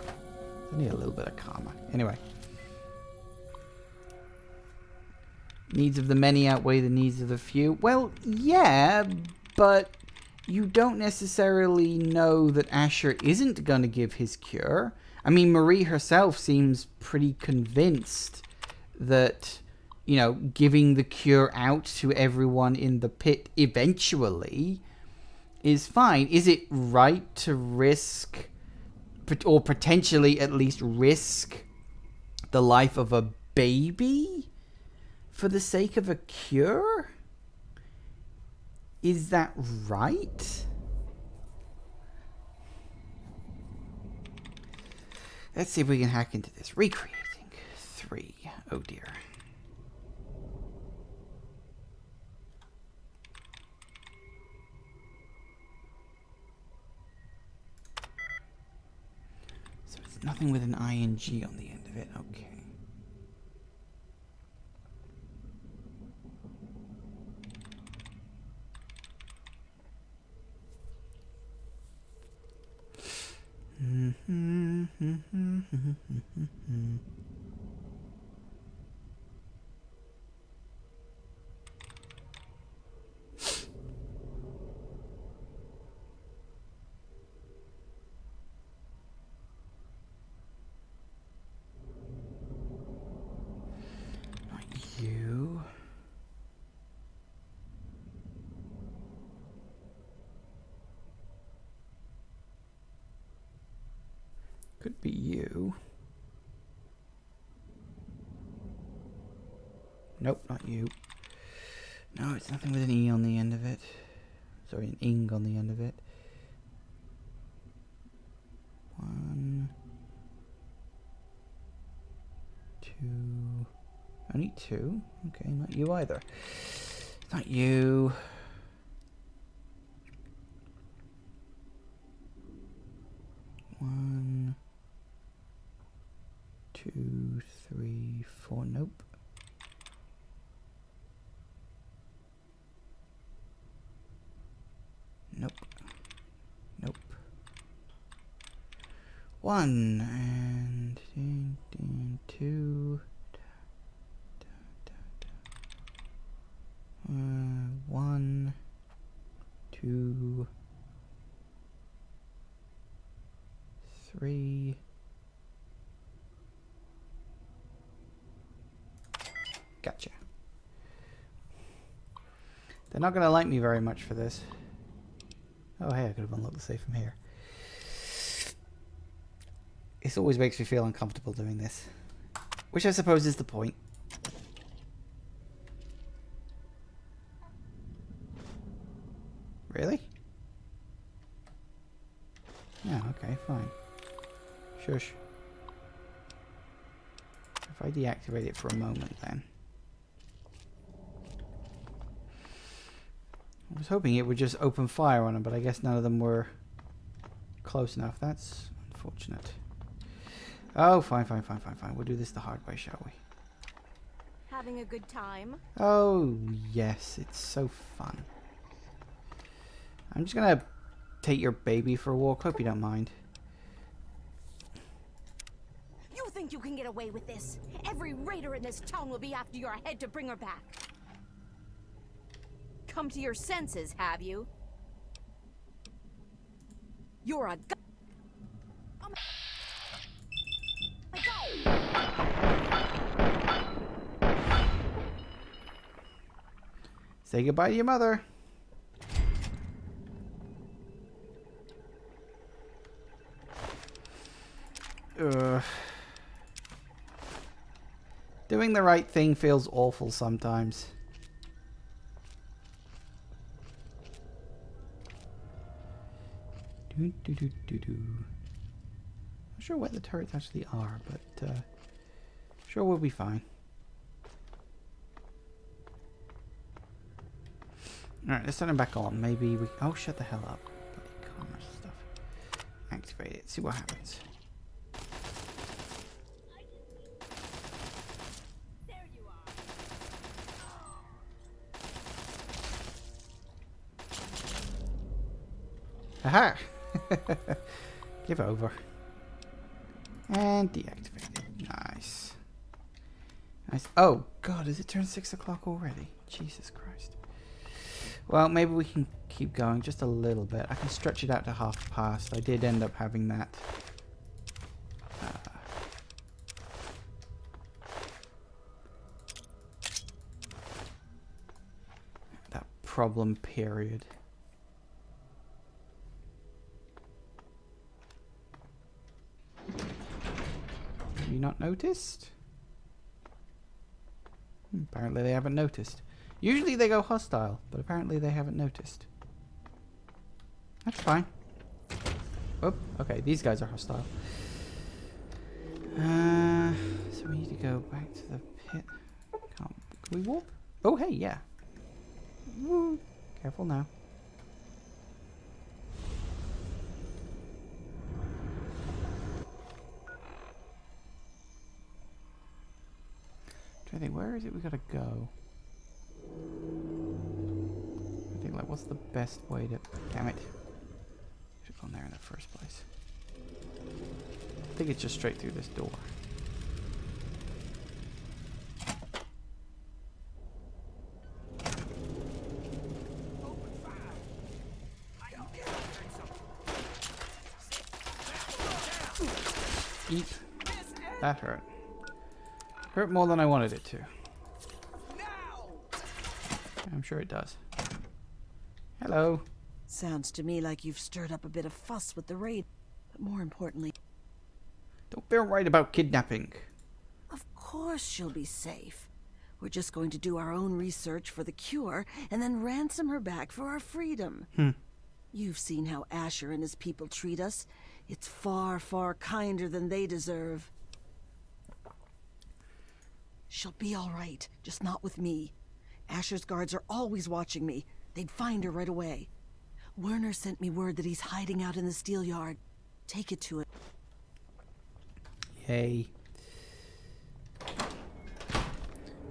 I need a little bit of karma. Anyway. Needs of the many outweigh the needs of the few. Well, yeah, but you don't necessarily know that Asher isn't going to give his cure. I mean, Marie herself seems pretty convinced that, you know, giving the cure out to everyone in the pit eventually is fine. Is it right to risk, or potentially at least risk, the life of a baby for the sake of a cure? Is that right? Let's see if we can hack into this. Recreating 3. Oh dear. So it's nothing with an ing on the end of it. Okay. Not you. Could be you. Nope, not you. No, it's nothing with an E on the end of it. Sorry, an ing on the end of it. 1, 2. Only 2? Okay, not you either. Not you. One, 2, 3, 4. Nope. Nope. Nope. 1 and 2. 1, 2, 3. Gotcha. They're not going to like me very much for this. Oh, hey, I could have unlocked the safe from here. It always makes me feel uncomfortable doing this. Which I suppose is the point. Really? Yeah, okay, fine. Shush. If I deactivate it for a moment then. I was hoping it would just open fire on them, but I guess none of them were close enough. That's unfortunate. Oh, fine. We'll do this the hard way, shall we? Having a good time? Oh, yes. It's so fun. I'm just gonna take your baby for a walk. Hope you don't mind. get away with this. Every raider in this town will be after your head to bring her back. Come to your senses, have you? You're a go. Say goodbye to your mother. Doing the right thing feels awful sometimes. Not sure where the turrets actually are, but sure we'll be fine. Alright, let's turn them back on. Maybe we... Oh, shut the hell up. Bloody commerce stuff. Activate it. See what happens. There you are. Aha! Give over. And deactivate it. Nice. Nice. Oh, God, has it turned 6 o'clock already? Jesus Christ. Well, maybe we can keep going just a little bit. I can stretch it out to past. I did end up having that. That problem period. Have you not noticed? Apparently they haven't noticed. Usually they go hostile, but apparently they haven't noticed. That's fine. Oh, okay, these guys are hostile. So we need to go back to the pit. Can we warp? Oh, hey, yeah. Woo. Careful now. I think, where is it we gotta go? I think, like, what's the best way to... Damn it. Should have gone there in the first place. I think it's just straight through this door. Eep. That hurt. Hurt more than I wanted it to. I'm sure it does. Hello. Sounds to me like you've stirred up a bit of fuss with the raid. But more importantly... Don't feel right about kidnapping. Of course she'll be safe. We're just going to do our own research for the cure and then ransom her back for our freedom. You've seen how Asher and his people treat us. It's far, far kinder than they deserve. She'll be all right, just not with me. Asher's guards are always watching me. They'd find her right away. Werner sent me word that he's hiding out in the steel yard. Take it to him. Yay.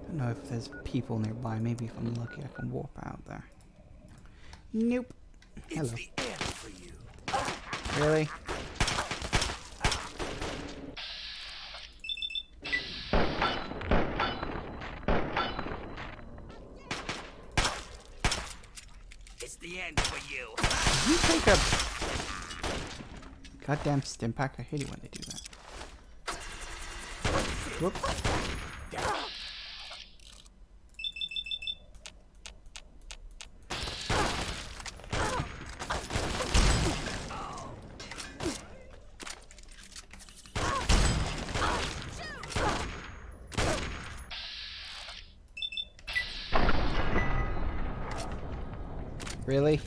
Don't know if there's people nearby. Maybe if I'm lucky I can warp out there. Nope. Hello. It's the end for you. Really? It's the end for you. You take a goddamn stim pack. I hate it when they do that. Whoop. Really?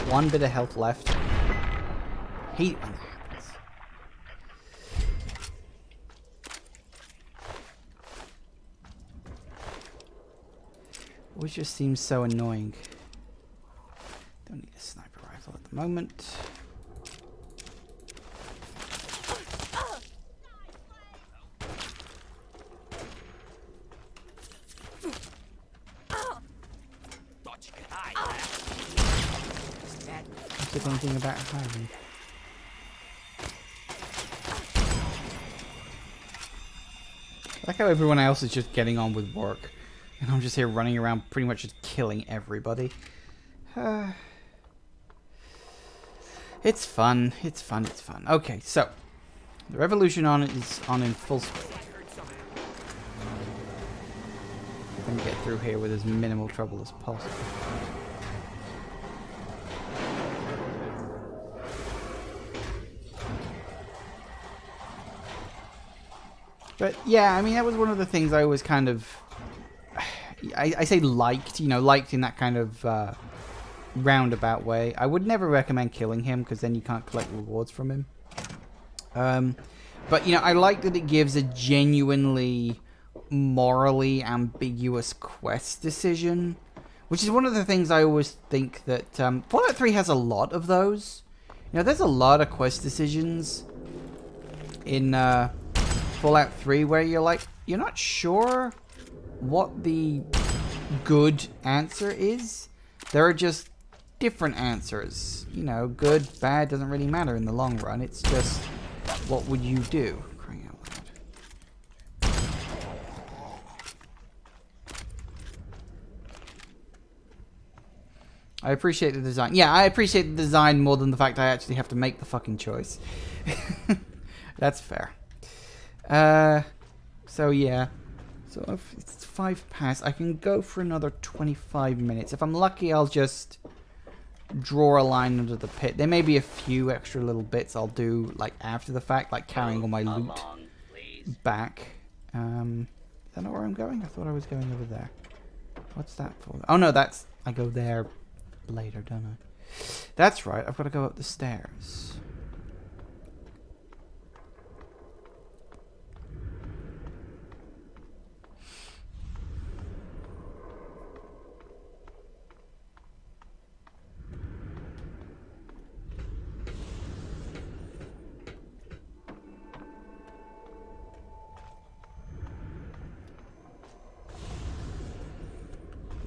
One bit of health left. Hate when that happens. Which just seems so annoying. Don't need a sniper rifle at the moment. Anything about hiding. Like how everyone else is just getting on with work. And I'm just here running around pretty much just killing everybody. It's fun. It's fun. It's fun. Okay, so. The revolution is on in full swing. I'm gonna get through here with as minimal trouble as possible. But yeah, I mean, that was one of the things I always kind of, I say liked, you know, liked in that kind of roundabout way. I would never recommend killing him because then you can't collect rewards from him. But, you know, I like that it gives a genuinely morally ambiguous quest decision, which is one of the things I always think that Fallout 3 has a lot of those. You know, there's a lot of quest decisions in Fallout 3 where you're like, you're not sure what the good answer is. There are just different answers. You know, good, bad doesn't really matter in the long run. It's just, what would you do? Crying out loud. I appreciate the design. Yeah, I appreciate the design more than the fact I actually have to make the fucking choice. That's fair. So yeah. So if it's 5 past. I can go for another 25 minutes. If I'm lucky, I'll just draw a line under the pit. There may be a few extra little bits I'll do like after the fact, like carrying all my loot back. Is that not where I'm going? I thought I was going over there. What's that for? Oh no, that's, I go there later, don't I? That's right, I've got to go up the stairs.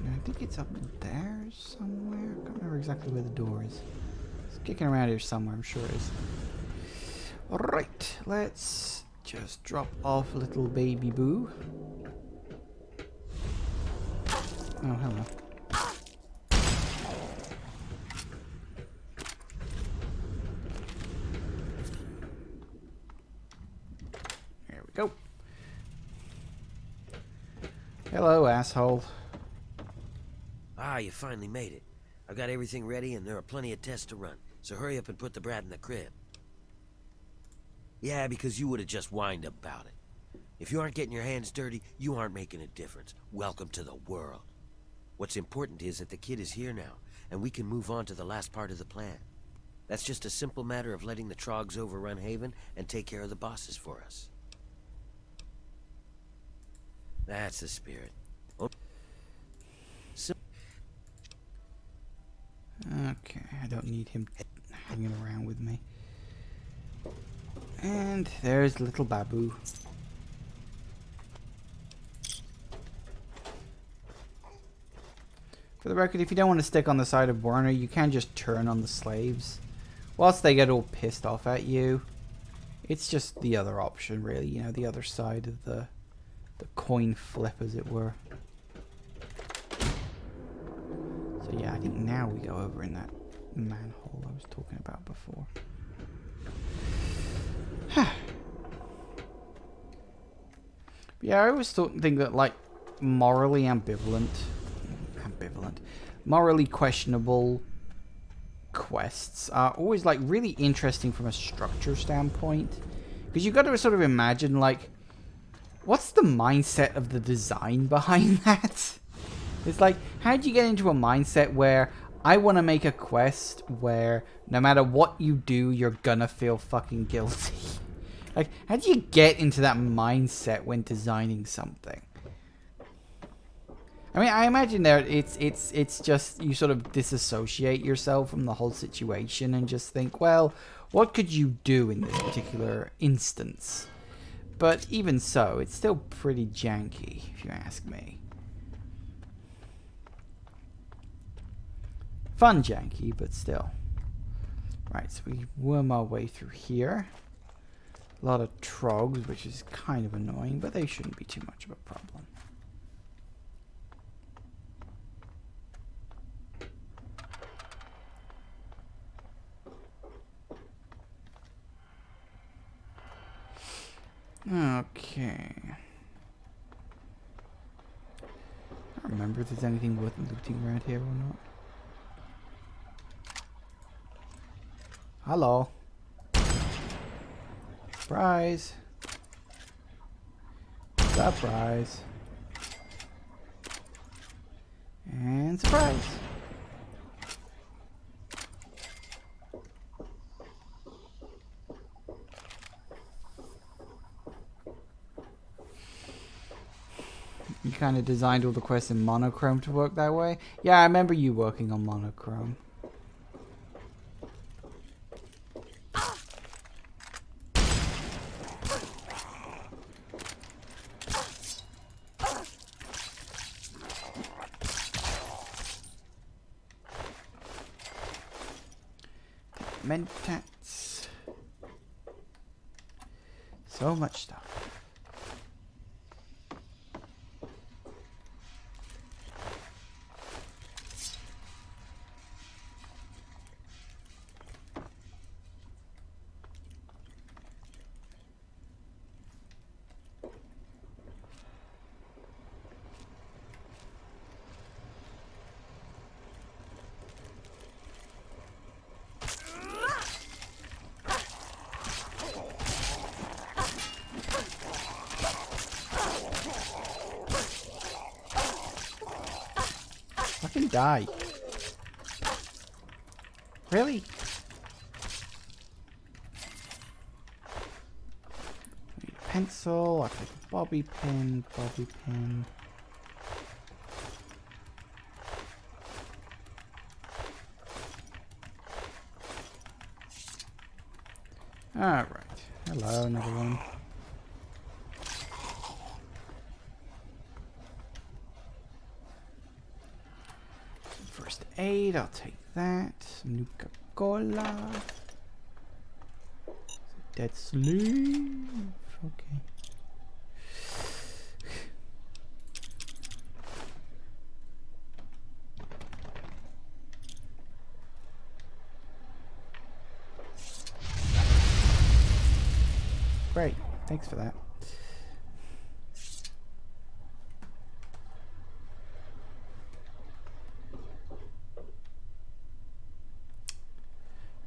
I think it's up there somewhere. I can't remember exactly where the door is. It's kicking around here somewhere, I'm sure it is. Alright, let's just drop off little baby boo. Oh, hello. There we go. Hello, asshole. Ah, you finally made it. I've got everything ready and there are plenty of tests to run. So hurry up and put the brat in the crib. Yeah, because you would have just whined about it. If you aren't getting your hands dirty, you aren't making a difference. Welcome to the world. What's important is that the kid is here now, and we can move on to the last part of the plan. That's just a simple matter of letting the Trogs overrun Haven and take care of the bosses for us. That's the spirit. Oh. Okay, I don't need him hanging around with me. And there's little Babu. For the record, if you don't want to stick on the side of Warner, you can just turn on the slaves. Whilst they get all pissed off at you, it's just the other option, really. You know, the other side of the coin flip, as it were. So yeah, I think now we go over in that manhole I was talking about before. Yeah, I always think that, like, morally morally questionable quests are always, like, really interesting from a structure standpoint. Because you've got to sort of imagine, like, what's the mindset of the design behind that? It's like, how do you get into a mindset where I want to make a quest where no matter what you do, you're gonna feel fucking guilty? Like, how do you get into that mindset when designing something? I mean, I imagine there it's just you sort of disassociate yourself from the whole situation and just think, well, what could you do in this particular instance? But even so, it's still pretty janky, if you ask me. Fun janky, but still. Right, so we worm our way through here. A lot of trogs, which is kind of annoying, but they shouldn't be too much of a problem. Okay. I don't remember if there's anything worth looting around here or not. Hello. Surprise. Surprise. And surprise. You kind of designed all the quests in monochrome to work that way? Yeah, I remember you working on monochrome. Mentats. So much stuff. Fucking die. Really? I need a pencil. I'll take a bobby pin. Bobby pin. Alright. Hello, another one. First aid, I'll take that. Some Nuka-Cola. Dead slave. Okay. Great. Thanks for that.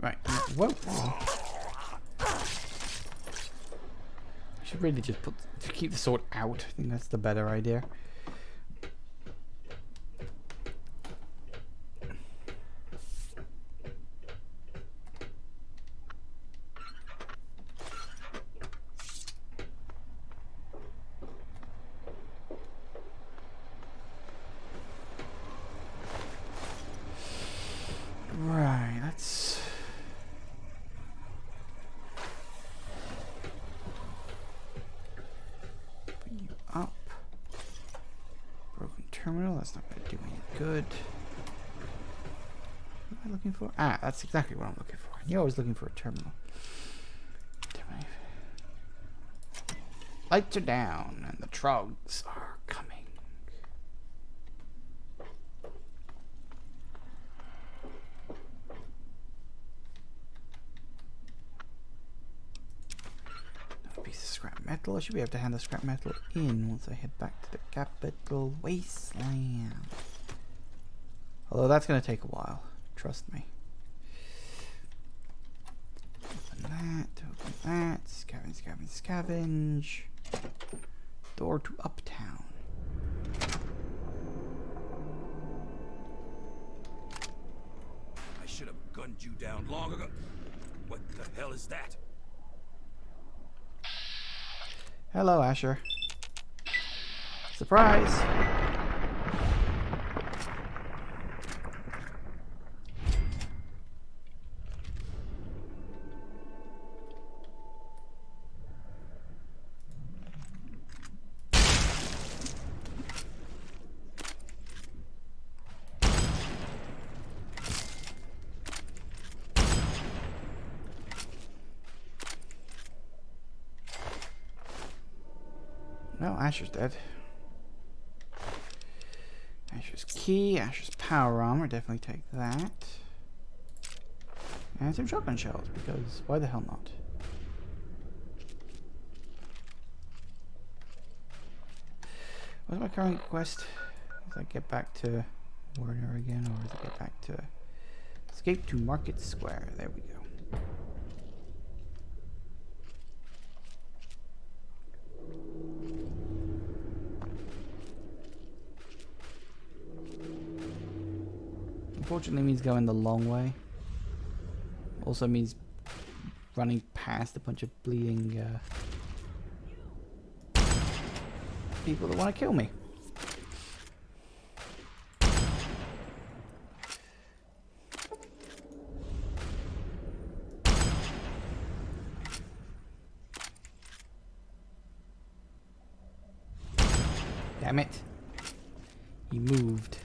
Right. Whoa. Should really just keep the sword out. I think that's the better idea. Right, let's... bring you up. Broken terminal, that's not going to do any good. What am I looking for? Ah, that's exactly what I'm looking for. You're always looking for a terminal. Lights are down, and the trogs are coming. Piece of scrap metal. I should be able to hand the scrap metal in once I head back to the capital wasteland. Although that's going to take a while. Trust me. Open that. Scavenge, scavenge, scavenge. Door to Uptown. I should have gunned you down long ago. What the hell is that? Hello, Asher. Surprise! Well, Asher's dead. Asher's key, Asher's power armor, definitely take that. And some shotgun shells, because why the hell not? What's my current quest? Does I get back to Warner again, or does I get back to escape to Market Square? There we go. Unfortunately means going the long way. Also means running past a bunch of bleeding people that want to kill me. Damn it. He moved.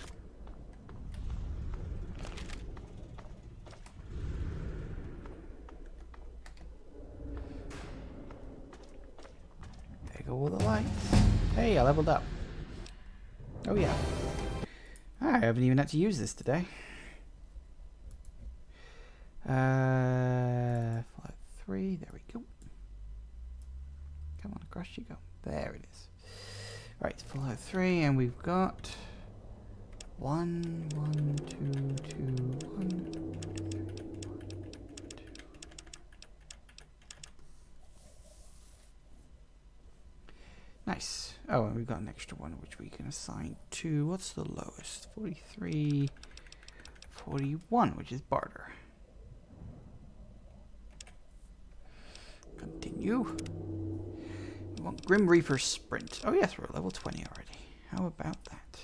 There go all the lights. Hey, I leveled up. Oh yeah. I haven't even had to use this today. Flight 3, there we go. Come on, across you go. There it is. Right, Fallout 3, and we've got 1, 1, 2, 2, 1. Nice. Oh, and we've got an extra one which we can assign to. What's the lowest? 43, 41, which is barter. Continue. We want Grim Reaper Sprint. Oh yes, we're at level 20 already. How about that?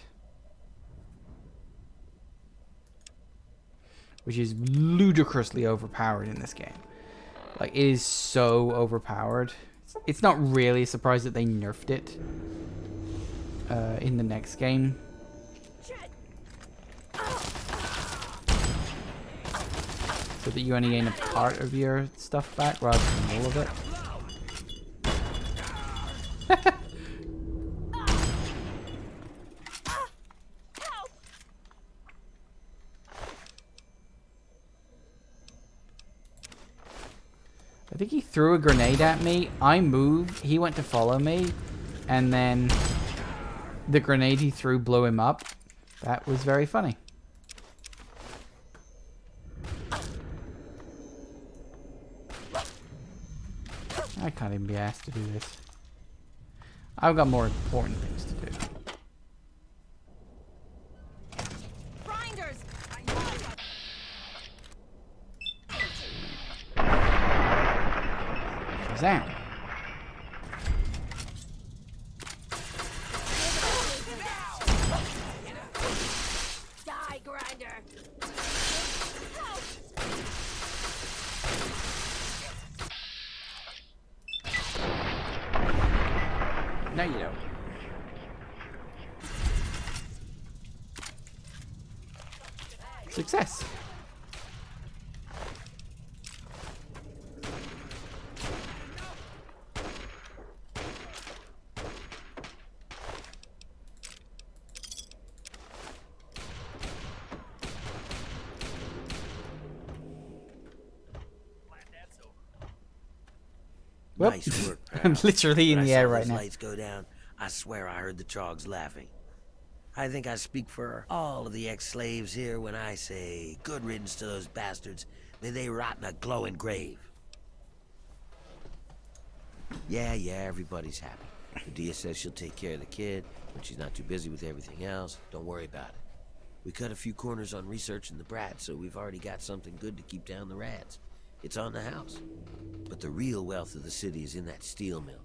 Which is ludicrously overpowered in this game. Like, it is so overpowered. It's not really a surprise that they nerfed it in the next game. So that you only gain a part of your stuff back rather than all of it. I think he threw a grenade at me. I moved. He went to follow me. And then the grenade he threw blew him up. That was very funny. I can't even be asked to do this. I've got more important things to do. Shazam. Die, Grinder. No, you don't. Success. Nice work, pal. I'm literally in When the I air saw right those now. lights go down, I swear I heard the trogs laughing. I think I speak for all of the ex-slaves here when I say, good riddance to those bastards. May they rot in a glowing grave. Yeah, everybody's happy. Medea says she'll take care of the kid when she's not too busy with everything else. Don't worry about it. We cut a few corners on researching the brat, so we've already got something good to keep down the rats. It's on the house. But the real wealth of the city is in that steel mill.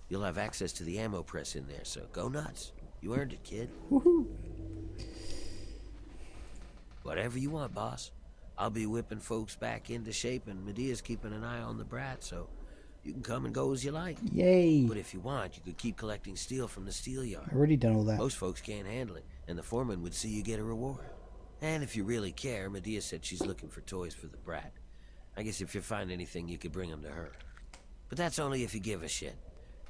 You'll have access to the ammo press in there, so go nuts. You earned it, kid. Woohoo. Whatever you want, boss. I'll be whipping folks back into shape, and Medea's keeping an eye on the brat, so you can come and go as you like. Yay. But if you want, you could keep collecting steel from the steel yard. I've already done all that. Most folks can't handle it, and the foreman would see you get a reward. And if you really care, Medea said she's looking for toys for the brat. I guess if you find anything, you could bring them to her. But that's only if you give a shit.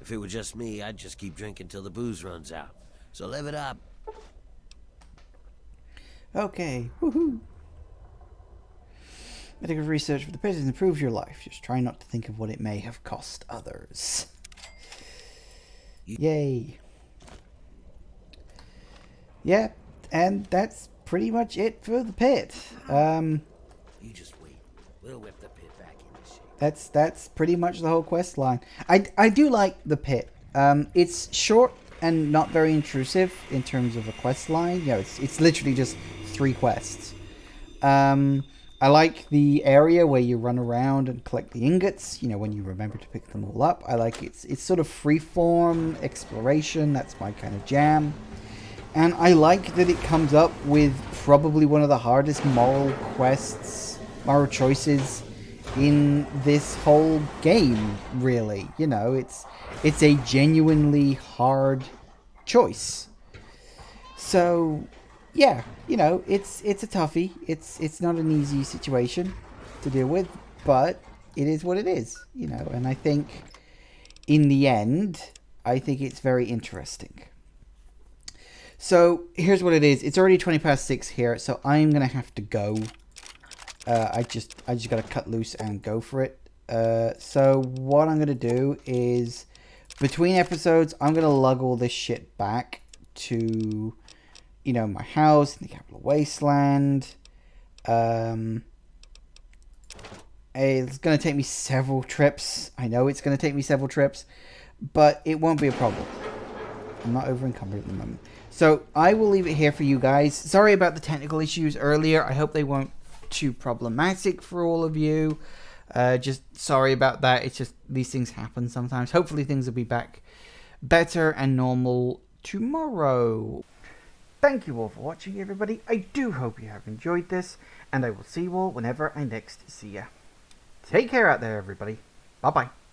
If it were just me, I'd just keep drinking till the booze runs out. So live it up. Okay, woohoo. Medical research for the pit improves your life. Just try not to think of what it may have cost others. Yay. Yeah, and that's pretty much it for the pit. You just wait. We'll whip the pit back into shape. That's pretty much the whole quest line. I do like the pit. It's short and not very intrusive in terms of a quest line. You know, it's literally just 3 quests. I like the area where you run around and collect the ingots, you know, when you remember to pick them all up. I like it's sort of freeform exploration. That's my kind of jam. And I like that it comes up with probably one of the hardest moral quests, moral choices in this whole game, really. You know, it's a genuinely hard choice. So, yeah, you know, it's a toughie. It's not an easy situation to deal with, but it is what it is, you know. And I think in the end, I think it's very interesting. So here's what it is. It's already 6:20 here, so I'm gonna have to go. I just gotta cut loose and go for it. So what I'm gonna do is, between episodes, I'm gonna lug all this shit back to, you know, my house in the Capital Wasteland. It's gonna take me several trips. I know it's gonna take me several trips, but it won't be a problem. I'm not over encumbered at the moment. So I will leave it here for you guys. Sorry about the technical issues earlier. I hope they weren't too problematic for all of you. Just sorry about that. It's just these things happen sometimes. Hopefully things will be back better and normal tomorrow. Thank you all for watching, everybody. I do hope you have enjoyed this, and I will see you all whenever I next see you. Take care out there, everybody. Bye-bye.